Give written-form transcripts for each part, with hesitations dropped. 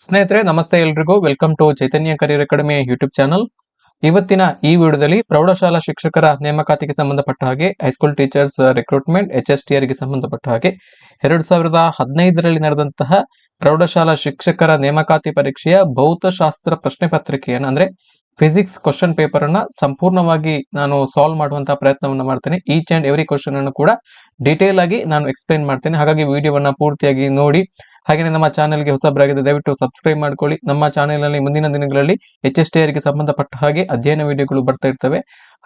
ಸ್ನೇಹಿತರೆ ನಮಸ್ತೆ ಎಲ್ರಿಗೂ welcome to Chaitanya career academy YouTube channel. ಇವತ್ತಿನ ಈ ವಿಡಿಯೋದಲ್ಲಿ ಪ್ರೌಢಶಾಲಾ ಶಿಕ್ಷಕರ ನೇಮಕಾತಿಗೆ ಸಂಬಂಧಪಟ್ಟ ಹಾಗೆ ಹೈಸ್ಕೂಲ್ ಟೀಚರ್ಸ್ ರಿಕ್ರೂಟ್ಮೆಂಟ್ HSTR ಗೆ ಸಂಬಂಧಪಟ್ಟ ಹಾಗೆ 2015ರಲ್ಲಿ ನಡೆದಂತಹ ಪ್ರೌಢಶಾಲಾ ಶಿಕ್ಷಕರ ನೇಮಕಾತಿ ಪರೀಕ್ಷೆಯ ಭೌತಶಾಸ್ತ್ರ ಪ್ರಶ್ನೆ ಪತ್ರಿಕೆಯನ್ನು ಅಂದ್ರೆ ಫಿಸಿಕ್ಸ್ ಕ್ವಶನ್ ಪೇಪರ್ ಅನ್ನ ಸಂಪೂರ್ಣವಾಗಿ ನಾನು ಸಾಲ್ವ್ ಮಾಡುವಂತಹ ಪ್ರಯತ್ನವನ್ನ ಮಾಡ್ತೇನೆ. ಈಚ್ ಅಂಡ್ ಎವ್ರಿ ಕ್ವಶನ್ ಅನ್ನು ಕೂಡ ಡೀಟೇಲ್ ಆಗಿ ನಾನು ಎಕ್ಸ್ಪ್ಲೈನ್ ಮಾಡ್ತೇನೆ. ಹಾಗಾಗಿ ವಿಡಿಯೋವನ್ನ ಪೂರ್ತಿಯಾಗಿ ನೋಡಿ. ಹಾಗೆ ನಮ್ಮ ಚಾನೆಲ್ಗೆ ಹೊಸಬರಾಗಿದೆ ದಯವಿಟ್ಟು ಸಬ್ಸ್ಕ್ರೈಬ್ ಮಾಡ್ಕೊಳ್ಳಿ. ನಮ್ಮ ಚಾನೆಲ್ ನಲ್ಲಿ ಮುಂದಿನ ದಿನಗಳಲ್ಲಿ HSTR ಗೆ ಸಂಬಂಧಪಟ್ಟ ಹಾಗೆ ಅಧ್ಯಯನ ವಿಡಿಯೋಗಳು ಬರ್ತಾ ಇರ್ತವೆ.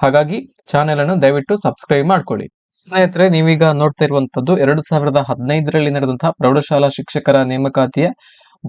ಹಾಗಾಗಿ ಚಾನೆಲ್ ಅನ್ನು ದಯವಿಟ್ಟು ಸಬ್ಸ್ಕ್ರೈಬ್ ಮಾಡ್ಕೊಳ್ಳಿ. ಸ್ನೇಹಿತರೆ, ನೀವೀಗ ನೋಡ್ತಾ ಇರುವಂತದ್ದು 2015ರಲ್ಲಿ ನಡೆದಂತಹ ಪ್ರೌಢಶಾಲಾ ಶಿಕ್ಷಕರ ನೇಮಕಾತಿಯ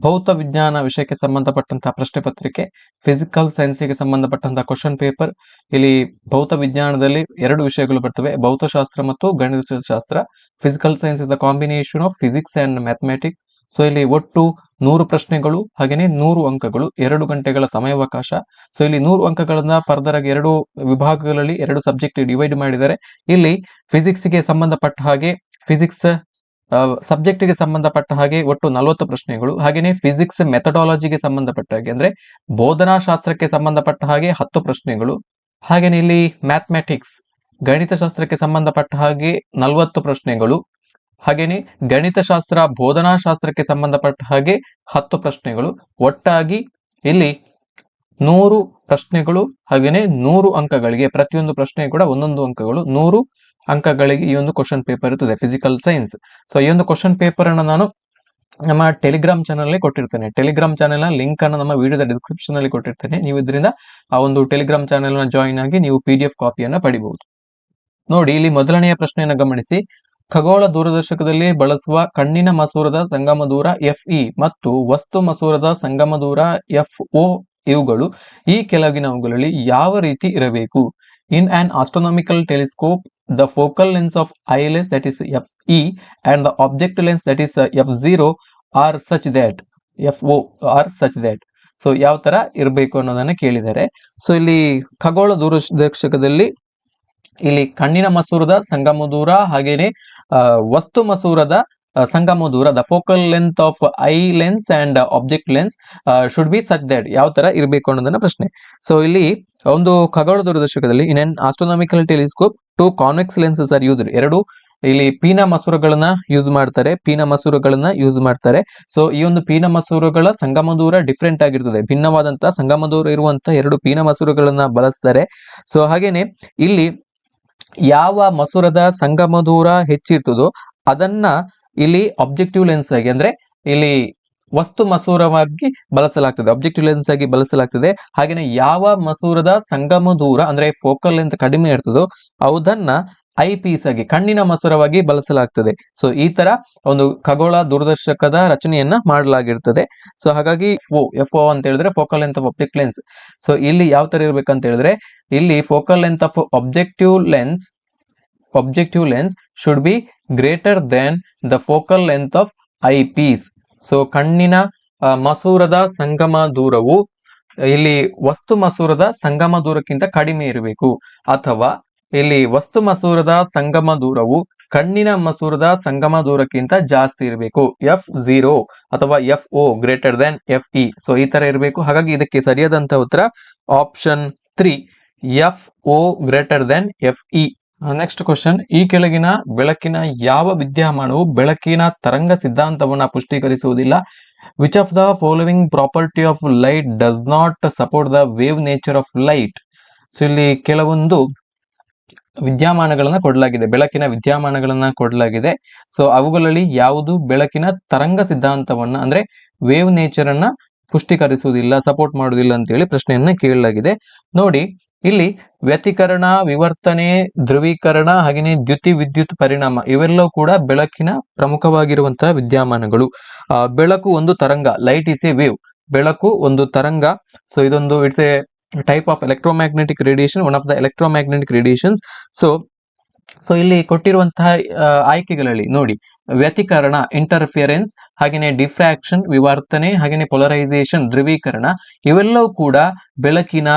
ಭೌತ ವಿಜ್ಞಾನ ವಿಷಯಕ್ಕೆ ಸಂಬಂಧಪಟ್ಟಂತಹ ಪ್ರಶ್ನೆ ಪತ್ರಿಕೆ, ಫಿಸಿಕಲ್ ಸೈನ್ಸ್ಗೆ ಸಂಬಂಧಪಟ್ಟಂತಹ ಕ್ವಶನ್ ಪೇಪರ್. ಇಲ್ಲಿ ಭೌತ ವಿಜ್ಞಾನದಲ್ಲಿ ಎರಡು ವಿಷಯಗಳು ಬರ್ತವೆ, ಭೌತಶಾಸ್ತ್ರ ಮತ್ತು ಗಣಿತಶಾಸ್ತ್ರ. Physical science is the combination of physics and mathematics. So ಇಲ್ಲಿ ಒಟ್ಟು 100 ಪ್ರಶ್ನೆಗಳು, ಹಾಗೇನೆ 100 ಅಂಕಗಳು, 2 ಗಂಟೆಗಳ ಸಮಯಾವಕಾಶ. ಸೊ ಇಲ್ಲಿ 100 ಅಂಕಗಳನ್ನ ಫರ್ದರ್ ಆಗಿ 2 ವಿಭಾಗಗಳಲ್ಲಿ 2 ಸಬ್ಜೆಕ್ಟ್ ಡಿವೈಡ್ ಮಾಡಿದ್ದಾರೆ. ಇಲ್ಲಿ ಫಿಸಿಕ್ಸ್ ಗೆ ಸಂಬಂಧಪಟ್ಟ ಹಾಗೆ ಫಿಸಿಕ್ಸ್ ಸಬ್ಜೆಕ್ಟ್ ಗೆ ಸಂಬಂಧಪಟ್ಟ ಹಾಗೆ ಒಟ್ಟು 40 ಪ್ರಶ್ನೆಗಳು, ಹಾಗೇನೆ ಫಿಸಿಕ್ಸ್ ಮೆಥಡಾಲಜಿಗೆ ಸಂಬಂಧಪಟ್ಟ ಹಾಗೆ ಅಂದ್ರೆ ಬೋಧನಾ ಶಾಸ್ತ್ರಕ್ಕೆ ಸಂಬಂಧಪಟ್ಟ ಹಾಗೆ 10 ಪ್ರಶ್ನೆಗಳು, ಹಾಗೇನೆ ಇಲ್ಲಿ ಮ್ಯಾಥಮೆಟಿಕ್ಸ್ ಗಣಿತಶಾಸ್ತ್ರಕ್ಕೆ ಸಂಬಂಧಪಟ್ಟ ಹಾಗೆ 40 ಪ್ರಶ್ನೆಗಳು, ಹಾಗೇನೆ ಗಣಿತಶಾಸ್ತ್ರ ಬೋಧನಾ ಶಾಸ್ತ್ರಕ್ಕೆ ಸಂಬಂಧಪಟ್ಟ ಹಾಗೆ 10 ಪ್ರಶ್ನೆಗಳು. ಒಟ್ಟಾಗಿ ಇಲ್ಲಿ 100 ಪ್ರಶ್ನೆಗಳು, ಹಾಗೇನೆ 100 ಅಂಕಗಳಿಗೆ, ಪ್ರತಿಯೊಂದು ಪ್ರಶ್ನೆ ಕೂಡ 1 ಅಂಕಗಳು, 100 ಅಂಕಗಳಿಗೆ ಈ ಒಂದು ಕ್ವಶನ್ ಪೇಪರ್ ಇರ್ತದೆ ಫಿಸಿಕಲ್ ಸೈನ್ಸ್. ಸೊ ಈ ಒಂದು ಕ್ವಶನ್ ಪೇಪರ್ ಅನ್ನು ನಾನು ನಮ್ಮ ಟೆಲಿಗ್ರಾಮ್ ಚಾನಲ್ ಅಲ್ಲಿ ಕೊಟ್ಟಿರ್ತೇನೆ. ಟೆಲಿಗ್ರಾಮ್ ಚಾನೆಲ್ ನ ಲಿಂಕ್ ಅನ್ನು ನಮ್ಮ ವಿಡಿಯೋದ ಡಿಸ್ಕ್ರಿಪ್ಷನ್ ಅಲ್ಲಿ ಕೊಟ್ಟಿರ್ತೇನೆ. ನೀವು ಇದರಿಂದ ಆ ಒಂದು ಟೆಲಿಗ್ರಾಮ್ ಚಾನೆಲ್ ನ ಜಾಯಿನ್ ಆಗಿ ನೀವು PDF ಕಾಪಿಯನ್ನ ಪಡಿಬಹುದು. ನೋಡಿ, ಇಲ್ಲಿ ಮೊದಲನೆಯ ಪ್ರಶ್ನೆಯನ್ನು ಗಮನಿಸಿ. ಖಗೋಳ ದೂರದರ್ಶಕದಲ್ಲಿ ಬಳಸುವ ಕಣ್ಣಿನ ಮಸೂರದ ಸಂಗಮ ದೂರ FE ಮತ್ತು ವಸ್ತು ಮಸೂರದ ಸಂಗಮ ದೂರ FO ಇವುಗಳು ಈ ಕೆಳಗಿನವುಗಳಲ್ಲಿ ಯಾವ ರೀತಿ ಇರಬೇಕು? In an astronomical telescope the focal length of eye lens, that is FE, and the object length, that is FO are such that. So ಯಾವ ತರ ಇರಬೇಕು ಅನ್ನೋದನ್ನ ಕೇಳಿದ್ದಾರೆ. ಸೊ ಇಲ್ಲಿ ಖಗೋಳ ದೂರದರ್ಶಕದಲ್ಲಿ ಇಲ್ಲಿ ಕಣ್ಣಿನ ಮಸೂರದ ಸಂಗಮ ದೂರ ಹಾಗೇನೆ ವಸ್ತು ಮಸೂರದ ಸಂಗಮ ದೂರ, the focal length of eye lens and object lens should be such that, ಯಾವ ತರ ಇರಬೇಕು ಅನ್ನೋದನ್ನ ಪ್ರಶ್ನೆ. ಸೊ ಇಲ್ಲಿ ಒಂದು ಖಗೋಳ ದೂರದರ್ಶಕದಲ್ಲಿ in an astronomical telescope 2 convex lenses are used. ಎರಡು ಇಲ್ಲಿ ಪೀನ ಮಸೂರಗಳನ್ನ ಯೂಸ್ ಮಾಡ್ತಾರೆ. ಸೊ ಈ ಒಂದು ಪೀನ ಮಸೂರಗಳ ಸಂಗಮ ದೂರ ಡಿಫ್ರೆಂಟ್ ಆಗಿರ್ತದೆ, ಭಿನ್ನವಾದಂತಹ ಸಂಗಮ ದೂರ ಇರುವಂತಹ 2 ಪೀನ ಮಸೂರಗಳನ್ನ ಬಳಸ್ತಾರೆ. ಸೊ ಹಾಗೇನೆ ಇಲ್ಲಿ ಯಾವ ಮಸೂರದ ಸಂಗಮ ದೂರ ಹೆಚ್ಚಿರ್ತದೋ ಅದನ್ನ ಇಲ್ಲಿ ಆಬ್ಜೆಕ್ಟಿವ್ ಲೆನ್ಸ್ ಆಗಿ ಅಂದ್ರೆ ಇಲ್ಲಿ ವಸ್ತು ಮಸೂರವಾಗಿ ಬಳಸಲಾಗ್ತದೆ. ಹಾಗೇನೆ ಯಾವ ಮಸೂರದ ಸಂಗಮ ದೂರ ಅಂದ್ರೆ ಫೋಕಲ್ ಲೆಂತ್ ಕಡಿಮೆ ಇರ್ತದೋ ಅದನ್ನ ಐ ಪೀಸ್ ಆಗಿ ಕಣ್ಣಿನ ಮಸೂರವಾಗಿ ಬಳಸಲಾಗ್ತದೆ. ಸೊ ಈ ತರ ಒಂದು ಖಗೋಳ ದೂರದರ್ಶಕದ ರಚನೆಯನ್ನ ಮಾಡಲಾಗಿರ್ತದೆ. ಸೊ ಹಾಗಾಗಿ FO ಅಂತ ಹೇಳಿದ್ರೆ focal length of object lens. So ಇಲ್ಲಿ ಯಾವ ತರ ಇರ್ಬೇಕಂತ ಹೇಳಿದ್ರೆ ಇಲ್ಲಿ focal length of objective lens should be greater than the focal length of eyepiece. So ಕಣ್ಣಿನ ಮಸೂರದ ಸಂಗಮ ದೂರವು ಇಲ್ಲಿ ವಸ್ತು ಮಸೂರದ ಸಂಗಮ ದೂರಕ್ಕಿಂತ ಕಡಿಮೆ ಇರಬೇಕು, ಅಥವಾ ಇಲ್ಲಿ ವಸ್ತು ಮಸೂರದ ಸಂಗಮ ದೂರವು ಕಣ್ಣಿನ ಮಸೂರದ ಸಂಗಮ ದೂರಕ್ಕಿಂತ ಜಾಸ್ತಿ ಇರಬೇಕು, F0 ಅಥವಾ FO greater than FE. So ಈ ತರ ಇರಬೇಕು. ಹಾಗಾಗಿ ಇದಕ್ಕೆ ಸರಿಯಾದಂತ ಉತ್ತರ option 3, FO greater than FE. Next question, ಈ ಕೆಳಗಿನ ಬೆಳಕಿನ ಯಾವ ವಿದ್ಯಮಾನವು ಬೆಳಕಿನ ತರಂಗ ಸಿದ್ಧಾಂತವನ್ನ ಪುಷ್ಟೀಕರಿಸುವುದಿಲ್ಲ? Which of the following property of light does not support the wave nature of light? So ಇಲ್ಲಿ ಕೆಲವೊಂದು ವಿದ್ಯಮಾನಗಳನ್ನ ಕೊಡಲಾಗಿದೆ, ಬೆಳಕಿನ ವಿದ್ಯಮಾನಗಳನ್ನ ಕೊಡಲಾಗಿದೆ. ಸೊ ಅವುಗಳಲ್ಲಿ ಯಾವುದು ಬೆಳಕಿನ ತರಂಗ ಸಿದ್ಧಾಂತವನ್ನ ಅಂದ್ರೆ ವೇವ್ ನೇಚರ್ ಅನ್ನ ಪುಷ್ಟೀಕರಿಸುವುದಿಲ್ಲ, ಸಪೋರ್ಟ್ ಮಾಡುವುದಿಲ್ಲ ಅಂತ ಹೇಳಿ ಪ್ರಶ್ನೆಯನ್ನ ಕೇಳಲಾಗಿದೆ. ನೋಡಿ, ಇಲ್ಲಿ ವ್ಯತಿಕರಣ, ವಿವರ್ತನೆ, ಧ್ರುವೀಕರಣ ಹಾಗೆಯೇ ದ್ಯುತಿ ವಿದ್ಯುತ್ ಪರಿಣಾಮ ಇವೆಲ್ಲವೂ ಕೂಡ ಬೆಳಕಿನ ಪ್ರಮುಖವಾಗಿರುವಂತಹ ವಿದ್ಯಮಾನಗಳು. ಬೆಳಕು ಒಂದು ತರಂಗ, ಲೈಟ್ ಇಸ್ ಎ ವೇವ್. ಬೆಳಕು ಒಂದು ತರಂಗ. ಸೊ ಇದೊಂದು it's A type of electromagnetic radiation, one of the electromagnetic radiations. So ಇಲ್ಲಿ ಕೊಟ್ಟಿರುವಂತಹ ಆಯ್ಕೆಗಳಲ್ಲಿ ನೋಡಿ, ವ್ಯತಿಕರಣ ಇಂಟರ್ಫಿಯರೆನ್ಸ್, ಹಾಗೇನೆ ಡಿಫ್ರಾಕ್ಷನ್ ವಿವರ್ತನೆ, ಹಾಗೇನೆ ಪೊಲರೈಸೇಷನ್ ಧ್ರುವೀಕರಣ ಇವೆಲ್ಲವೂ ಕೂಡ ಬೆಳಕಿನ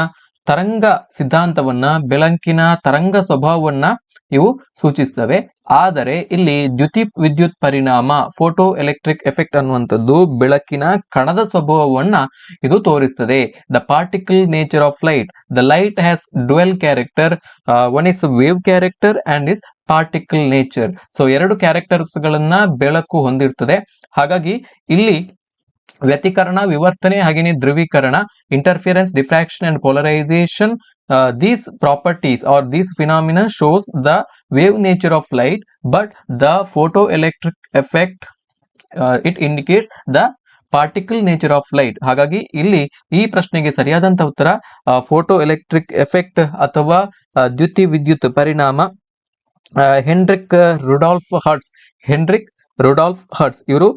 ತರಂಗ ಸಿದ್ಧಾಂತವನ್ನ, ಬೆಳಕಿನ ತರಂಗ ಸ್ವಭಾವವನ್ನ ಇವು ಸೂಚಿಸ್ತವೆ. ಆದರೆ ಇಲ್ಲಿ ದ್ಯುತಿ ವಿದ್ಯುತ್ ಪರಿಣಾಮ ಫೋಟೋ ಎಲೆಕ್ಟ್ರಿಕ್ ಎಫೆಕ್ಟ್ ಅನ್ನುವಂಥದ್ದು ಬೆಳಕಿನ ಕಣದ ಸ್ವಭಾವವನ್ನ ಇದು ತೋರಿಸ್ತದೆ. The particle nature of light, the light has dual character, one is wave character and is particle nature. So ಎರಡು ಕ್ಯಾರೆಕ್ಟರ್ಸ್ ಗಳನ್ನ ಬೆಳಕು ಹೊಂದಿರ್ತದೆ. ಹಾಗಾಗಿ ಇಲ್ಲಿ ವ್ಯತಿಕರಣ, ವಿವರ್ತನೆ ಹಾಗೆಯೇ ಧ್ರುವೀಕರಣ, interference, diffraction and polarisation, these properties or these phenomena shows the wave nature of light, but the photoelectric effect it indicates the particle nature of light. ಹಾಗಾಗಿ ಇಲ್ಲಿ ಈ ಪ್ರಶ್ನೆಗೆ ಸರಿಯಾದಂತ ಉತ್ತರ ಫೋಟೋ ಎಲೆಕ್ಟ್ರಿಕ್ ಎಫೆಕ್ಟ್ ಅಥವಾ ದ್ಯುತಿ ವಿದ್ಯುತ್ ಪರಿಣಾಮ. ಹೆನ್ರಿಕ್ ರುಡಾಲ್ಫ್ ಹರ್ಟ್ಸ್ ಇವರು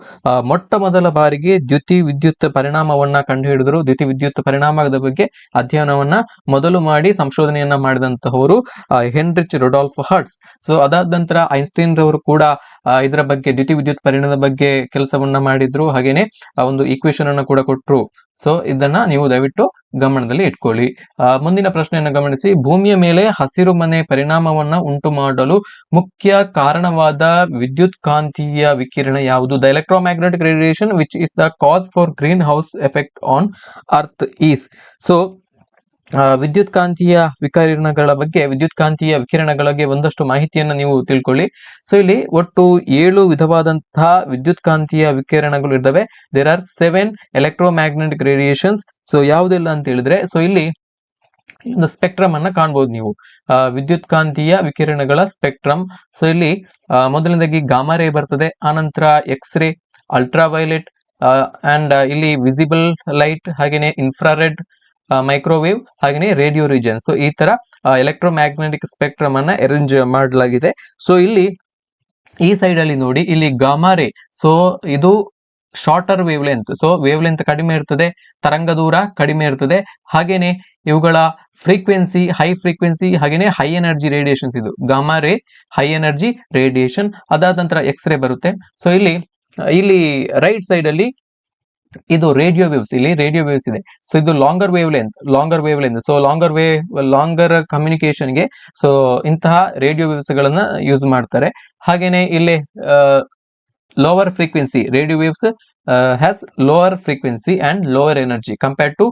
ಮೊಟ್ಟ ಮೊದಲ ಬಾರಿಗೆ ದ್ಯುತಿ ವಿದ್ಯುತ್ ಪರಿಣಾಮವನ್ನ ಕಂಡುಹಿಡಿದರು. ದ್ಯುತಿ ವಿದ್ಯುತ್ ಪರಿಣಾಮದ ಬಗ್ಗೆ ಅಧ್ಯಯನವನ್ನ ಮೊದಲು ಮಾಡಿ ಸಂಶೋಧನೆಯನ್ನ ಮಾಡಿದಂತಹವರು ಹೆನ್ರಿಚ್ ರುಡಾಲ್ಫ್ ಹರ್ಟ್ಸ್. ಸೊ ಅದಾದ ನಂತರ ಐನ್ಸ್ಟೈನ್ ರವರು ಕೂಡ ಇದರ ಬಗ್ಗೆ ದ್ಯುತಿ ವಿದ್ಯುತ್ ಪರಿಣಾಮದ ಬಗ್ಗೆ ಕೆಲಸವನ್ನ ಮಾಡಿದ್ರು. ಹಾಗೇನೆ ಒಂದು ಈಕ್ವೇಶನ್ ಅನ್ನ ಕೂಡ ಕೊಟ್ಟರು. ಸೊ ಇದನ್ನ ನೀವು ದಯವಿಟ್ಟು ಗಮನದಲ್ಲಿ ಇಟ್ಕೊಳ್ಳಿ. ಮುಂದಿನ ಪ್ರಶ್ನೆಯನ್ನು ಗಮನಿಸಿ. ಭೂಮಿಯ ಮೇಲೆ ಹಸಿರು ಮನೆ ಪರಿಣಾಮವನ್ನ ಉಂಟು ಮಾಡಲು ಮುಖ್ಯ ಕಾರಣವಾದ ವಿದ್ಯುತ್ ಕಾಂತೀಯ ವಿಕಿರಣ ಯಾವುದು? The electromagnetic radiation which is the cause for green house effect on earth is. So ವಿದ್ಯುತ್ ಕಾಂತೀಯ ವಿಕಿರಣಗಳಿಗೆ ಒಂದಷ್ಟು ಮಾಹಿತಿಯನ್ನು ನೀವು ತಿಳ್ಕೊಳ್ಳಿ. ಸೊ ಇಲ್ಲಿ ಒಟ್ಟು 7 ವಿಧವಾದಂತಹ ವಿದ್ಯುತ್ ಕಾಂತೀಯ ವಿಕಿರಣಗಳು ಇರ್ತವೆ. There are 7 electromagnetic radiations. So ಯಾವುದೆಲ್ಲ ಅಂತ ಹೇಳಿದ್ರೆ, ಸೊ ಇಲ್ಲಿ ಒಂದು ಸ್ಪೆಕ್ಟ್ರಮ್ ಅನ್ನ ಕಾಣಬಹುದು ನೀವು, ವಿದ್ಯುತ್ ಕಾಂತೀಯ ವಿಕಿರಣಗಳ ಸ್ಪೆಕ್ಟ್ರಮ್. ಸೊ ಇಲ್ಲಿ ಮೊದಲನೇದಾಗಿ ಗಾಮಾ ರೇ ಬರ್ತದೆ, ಆನಂತರ ಎಕ್ಸ್ ರೇ, ಅಲ್ಟ್ರಾವೈಲೆಟ್ ಅಂಡ್ ಇಲ್ಲಿ ವಿಸಿಬಲ್ ಲೈಟ್, ಹಾಗೇನೆ ಇನ್ಫ್ರಾರೆಡ್, ಮೈಕ್ರೋವೇವ್, ಹಾಗೆಯೇ ರೇಡಿಯೋ ರೀಜನ್. ಸೊ ಈ ತರ ಎಲೆಕ್ಟ್ರೋಮ್ಯಾಗ್ನೆಟಿಕ್ ಸ್ಪೆಕ್ಟ್ರಮ್ ಅನ್ನ ಅರೇಂಜ್ ಮಾಡಲಾಗಿದೆ. ಸೊ ಇಲ್ಲಿ ಈ ಸೈಡ್ ಅಲ್ಲಿ ನೋಡಿ, ಇಲ್ಲಿ ಗಾಮಾ ರೇ, ಸೊ ಇದು shorter wave length. So wave length ಕಡಿಮೆ ಇರ್ತದೆ, ತರಂಗ ದೂರ ಕಡಿಮೆ ಇರ್ತದೆ, ಹಾಗೇನೆ ಇವುಗಳ ಫ್ರೀಕ್ವೆನ್ಸಿ ಹೈ ಫ್ರೀಕ್ವೆನ್ಸಿ, ಹಾಗೇನೆ ಹೈ ಎನರ್ಜಿ ರೇಡಿಯೇಷನ್ಸ್. ಇದು ಗಾಮಾ ರೇ ಹೈ ಎನರ್ಜಿ ರೇಡಿಯೇಷನ್. ಅದಾದ ನಂತರ ಎಕ್ಸ್ ರೇ ಬರುತ್ತೆ. ಸೊ ಇಲ್ಲಿ ರೈಟ್ ಸೈಡ್ ಅಲ್ಲಿ ಇದು ರೇಡಿಯೋ ವೇವ್ಸ್, ಇಲ್ಲಿ ರೇಡಿಯೋ ವೇವ್ಸ್ ಇದೆ. ಸೊ ಇದು longer wavelength. So longer ಕಮ್ಯುನಿಕೇಶನ್ಗೆ ಸೊ ಇಂತಹ ರೇಡಿಯೋ ವೇವ್ಸ್ ಗಳನ್ನ ಯೂಸ್ ಮಾಡ್ತಾರೆ. ಹಾಗೇನೆ ಇಲ್ಲಿ lower frequency radio waves has lower frequency and lower energy compared to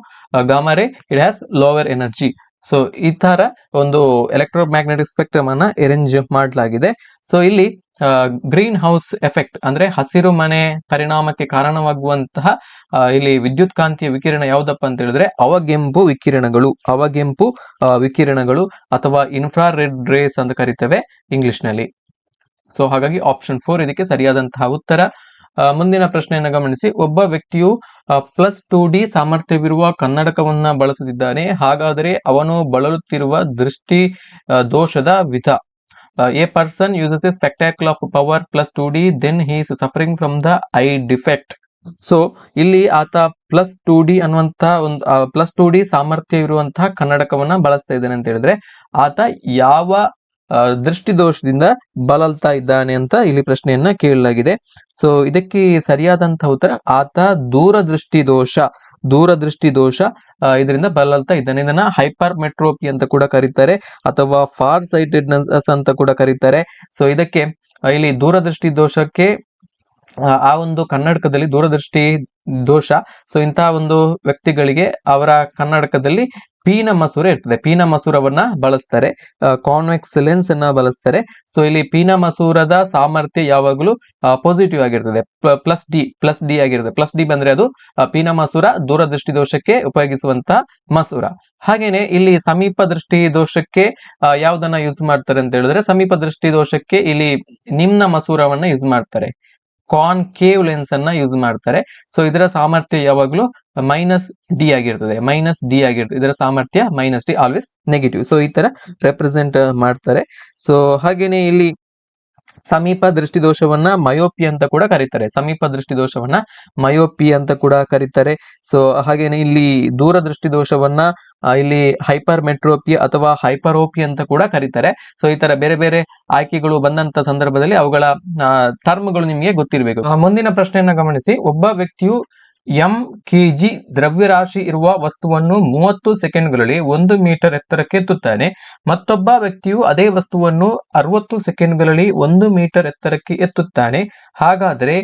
gamma ray, it has lower energy. So ಈ ತರ ಒಂದು ಎಲೆಕ್ಟ್ರೋಮ್ಯಾಗ್ನೆಟಿಕ್ ಸ್ಪೆಕ್ಟ್ರಮ್ ಅನ್ನ ಅರೇಂಜ್ ಮಾಡಲಾಗಿದೆ. ಸೊ ಇಲ್ಲಿ ಗ್ರೀನ್ ಹೌಸ್ ಎಫೆಕ್ಟ್ ಅಂದ್ರೆ ಹಸಿರು ಮನೆ ಪರಿಣಾಮಕ್ಕೆ ಕಾರಣವಾಗುವಂತಹ ಇಲ್ಲಿ ವಿದ್ಯುತ್ ಕಾಂತೀಯ ವಿಕಿರಣ ಯಾವುದಪ್ಪ ಅಂತ ಹೇಳಿದ್ರೆ ಅವಗೆಂಪು ವಿಕಿರಣಗಳು ಅಥವಾ ಇನ್ಫ್ರಾರೆಡ್ ರೇಸ್ ಅಂತ ಕರಿತೇವೆ ಇಂಗ್ಲಿಷ್ ನಲ್ಲಿ. ಸೊ ಹಾಗಾಗಿ ಆಪ್ಷನ್ 4 ಇದಕ್ಕೆ ಸರಿಯಾದಂತಹ ಉತ್ತರ. ಮುಂದಿನ ಪ್ರಶ್ನೆಯನ್ನು ಗಮನಿಸಿ. ಒಬ್ಬ ವ್ಯಕ್ತಿಯು +2D ಸಾಮರ್ಥ್ಯವಿರುವ ಕನ್ನಡಕವನ್ನ ಬಳಸುತ್ತಿದ್ದಾನೆ. ಹಾಗಾದರೆ ಅವನು ಬಳಲುತ್ತಿರುವ ದೃಷ್ಟಿ ದೋಷದ ವಿಧ. A person uses a spectacle of power +2D, then he is suffering from the eye defect. So ಇಲ್ಲಿ ಆತ +2D ಅನ್ನುವಂತಹ ಒಂದು +2D ಸಾಮರ್ಥ್ಯ ಇರುವಂತಹ ಕನ್ನಡಕವನ್ನ ಬಳಸ್ತಾ ಇದ್ದಾನೆ ಅಂತ ಹೇಳಿದ್ರೆ ಆತ ಯಾವ ದೃಷ್ಟಿ ದೋಷದಿಂದ ಬಳಲ್ತಾ ಇದ್ದಾನೆ ಅಂತ ಇಲ್ಲಿ ಪ್ರಶ್ನೆಯನ್ನ ಕೇಳಲಾಗಿದೆ. ಸೊ ಇದಕ್ಕೆ ಸರಿಯಾದಂತಹ ಉತ್ತರ ಆತ ದೂರದೃಷ್ಟಿ ದೋಷ ಇದರಿಂದ ಬಳಲ್ತಾ ಇದ್ದಾನೆ. ಇದನ್ನ ಹೈಪರ್ ಮೆಟ್ರೋಪಿ ಅಂತ ಕೂಡ ಕರೀತಾರೆ ಅಥವಾ ಫಾರ್ ಸೈಟೆಡ್ನೆಸ್ ಅಂತ ಕೂಡ ಕರೀತಾರೆ. ಸೊ ಇದಕ್ಕೆ ಇಲ್ಲಿ ದೂರದೃಷ್ಟಿ ದೋಷಕ್ಕೆ ಆ ಒಂದು ಕನ್ನಡಕದಲ್ಲಿ ದೂರದೃಷ್ಟಿ ದೋಷ. ಸೊ ಇಂತಹ ಒಂದು ವ್ಯಕ್ತಿಗಳಿಗೆ ಅವರ ಕನ್ನಡಕದಲ್ಲಿ ಪೀನ ಮಸೂರ ಇರ್ತದೆ. ಪೀನ ಮಸೂರವನ್ನ ಬಳಸ್ತಾರೆ, ಕಾನ್ವೆಕ್ಸ್ ಲೆನ್ಸ್ ಅನ್ನ ಬಳಸ್ತಾರೆ. ಸೊ ಇಲ್ಲಿ ಪೀನ ಮಸೂರದ ಸಾಮರ್ಥ್ಯ ಯಾವಾಗಲೂ ಪಾಸಿಟಿವ್ ಆಗಿರ್ತದೆ, ಪ್ಲಸ್ ಡಿ ಆಗಿರ್ತದೆ. ಪ್ಲಸ್ ಡಿ ಬಂದ್ರೆ ಅದು ಪೀನ ಮಸೂರ, ದೂರದೃಷ್ಟಿ ದೋಷಕ್ಕೆ ಉಪಯೋಗಿಸುವಂತ ಮಸೂರ. ಹಾಗೇನೆ ಇಲ್ಲಿ ಸಮೀಪ ದೃಷ್ಟಿ ದೋಷಕ್ಕೆ ಯಾವ್ದನ್ನ ಯೂಸ್ ಮಾಡ್ತಾರೆ ಅಂತ ಹೇಳಿದ್ರೆ ಸಮೀಪ ದೃಷ್ಟಿ ದೋಷಕ್ಕೆ ಇಲ್ಲಿ ನಿಮ್ನ ಮಸೂರವನ್ನ ಯೂಸ್ ಮಾಡ್ತಾರೆ, ಕಾನ್ಕೇವ್ ಲೆನ್ಸ್ ಅನ್ನ ಯೂಸ್ ಮಾಡ್ತಾರೆ. ಸೊ ಇದರ ಸಾಮರ್ಥ್ಯ ಯಾವಾಗಲೂ -D ಆಗಿರ್ತದೆ. ಇದರ ಸಾಮರ್ಥ್ಯ -D, ಆಲ್ವೇಸ್ ನೆಗೆಟಿವ್. ಸೊ ಈ ತರ ರೆಪ್ರೆಸೆಂಟ್ ಮಾಡ್ತಾರೆ. ಸೊ ಹಾಗೇನೆ ಇಲ್ಲಿ ಸಮೀಪ ದೃಷ್ಟಿ ದೋಷವನ್ನ ಮಯೋಪಿ ಅಂತ ಕೂಡ ಕರೀತಾರೆ. ಸೊ ಹಾಗೇನೆ ಇಲ್ಲಿ ದೂರದೃಷ್ಟಿ ದೋಷವನ್ನ ಇಲ್ಲಿ ಹೈಪರ್ ಮೆಟ್ರೋಪಿ ಅಥವಾ ಹೈಪರೋಪಿ ಅಂತ ಕೂಡ ಕರೀತಾರೆ. ಸೊ ಈ ತರ ಬೇರೆ ಬೇರೆ ಆಯ್ಕೆಗಳು ಬಂದಂತ ಸಂದರ್ಭದಲ್ಲಿ ಅವುಗಳ ಟರ್ಮ್ಗಳು ನಿಮಗೆ ಗೊತ್ತಿರಬೇಕು. ಮುಂದಿನ ಪ್ರಶ್ನೆಯನ್ನ ಗಮನಿಸಿ. ಒಬ್ಬ ವ್ಯಕ್ತಿಯು kg ದ್ರವ್ಯರಾಶಿ ಇರುವ ವಸ್ತುವನ್ನು 30 ಸೆಕೆಂಡ್ಗಳಲ್ಲಿ 1 ಮೀಟರ್ ಎತ್ತರಕ್ಕೆ ಎತ್ತುತ್ತಾನೆ. ಮತ್ತೊಬ್ಬ ವ್ಯಕ್ತಿಯು ಅದೇ ವಸ್ತುವನ್ನು 60 ಸೆಕೆಂಡ್ಗಳಲ್ಲಿ 1 ಮೀಟರ್ ಎತ್ತರಕ್ಕೆ ಎತ್ತುತ್ತಾನೆ. ಹಾಗಾದರೆ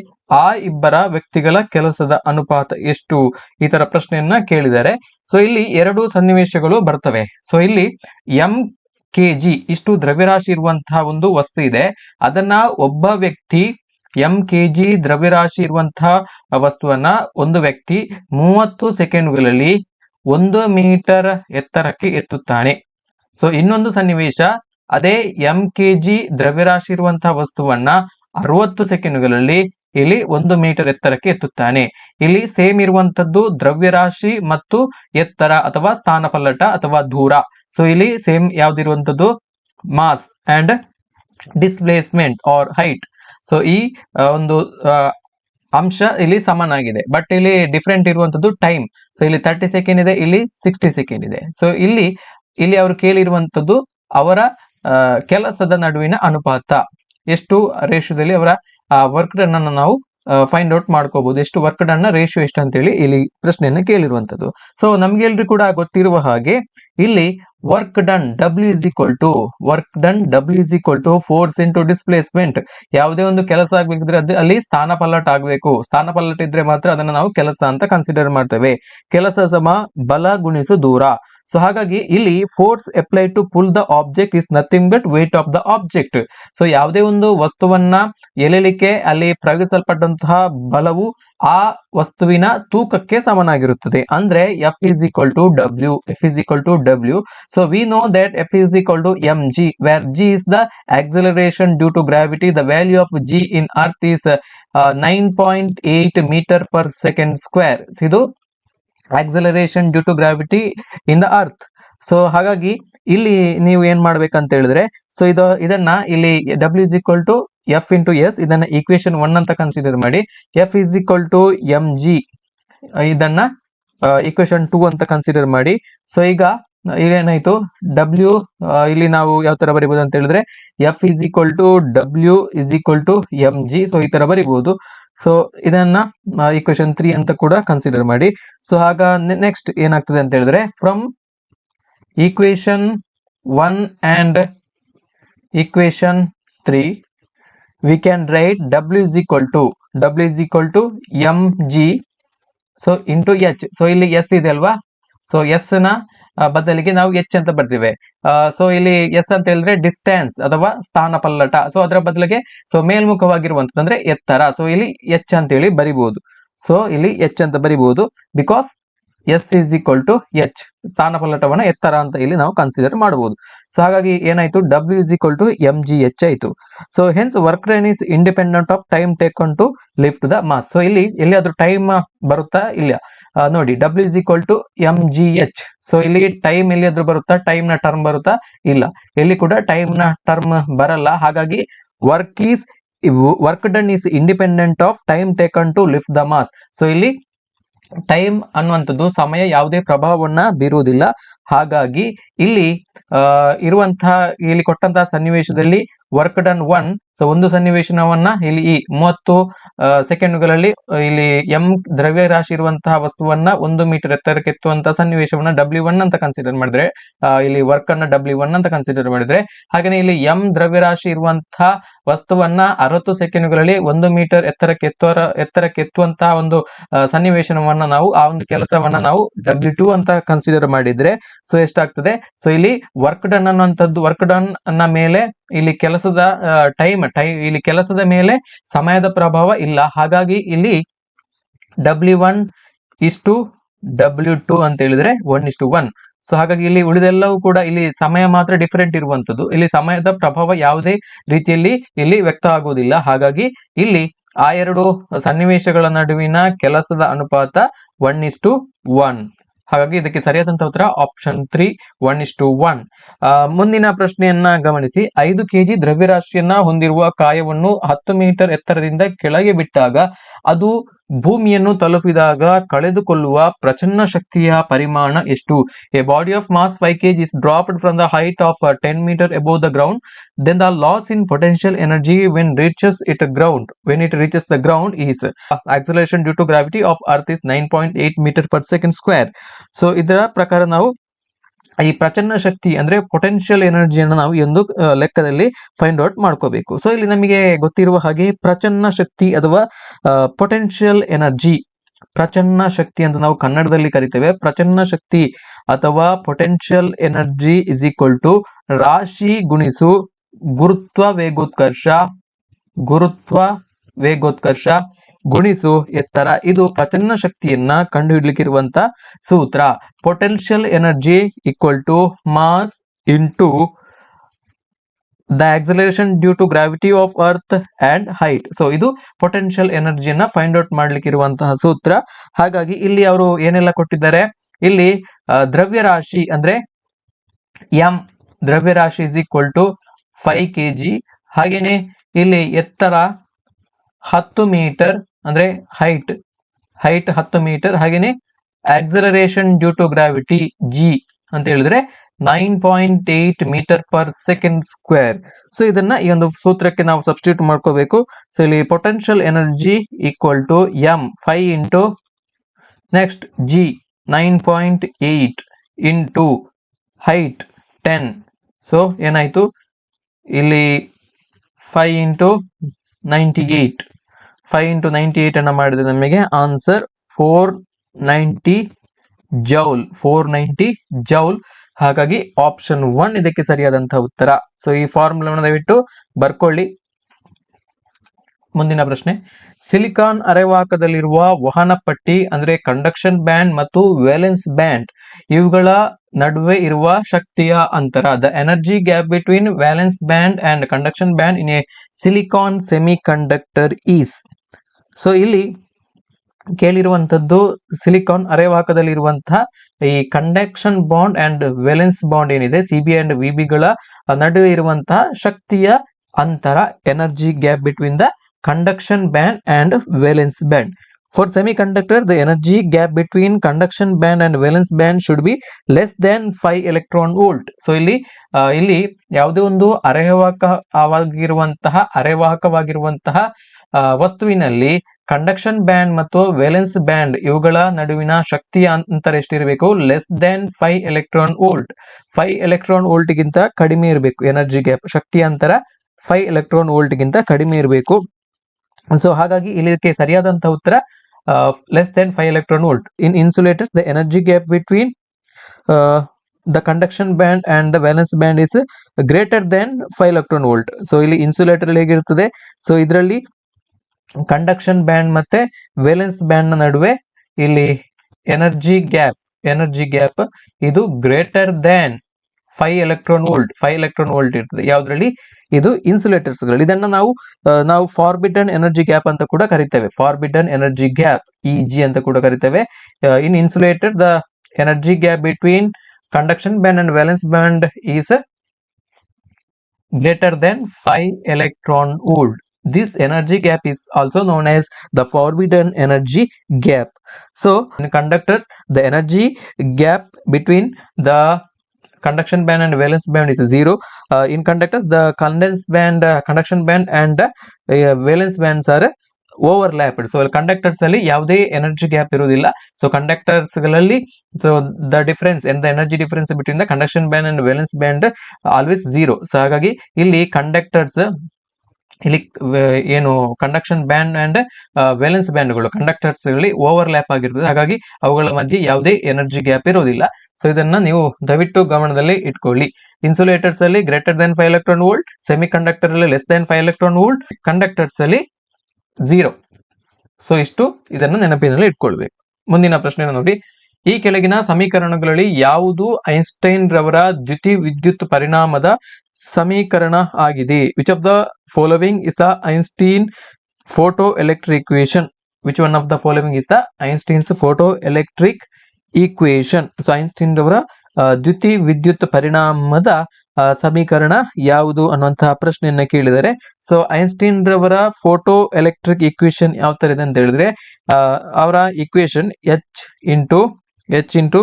ಆ ಇಬ್ಬರ ವ್ಯಕ್ತಿಗಳ ಕೆಲಸದ ಅನುಪಾತ ಎಷ್ಟು? ಈ ತರ ಪ್ರಶ್ನೆಯನ್ನ ಕೇಳಿದ್ದಾರೆ. ಸೊ ಇಲ್ಲಿ ಎರಡು ಸನ್ನಿವೇಶಗಳು ಬರ್ತವೆ. ಸೊ ಇಲ್ಲಿ kg ಇಷ್ಟು ದ್ರವ್ಯರಾಶಿ ಇರುವಂತಹ ಒಂದು ವಸ್ತು ಇದೆ. ಅದನ್ನ ಒಬ್ಬ ವ್ಯಕ್ತಿ kg ದ್ರವ್ಯರಾಶಿ ಇರುವಂತಹ ವಸ್ತುವನ್ನ ಒಂದು ವ್ಯಕ್ತಿ 30 ಸೆಕೆಂಡ್ಗಳಲ್ಲಿ 1 ಮೀಟರ್ ಎತ್ತರಕ್ಕೆ ಎತ್ತುತ್ತಾನೆ. ಸೊ ಇನ್ನೊಂದು ಸನ್ನಿವೇಶ, ಅದೇ kg ದ್ರವ್ಯರಾಶಿ ಇರುವಂತಹ ವಸ್ತುವನ್ನ 60 ಸೆಕೆಂಡ್ಗಳಲ್ಲಿ ಇಲ್ಲಿ 1 ಮೀಟರ್ ಎತ್ತರಕ್ಕೆ ಎತ್ತುತ್ತಾನೆ. ಇಲ್ಲಿ ಸೇಮ್ ಇರುವಂತದ್ದು ದ್ರವ್ಯರಾಶಿ ಮತ್ತು ಎತ್ತರ ಅಥವಾ ಸ್ಥಾನಪಲ್ಲಟ ಅಥವಾ ದೂರ. ಸೊ ಇಲ್ಲಿ ಸೇಮ್ ಯಾವ್ದಿರುವಂತದ್ದು mass and displacement or height. So ಈ ಒಂದು ಅಂಶ ಇಲ್ಲಿ ಸಮನಾಗಿದೆ. ಬಟ್ ಇಲ್ಲಿ ಡಿಫ್ರೆಂಟ್ ಇರುವಂತದ್ದು ಟೈಮ್. ಸೊ ಇಲ್ಲಿ 30 ಸೆಕೆಂಡ್ ಇದೆ, ಇಲ್ಲಿ 60 ಸೆಕೆಂಡ್ ಇದೆ. ಸೊ ಇಲ್ಲಿ ಅವರು ಕೇಳಿರುವಂತದ್ದು ಅವರ ಕೆಲಸದ ನಡುವಿನ ಅನುಪಾತ ಎಷ್ಟು ರೇಷಿಯೋದಲ್ಲಿ ಅವರ ವರ್ಕ್ ಡನ್ ಅನ್ನು ನಾವು ಫೈಂಡ್ ಔಟ್ ಮಾಡ್ಕೋಬಹುದು. ಎಷ್ಟು ವರ್ಕ್ ಡನ್ ನ ರೇಷಿಯೋ ಎಷ್ಟು ಅಂತ ಹೇಳಿ ಇಲ್ಲಿ ಪ್ರಶ್ನೆಯನ್ನ ಕೇಳಿರುವಂತದ್ದು. ಸೊ ನಮ್ಗೆಲ್ರಿಗೂ ಕೂಡ ಗೊತ್ತಿರುವ ಹಾಗೆ ಇಲ್ಲಿ work done W is equal to force into displacement. ಯಾವುದೇ ಒಂದು ಕೆಲಸ ಆಗ್ಬೇಕಿದ್ರೆ ಅದು ಅಲ್ಲಿ ಸ್ಥಾನಪಲ್ಲಟ ಆಗ್ಬೇಕು. ಸ್ಥಾನಪಲ್ಲಟ ಇದ್ರೆ ಮಾತ್ರ ಅದನ್ನ ನಾವು ಕೆಲಸ ಅಂತ ಕನ್ಸಿಡರ್ ಮಾಡ್ತೇವೆ. ಕೆಲಸ ಸಮ ಬಲ ಗುಣಿಸು ದೂರ. ಸೊ ಹಾಗಾಗಿ ಇಲ್ಲಿ force apply to pull the object is nothing but weight of the object. So ಯಾವುದೇ ಒಂದು ವಸ್ತುವನ್ನ ಎಳೆಯಲಿಕ್ಕೆ ಅಲ್ಲಿ ಪ್ರಯೋಗಿಸಲ್ಪಟ್ಟಂತಹ ಬಲವು ಆ ವಸ್ತುವಿನ ತೂಕಕ್ಕೆ ಸಮನಾಗಿರುತ್ತದೆ. ಅಂದ್ರೆ F is equal to W. So we know that F is equal to mg, where g is the acceleration due to gravity. The value of g in earth is 9.8 meter per second square. ಇದು acceleration due to gravity in the earth. So ಹಾಗಾಗಿ ಇಲ್ಲಿ ನೀವು ಏನ್ ಮಾಡ್ಬೇಕಂತ ಹೇಳಿದ್ರೆ, so ಇದನ್ನ ಇಲ್ಲಿ W is equal to F into S, ಇದನ್ನ ಈಕ್ವೇಶನ್ 1 ಅಂತ ಕನ್ಸಿಡರ್ ಮಾಡಿ. F is equal to mg, ಇದನ್ನ ಈಕ್ವೇಶನ್ 2 ಅಂತ ಕನ್ಸಿಡರ್ ಮಾಡಿ. ಸೊ ಈಗ ಏನಾಯ್ತು, W ಇಲ್ಲಿ ನಾವು ಯಾವ ತರ ಬರೀಬಹುದು ಅಂತ ಹೇಳಿದ್ರೆ F is equal to W is equal to mg. So ಈ ತರ ಬರೀಬಹುದು. ಸೊ ಇದನ್ನ ಈಕ್ವೇಶನ್ 3 ಅಂತ ಕೂಡ ಕನ್ಸಿಡರ್ ಮಾಡಿ. ಸೊ ಆಗ ನೆಕ್ಸ್ಟ್ ಏನಾಗ್ತದೆ ಅಂತ ಹೇಳಿದ್ರೆ, from equation 1 and equation 3 we can write W is equal to mg so into h. So ಇಲ್ಲಿ s ಇದೆ ಅಲ್ವಾ, ಸೊ s ನ ಬದಲಿಗೆ ನಾವು h ಅಂತ ಬರ್ತೀವಿ. ಸೊ ಇಲ್ಲಿ s ಅಂತ ಹೇಳಿದ್ರೆ ಡಿಸ್ಟೆನ್ಸ್ ಅಥವಾ ಸ್ಥಾನಪಲ್ಲಟ. ಸೊ ಅದರ ಬದಲಿಗೆ ಸೊ ಮೇಲ್ಮುಖವಾಗಿರುವಂತದ್ದು ಅಂದ್ರೆ ಎತ್ತರ. ಸೊ ಇಲ್ಲಿ h ಅಂತ ಹೇಳಿ ಬರಿಬಹುದು. ಸೊ ಇಲ್ಲಿ h ಅಂತ ಬರಿಬಹುದು because S is equal to h, ಸ್ಥಾನಪಲ್ಲಟವನ್ನ ಎತ್ತರ ಅಂತ ಇಲ್ಲಿ ನಾವು ಕನ್ಸಿಡರ್ ಮಾಡಬಹುದು. ಸೊ ಹಾಗಾಗಿ ಏನಾಯ್ತು, W is equal to mgh ಆಯ್ತು. So hence work done is independent of time taken to lift the mass. So ಇಲ್ಲಿ ಎಲ್ಲಿಯಾದ್ರೂ ಟೈಮ್ ಬರುತ್ತಾ? ಇಲ್ಲ. ನೋಡಿ, W is equal to mgh. So ಇಲ್ಲಿ ಟೈಮ್ ಎಲ್ಲಿಯಾದ್ರೂ ಬರುತ್ತಾ? ಟೈಮ್ ನ ಟರ್ಮ್ ಬರುತ್ತಾ? ಇಲ್ಲ, ಎಲ್ಲಿ ಕೂಡ ಟೈಮ್ ನ ಟರ್ಮ್ ಬರಲ್ಲ. ಹಾಗಾಗಿ work done is independent of time taken to lift the mass. So ಇಲ್ಲಿ ಟೈಮ್ ಅನ್ನುವಂಥದ್ದು ಸಮಯ ಯಾವುದೇ ಪ್ರಭಾವವನ್ನ ಬೀರುವುದಿಲ್ಲ. ಹಾಗಾಗಿ ಇಲ್ಲಿ ಇಲ್ಲಿ ಕೊಟ್ಟಂತಹ ಸನ್ನಿವೇಶದಲ್ಲಿ ವರ್ಕ್ ಡನ್ 1. ಸೊ ಒಂದು ಸನ್ನಿವೇಶವನ್ನ ಇಲ್ಲಿ ಈ 30 ಸೆಕೆಂಡ್ಗಳಲ್ಲಿ ಇಲ್ಲಿ ದ್ರವ್ಯರಾಶಿ ಇರುವಂತಹ ವಸ್ತುವನ್ನ 1 ಮೀಟರ್ ಎತ್ತರಕ್ಕೆ ಎತ್ತುವಂತಹ ಸನ್ನಿವೇಶವನ್ನ W1 ಅಂತ ಕನ್ಸಿಡರ್ ಮಾಡಿದ್ರೆ, ಇಲ್ಲಿ ವರ್ಕ್ ಅನ್ನ W1 ಅಂತ ಕನ್ಸಿಡರ್ ಮಾಡಿದ್ರೆ, ಹಾಗೆ ಇಲ್ಲಿ ದ್ರವ್ಯರಾಶಿ ಇರುವಂತಹ ವಸ್ತುವನ್ನ 60 ಸೆಕೆಂಡ್ಗಳಲ್ಲಿ 1 ಮೀಟರ್ ಎತ್ತರಕ್ಕೆ ಎತ್ತುವಂತಹ ಒಂದು ಸನ್ನಿವೇಶವನ್ನ ನಾವು ಆ ಒಂದು ಕೆಲಸವನ್ನ ನಾವು W2 ಅಂತ ಕನ್ಸಿಡರ್ ಮಾಡಿದ್ರೆ ಸೊ ಎಷ್ಟಾಗ್ತದೆ? ಸೊ ಇಲ್ಲಿ ವರ್ಕ್ ಡನ್ ಅನ್ನುವಂಥದ್ದು, ವರ್ಕ್ ಡನ್ ಅನ್ನ ಮೇಲೆ ಇಲ್ಲಿ ಕೆಲಸದ ಇಲ್ಲಿ ಕೆಲಸದ ಮೇಲೆ ಸಮಯದ ಪ್ರಭಾವ ಇಲ್ಲ. ಹಾಗಾಗಿ ಇಲ್ಲಿ W1 is to W2 ಅಂತ ಹೇಳಿದ್ರೆ 1:1. ಸೊ ಹಾಗಾಗಿ ಇಲ್ಲಿ ಉಳಿದೆಲ್ಲವೂ ಕೂಡ ಇಲ್ಲಿ ಸಮಯ ಮಾತ್ರ ಡಿಫರೆಂಟ್ ಇರುವಂತದ್ದು. ಇಲ್ಲಿ ಸಮಯದ ಪ್ರಭಾವ ಯಾವುದೇ ರೀತಿಯಲ್ಲಿ ಇಲ್ಲಿ ವ್ಯಕ್ತ ಆಗುವುದಿಲ್ಲ. ಹಾಗಾಗಿ ಇಲ್ಲಿ ಆ ಎರಡು ಸನ್ನಿವೇಶಗಳ ನಡುವಿನ ಕೆಲಸದ ಅನುಪಾತ 1:1. ಹಾಗಾಗಿ ಇದಕ್ಕೆ ಸರಿಯಾದಂತಹ ಉತ್ತರ ಆಪ್ಷನ್ 3, 1:1. ಮುಂದಿನ ಪ್ರಶ್ನೆಯನ್ನ ಗಮನಿಸಿ. 5 kg ದ್ರವ್ಯರಾಶಿಯನ್ನ ಹೊಂದಿರುವ ಕಾಯವನ್ನು 10 ಮೀಟರ್ ಎತ್ತರದಿಂದ ಕೆಳಗೆ ಬಿಟ್ಟಾಗ ಅದು ಭೂಮಿಯನ್ನು ತಲುಪಿದಾಗ ಕಳೆದುಕೊಳ್ಳುವ ಪ್ರಚನ್ನ ಶಕ್ತಿಯ ಪರಿಮಾಣ ಎಷ್ಟು? A body of mass 5 kg is dropped from the height of 10 meter above the ground, then the loss in potential energy when it reaches the ground is acceleration due to gravity of earth is 9.8 meter per second square. So ಇದರ ಪ್ರಕಾರ ನಾವು ಈ ಪ್ರಚನ್ನ ಶಕ್ತಿ ಅಂದ್ರೆ potential ಎನರ್ಜಿಯನ್ನು ನಾವು ಒಂದು ಲೆಕ್ಕದಲ್ಲಿ find out ಮಾಡ್ಕೋಬೇಕು. So ಇಲ್ಲಿ ನಮಗೆ ಗೊತ್ತಿರುವ ಹಾಗೆ ಪ್ರಚನ್ನ ಶಕ್ತಿ ಅಥವಾ ಪೊಟೆನ್ಷಿಯಲ್ ಎನರ್ಜಿ, ಪ್ರಚನ್ನ ಶಕ್ತಿ ಅಂತ ನಾವು ಕನ್ನಡದಲ್ಲಿ ಕರಿತೇವೆ. ಪ್ರಚನ್ನ ಶಕ್ತಿ ಅಥವಾ potential energy is equal to ರಾಶಿ ಗುಣಿಸು ಗುರುತ್ವ ವೇಗೋತ್ಕರ್ಷ ಗುಣಿಸು ಎತ್ತರ. ಇದು ಪ್ರಚನ್ನ ಶಕ್ತಿಯನ್ನ ಕಂಡುಹಿಡ್ಲಿಕ್ಕಿರುವಂತ ಸೂತ್ರ. Potential energy equal to mass into the acceleration due to gravity of earth and height. So ಇದು ಪೊಟೆನ್ಷಿಯಲ್ ಎನರ್ಜಿಯನ್ನ ಫೈಂಡ್ ಔಟ್ ಮಾಡ್ಲಿಕ್ಕಿರುವಂತಹ ಸೂತ್ರ. ಹಾಗಾಗಿ ಇಲ್ಲಿ ಅವರು ಏನೆಲ್ಲ ಕೊಟ್ಟಿದ್ದಾರೆ, ಇಲ್ಲಿ ದ್ರವ್ಯರಾಶಿ ಅಂದ್ರೆ ಎಂ, ದ್ರವ್ಯರಾಶಿ ಇಸ್ ಈಕ್ವಲ್ ಟು 5 kg. ಹಾಗೇನೆ ಇಲ್ಲಿ ಎತ್ತರ 10 ಮೀಟರ್ ಅಂದ್ರೆ ಹೈಟ್ 10 ಮೀಟರ್. ಹಾಗೇನೆ acceleration due to gravity G ಅಂತ ಹೇಳಿದ್ರೆ 9.8 metre per second square. So ಇದನ್ನ ಈ ಒಂದು ಸೂತ್ರಕ್ಕೆ ನಾವು ಸಬ್ಸ್ಟಿಟ್ಯೂಟ್ ಮಾಡ್ಕೋಬೇಕು. ಸೊ ಇಲ್ಲಿ potential energy equal to M 5 into next G 9.8 into height 10. So ಏನಾಯ್ತು ಇಲ್ಲಿ 5 ಇಂಟು 98 ಅನ್ನ ಮಾಡಿದ್ರೆ ನಮಗೆ ಆನ್ಸರ್ 490 ಜೌಲ್. ಹಾಗಾಗಿ ಆಪ್ಷನ್ 1 ಇದಕ್ಕೆ ಸರಿಯಾದಂತಹ ಉತ್ತರ. ಸೊ ಈ ಫಾರ್ಮುಲಾವನ್ನು ದಯವಿಟ್ಟು ಬರ್ಕೊಳ್ಳಿ. ಮುಂದಿನ ಪ್ರಶ್ನೆ, ಸಿಲಿಕಾನ್ ಅರೆವಾಹಕದಲ್ಲಿರುವ ವಹನ ಪಟ್ಟಿ ಅಂದ್ರೆ ಕಂಡಕ್ಷನ್ ಬ್ಯಾಂಡ್ ಮತ್ತು ವೇಲೆನ್ಸ್ ಬ್ಯಾಂಡ್ ಇವುಗಳ ನಡುವೆ ಇರುವ ಶಕ್ತಿಯ ಅಂತರ. The energy gap between valence band and conduction band in a silicon semi conductor is. So ಇಲ್ಲಿ ಕೇಳಿರುವಂತದ್ದು ಸಿಲಿಕಾನ್ ಅರೆವಾಹಕದಲ್ಲಿರುವಂತಹ ಈ conduction bond and valence bond ಏನಿದೆ, ಸಿಬಿ ಅಂಡ್ ವಿಬಿಗಳ ನಡುವೆ ಇರುವಂತಹ ಶಕ್ತಿಯ ಅಂತರ, energy gap between the conduction band and valence band. For semiconductor the energy gap between conduction band and valence band should be less than 5 electron volt. So ಇಲ್ಲಿ ಯಾವುದೇ ಒಂದು ಅರೆವಾಹಕವಾಗಿರುವಂತಹ ವಸ್ತುವಿನಲ್ಲಿ conduction band ಮತ್ತು valence band ಇವುಗಳ ನಡುವಿನ ಶಕ್ತಿಯ ಅಂತರ ಎಷ್ಟಿರಬೇಕು? Less than 5 electron volt. 5 electron volt ಗಿಂತ ಕಡಿಮೆ ಇರಬೇಕು. ಎನರ್ಜಿ ಗ್ಯಾಪ್, ಶಕ್ತಿಯ ಅಂತರ 5 electron volt ಗಿಂತ ಕಡಿಮೆ ಇರಬೇಕು. ಸೊ ಹಾಗಾಗಿ ಇದಕ್ಕೆ ಸರಿಯಾದಂತಹ ಉತ್ತರ less than 5 electron volt. In insulators the energy gap between the conduction band and the valence band is greater than 5 electron volt. So ಇಲ್ಲಿ ಇನ್ಸುಲೇಟರ್ ಹೇಗಿರ್ತದೆ? ಸೊ ಇದರಲ್ಲಿ ಕಂಡಕ್ಷನ್ ಬ್ಯಾಂಡ್ ಮತ್ತೆ ವೇಲೆನ್ಸ್ ಬ್ಯಾಂಡ್ ನ ನಡುವೆ ಇಲ್ಲಿ ಎನರ್ಜಿ ಗ್ಯಾಪ್ ಇದು greater than 5 electron volt ಇರ್ತದೆ. ಯಾವ್ದ್ರಲ್ಲಿ? ಇದು ಇನ್ಸುಲೇಟರ್ಸ್ ಗಳಲ್ಲಿ. ಇದನ್ನ ನಾವು ಫಾರ್ಬಿಡನ್ ಎನರ್ಜಿ ಗ್ಯಾಪ್ ಅಂತ ಕೂಡ ಕರಿತೇವೆ. ಫಾರ್ಬಿಡನ್ ಎನರ್ಜಿ ಗ್ಯಾಪ್ EG ಅಂತ ಕೂಡ ಕರಿತೇವೆ. In insulator the energy gap between conduction band and valence band is greater than 5 electron volt. This energy gap is also known as the forbidden energy gap. So in conductors the energy gap between the conduction band and valence band is 0. In conductors the conduction band and valence bands are overlapped. So conductors ಅಲ್ಲಿ ಯಾವುದೇ energy gap ಇರುವುದಿಲ್ಲ. So conductors ಗಳಲ್ಲಿ so the difference and the energy difference between the conduction band and valence band always 0. So ಹಾಗಾಗಿ ಇಲ್ಲಿ ಏನು conduction band and valence ಬ್ಯಾಂಡ್ಗಳು conductors ಗಳಲ್ಲಿ overlap ಆಗಿರ್ತದೆ. ಹಾಗಾಗಿ ಅವುಗಳ ಮಧ್ಯೆ ಯಾವುದೇ ಎನರ್ಜಿ ಗ್ಯಾಪ್ ಇರೋದಿಲ್ಲ. ಸೊ ಇದನ್ನ ನೀವು ದಯವಿಟ್ಟು ಗಮನದಲ್ಲಿ ಇಟ್ಕೊಳ್ಳಿ. ಇನ್ಸುಲೇಟರ್ಸ್ ಅಲ್ಲಿ greater than 5 electron volt, semiconductor ಅಲ್ಲಿ less than 5 electron volt, conductors ಅಲ್ಲಿ 0. ಸೊ ಇಷ್ಟು ಇದನ್ನ ನೆನಪಿನಲ್ಲಿ ಇಟ್ಕೊಳ್ಬೇಕು. ಮುಂದಿನ ಪ್ರಶ್ನೆ ನೋಡಿ, ಈ ಕೆಳಗಿನ ಸಮೀಕರಣಗಳಲ್ಲಿ ಯಾವುದು ಐನ್ಸ್ಟೈನ್ ರವರ ದ್ಯುತಿವಿದ್ಯುತ್ ಪರಿಣಾಮದ ಸಮೀಕರಣ ಆಗಿದೆ? Which of the following is the Einstein photo electric equation? Which one of the following is the Einstein's photo electric equation? So Einstein ರವರ ದ್ಯುತಿ ವಿದ್ಯುತ್ ಪರಿಣಾಮದ ಸಮೀಕರಣ ಯಾವುದು ಅನ್ನುವಂತಹ ಪ್ರಶ್ನೆಯನ್ನ ಕೇಳಿದರೆ, ಸೊ ಐನ್ಸ್ಟೀನ್ ರವರ ಫೋಟೋ ಎಲೆಕ್ಟ್ರಿಕ್ ಇಕ್ವೇಶನ್ ಯಾವ ತರ ಇದೆ ಅಂತ ಹೇಳಿದ್ರೆ, ಅವರ equation H into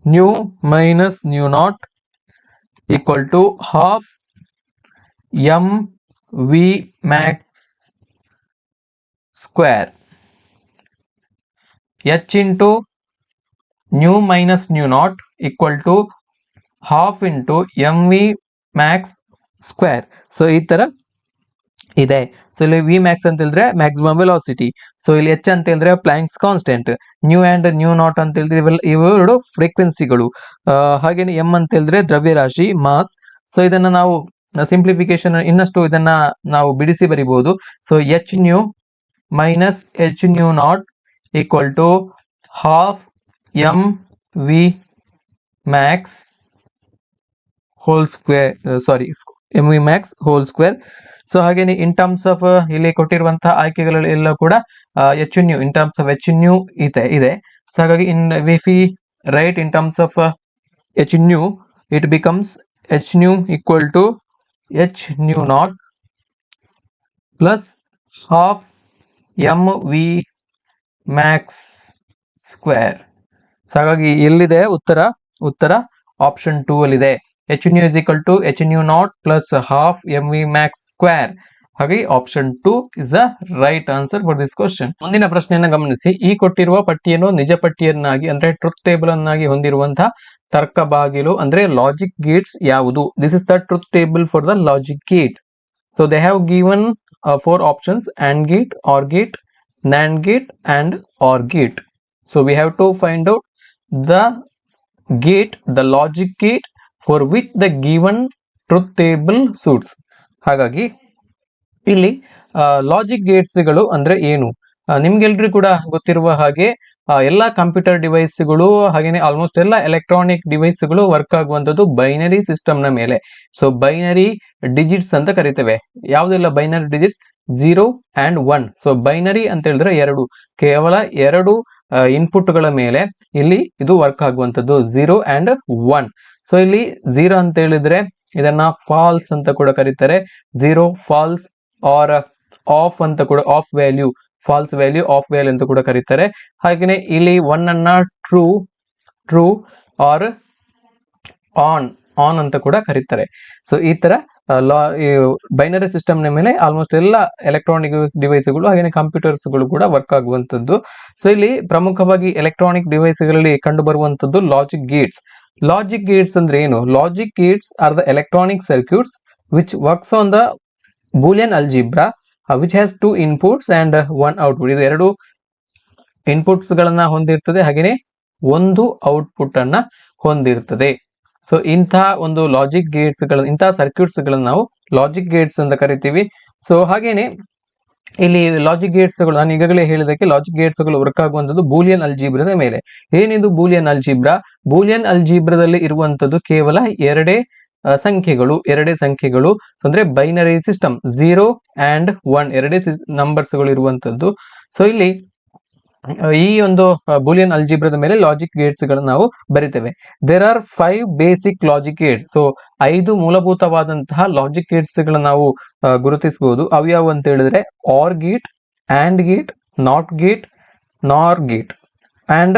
nu minus nu naught equal to half mv max square. H into nu minus nu naught equal to half into mv max square. So ಈ ತರ ಇದೆ. ಸೊ ಇಲ್ಲಿ ವಿ ಮ್ಯಾಕ್ಸ್ ಅಂತ ಹೇಳಿದ್ರೆ ಮ್ಯಾಕ್ಸಿಮಮ್ ವೆಲಾಸಿಟಿ, ಸೊ ಇಲ್ಲಿ H ಅಂತ ಹೇಳಿದ್ರೆ planks constant, new and new not ಅಂತ ಹೇಳಿದ್ರೆ ಇವೆರಡು ಫ್ರೀಕ್ವೆನ್ಸಿಗಳು, ಹಾಗೇನೆ ಎಂ ಅಂತ ಹೇಳಿದ್ರೆ ದ್ರವ್ಯರಾಶಿ ಮಾಸ್. ಸೊ ಇದನ್ನ ನಾವು ಸಿಂಪ್ಲಿಫಿಕೇಶನ್ ಇನ್ನಷ್ಟು ಇದನ್ನ ನಾವು ಬಿಡಿಸಿ ಬರಿಬಹುದು. So H nu minus H nu naught equal to half M V max whole square, M V max whole square. So ಹಾಗೇನೆ ಇನ್ ಟರ್ಮ್ಸ್ ಆಫ್ ಇಲ್ಲಿ ಕೊಟ್ಟಿರುವಂತಹ ಆಯ್ಕೆಗಳೆಲ್ಲ ಕೂಡ H nu in terms of H nu ಇದೆ. So ಹಾಗಾಗಿ if we write in terms of H nu, it becomes H nu equal to H nu naught plus half M V max square. So ಹಾಗಾಗಿ ಎಲ್ಲಿದೆ ಉತ್ತರ option 2 ಅಲ್ಲಿ ಇದೆ. H nu is equal to H nu naught plus half M V max square. ಹಾಗೆ option 2 is the right answer for this question. ಮುಂದಿನ ಪ್ರಶ್ನೆಯನ್ನು ಗಮನಿಸಿ. ಈ ಕೊಟ್ಟಿರುವ ಪಟ್ಟಿಯನ್ನು ನಿಜ ಪಟ್ಟಿಯನ್ನಾಗಿ ಅಂದ್ರೆ ಟ್ರುತ್ ಟೇಬಲ್ ಅನ್ನಾಗಿ ಹೊಂದಿರುವಂತಹ ತರ್ಕ ಬಾಗಿಲು ಅಂದ್ರೆ ಲಾಜಿಕ್ ಗೇಟ್ಸ್ ಯಾವುದು? This is the truth table for the logic gate. So they have given 4 options: AND gate, OR gate, NAND gate and OR gate. So we have to find out the gate, the logic gate for which the given truth table suits. ಹಾಗಾಗಿ ಇಲ್ಲಿ logic ಗೇಟ್ಸ್ಗಳು ಅಂದ್ರೆ ಏನು? ನಿಮ್ಗೆಲ್ರಿಗೂ ಕೂಡ ಗೊತ್ತಿರುವ ಹಾಗೆ ಎಲ್ಲ computer ಡಿವೈಸ್ಗಳು ಹಾಗೇನೆ ಆಲ್ಮೋಸ್ಟ್ ಎಲ್ಲ ಎಲೆಕ್ಟ್ರಾನಿಕ್ ಡಿವೈಸ್ಗಳು ವರ್ಕ್ ಆಗುವಂತದ್ದು ಬೈನರಿ ಸಿಸ್ಟಮ್ ನ ಮೇಲೆ. ಸೊ ಬೈನರಿ ಡಿಜಿಟ್ಸ್ ಅಂತ ಕರಿತೇವೆ. ಯಾವುದೆಲ್ಲ binary digits? 0 and 1. So binary ಅಂತ ಹೇಳಿದ್ರೆ ಕೇವಲ ಎರಡು ಇನ್ಪುಟ್ ಗಳ ಮೇಲೆ ಇಲ್ಲಿ ಇದು ವರ್ಕ್ ಆಗುವಂತದ್ದು 0 and 1. ಸೊ ಇಲ್ಲಿ 0 ಅಂತ ಹೇಳಿದ್ರೆ ಇದನ್ನ ಫಾಲ್ಸ್ ಅಂತ ಕೂಡ ಕರೀತಾರೆ. 0 ಫಾಲ್ಸ್ ಆರ್ ಆಫ್ ಅಂತ ಕೂಡ, off value, false value off value ಅಂತ ಕೂಡ ಕರೀತಾರೆ. ಹಾಗೆಯೇ ಇಲ್ಲಿ 1 ಅನ್ನ ಟ್ರೂ ಆರ್ ಆನ್ ಅಂತ ಕೂಡ ಕರೀತಾರೆ. ಸೊ ಈ ತರ ಬೈನರಿ ಸಿಸ್ಟಮ್ ನ ಮೇಲೆ ಆಲ್ಮೋಸ್ಟ್ ಎಲ್ಲ ಎಲೆಕ್ಟ್ರಾನಿಕ್ ಡಿವೈಸ್ಗಳು ಹಾಗೆ ಕಂಪ್ಯೂಟರ್ಸ್ಗಳು ಕೂಡ ವರ್ಕ್ ಆಗುವಂತದ್ದು. ಸೊ ಇಲ್ಲಿ ಪ್ರಮುಖವಾಗಿ ಎಲೆಕ್ಟ್ರಾನಿಕ್ ಡಿವೈಸ್ಗಳಲ್ಲಿ ಕಂಡು ಬರುವಂತದ್ದು ಲಾಜಿಕ್ ಗೇಟ್ಸ್. ಲಾಜಿಕ್ ಗೇಟ್ಸ್ ಅಂದ್ರೆ ಏನು? Logic Gates are the electronic circuits which works on the Boolean algebra which has 2 inputs and 1 output. ಇದು 2 ಇನ್ಪುಟ್ಸ್ ಗಳನ್ನ ಹೊಂದಿರ್ತದೆ, ಹಾಗೆಯೇ ಒಂದು ಔಟ್ಪುಟ್ ಅನ್ನ ಹೊಂದಿರ್ತದೆ. ಸೊ ಇಂತಹ ಒಂದು ಲಾಜಿಕ್ ಗೇಟ್ಸ್ ಇಂತಹ ಸರ್ಕ್ಯೂಟ್ಸ್ ಗಳನ್ನ ನಾವು ಲಾಜಿಕ್ ಗೇಟ್ಸ್ ಅಂತ ಕರಿತೀವಿ. ಸೊ ಹಾಗೇನೆ ಇಲ್ಲಿ ಲಾಜಿಕ್ ಗೇಟ್ಸ್ ಗಳು ನಾನು ಈಗಾಗಲೇ ಹೇಳಿದಕ್ಕೆ ಲಾಜಿಕ್ ಗೇಟ್ಸ್ ಗಳು ವರ್ಕ್ ಆಗುವಂತದ್ದು ಬೂಲಿಯನ್ ಅಲ್ಜಿಬ್ರಾದ ಮೇಲೆ. ಏನಿದು ಬೂಲಿಯನ್ ಅಲ್ಜಿಬ್ರಾ? ಬೂಲಿಯನ್ ಅಲ್ಜಿಬ್ರಾದಲ್ಲಿ ಇರುವಂತದ್ದು ಕೇವಲ ಎರಡೇ ಸಂಖ್ಯೆಗಳು ಅಂದ್ರೆ ಬೈನರಿ ಸಿಸ್ಟಮ್ 0 and 1 ಎರಡೇ ನಂಬರ್ಸ್ ಗಳು ಇರುವಂತದ್ದು. ಸೊ ಇಲ್ಲಿ ಈ ಒಂದು ಬೂಲಿಯನ್ ಅಲ್ಜಿಬ್ರಾದ ಮೇಲೆ ಲಾಜಿಕ್ ಗೇಟ್ಸ್ ಗಳನ್ನ ನಾವು ಬರಿತೇವೆ. There are 5 basic logic gates. So 5 ಮೂಲಭೂತವಾದಂತಹ ಲಾಜಿಕ್ ಗೇಟ್ಸ್ ಗಳನ್ನ ನಾವು ಗುರುತಿಸಬಹುದು. ಅವ್ಯಾವು ಅಂತ ಹೇಳಿದ್ರೆ OR gate, AND gate, NOT gate, NOR gate and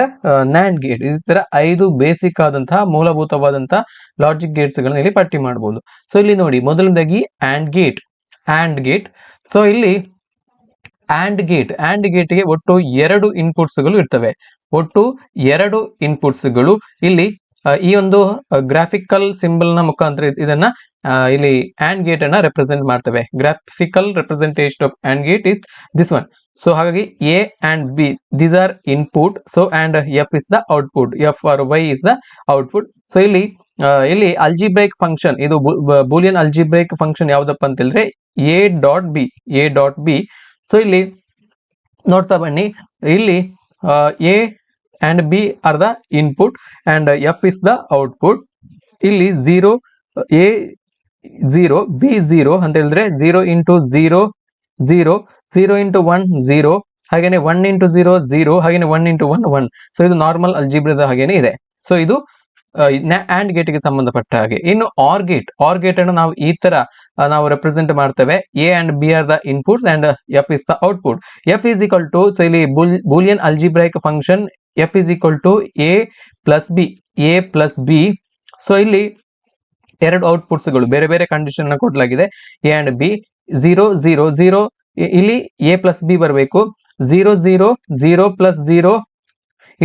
NAND gate. ಈ ತರ 5 ಬೇಸಿಕ್ ಆದಂತಹ ಮೂಲಭೂತವಾದಂತಹ ಲಾಜಿಕ್ ಗೇಟ್ಸ್ ಗಳನ್ನ ಇಲ್ಲಿ ಪಟ್ಟಿ ಮಾಡಬಹುದು. ಸೊ ಇಲ್ಲಿ ನೋಡಿ, ಮೊದಲನೇದಾಗಿ AND ಗೇಟ್. ಸೊ ಇಲ್ಲಿ AND ಗೇಟ್ಗೆ ಒಟ್ಟು 2 ಇನ್ಪುಟ್ಸ್ ಗಳು ಇರ್ತವೆ. ಇಲ್ಲಿ ಈ ಒಂದು ಗ್ರಾಫಿಕಲ್ ಸಿಂಬಲ್ ನ ಮುಖಾಂತರ ಇದನ್ನ ಇಲ್ಲಿ AND ಗೇಟ್ ಅನ್ನ ರೆಪ್ರೆಸೆಂಟ್ ಮಾಡ್ತೇವೆ. Graphical representation of AND gate is this one. So ಹಾಗಾಗಿ A and B these are input. So and F is the output. F or Y is the output. So ಇಲ್ಲಿ ಅಲ್ಜಿಬ್ರೈಕ್ function, ಇದು Boolean algebraic function ಯಾವ್ದಪ್ಪ ಅಂತ ಹೇಳಿದ್ರೆ A dot B. So ಇಲ್ಲಿ ನೋಡ್ತಾ ಬನ್ನಿ, ಇಲ್ಲಿ A and B are the input and F is the output. ಇಲ್ಲಿ 0 A 0 B 0 ಅಂತ ಹೇಳಿದ್ರೆ 0 into 0 0 0 into 1 0 ಹಾಗೇನೆ 1 into 0 0 ಹಾಗೇನೆ 1 into 1 1. ಸೊ ಇದು ನಾರ್ಮಲ್ ಅಲ್ಜಿಬ್ರಾದ ಹಾಗೇನೆ ಇದೆ. ಸೊ ಇದು ಆಂಡ್ ಗೇಟ್ ಗೆ ಸಂಬಂಧಪಟ್ಟ ಹಾಗೆ. ಇನ್ನು ಆರ್ ಗೇಟ್ ಅನ್ನು ನಾವು ಈ ತರ ನಾವು ರೆಪ್ರೆಸೆಂಟ್ ಮಾಡ್ತೇವೆ. A and B are the inputs and F is the output. F is equal to, so ಇಲ್ಲಿ Boolean algebraic function F is equal to A plus B. So ಇಲ್ಲಿ ಎರಡು ಔಟ್ಪುಟ್ಸ್ ಗಳು ಬೇರೆ ಬೇರೆ ಕಂಡೀಷನ್ ನ ಕೊಡಲಾಗಿದೆ, ಎ ಅಂಡ್ ಬಿ. 0 0 0 ಇಲ್ಲಿ A plus B ಬರಬೇಕು. 0 0 0 ಪ್ಲಸ್ 0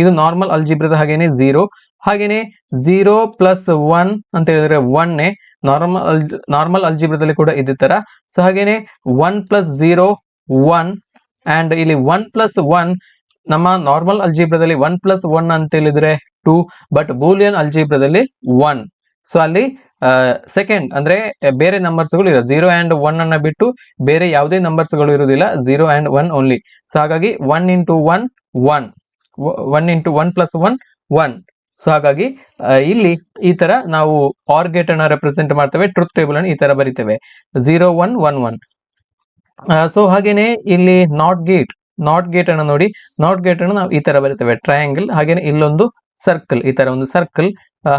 ಇದು ನಾರ್ಮಲ್ ಅಲ್ಜಿಬ್ರದ ಹಾಗೇನೆ 0. ಹಾಗೇನೆ 0 ಪ್ಲಸ್ 1 ಅಂತ ಹೇಳಿದ್ರೆ 1 ನಾರ್ಮಲ್ ಅಲ್ಜಿಬ್ರದಲ್ಲಿ ಕೂಡ ಇದೇ ತರ. ಸೊ ಹಾಗೇನೆ 1 ಪ್ಲಸ್ 0 1 ಅಂಡ್ ಇಲ್ಲಿ 1 ಪ್ಲಸ್ 1 ನಮ್ಮ ನಾರ್ಮಲ್ ಅಲ್ಜಿಬ್ರದಲ್ಲಿ 1 ಪ್ಲಸ್ 1 ಅಂತ ಹೇಳಿದ್ರೆ 2, ಬಟ್ ಬೂಲಿಯನ್ ಅಲ್ಜಿಬ್ರದಲ್ಲಿ 1. ಸೊ ಅಲ್ಲಿ ಸೆಕೆಂಡ್ ಅಂದ್ರೆ ಬೇರೆ ನಂಬರ್ಸ್ ಗಳು ಇರೋದು 0 ಅಂಡ್ 1 ಅನ್ನ ಬಿಟ್ಟು ಬೇರೆ ಯಾವುದೇ ನಂಬರ್ಸ್ ಗಳು ಇರುವುದಿಲ್ಲ, 0 ಅಂಡ್ 1 ಓನ್ಲಿ. ಸೊ ಹಾಗಾಗಿ 1 ಇಂಟು 1 1, 1 ಇಂಟು 1 ಪ್ಲಸ್ 1 1. ಸೊ ಹಾಗಾಗಿ ಇಲ್ಲಿ ಈ ತರ ನಾವು ಆರ್ ಗೇಟ್ ಅನ್ನ ರೆಪ್ರೆಸೆಂಟ್ ಮಾಡ್ತೇವೆ. ಟ್ರೂತ್ ಟೇಬಲ್ ಅನ್ನು ಈ ತರ ಬರಿತೇವೆ 0 1 1 1. ಸೊ ಹಾಗೇನೆ ಇಲ್ಲಿ ನಾಟ್ ಗೇಟ್ ಅನ್ನು ನೋಡಿ, ನಾಟ್ ಗೇಟ್ ಅನ್ನು ನಾವು ಈ ತರ ಬರಿತೇವೆ ಟ್ರಯಾಂಗಲ್. ಹಾಗೇನೆ ಇಲ್ಲೊಂದು ಸರ್ಕಲ್, ಈ ತರ ಒಂದು ಸರ್ಕಲ್.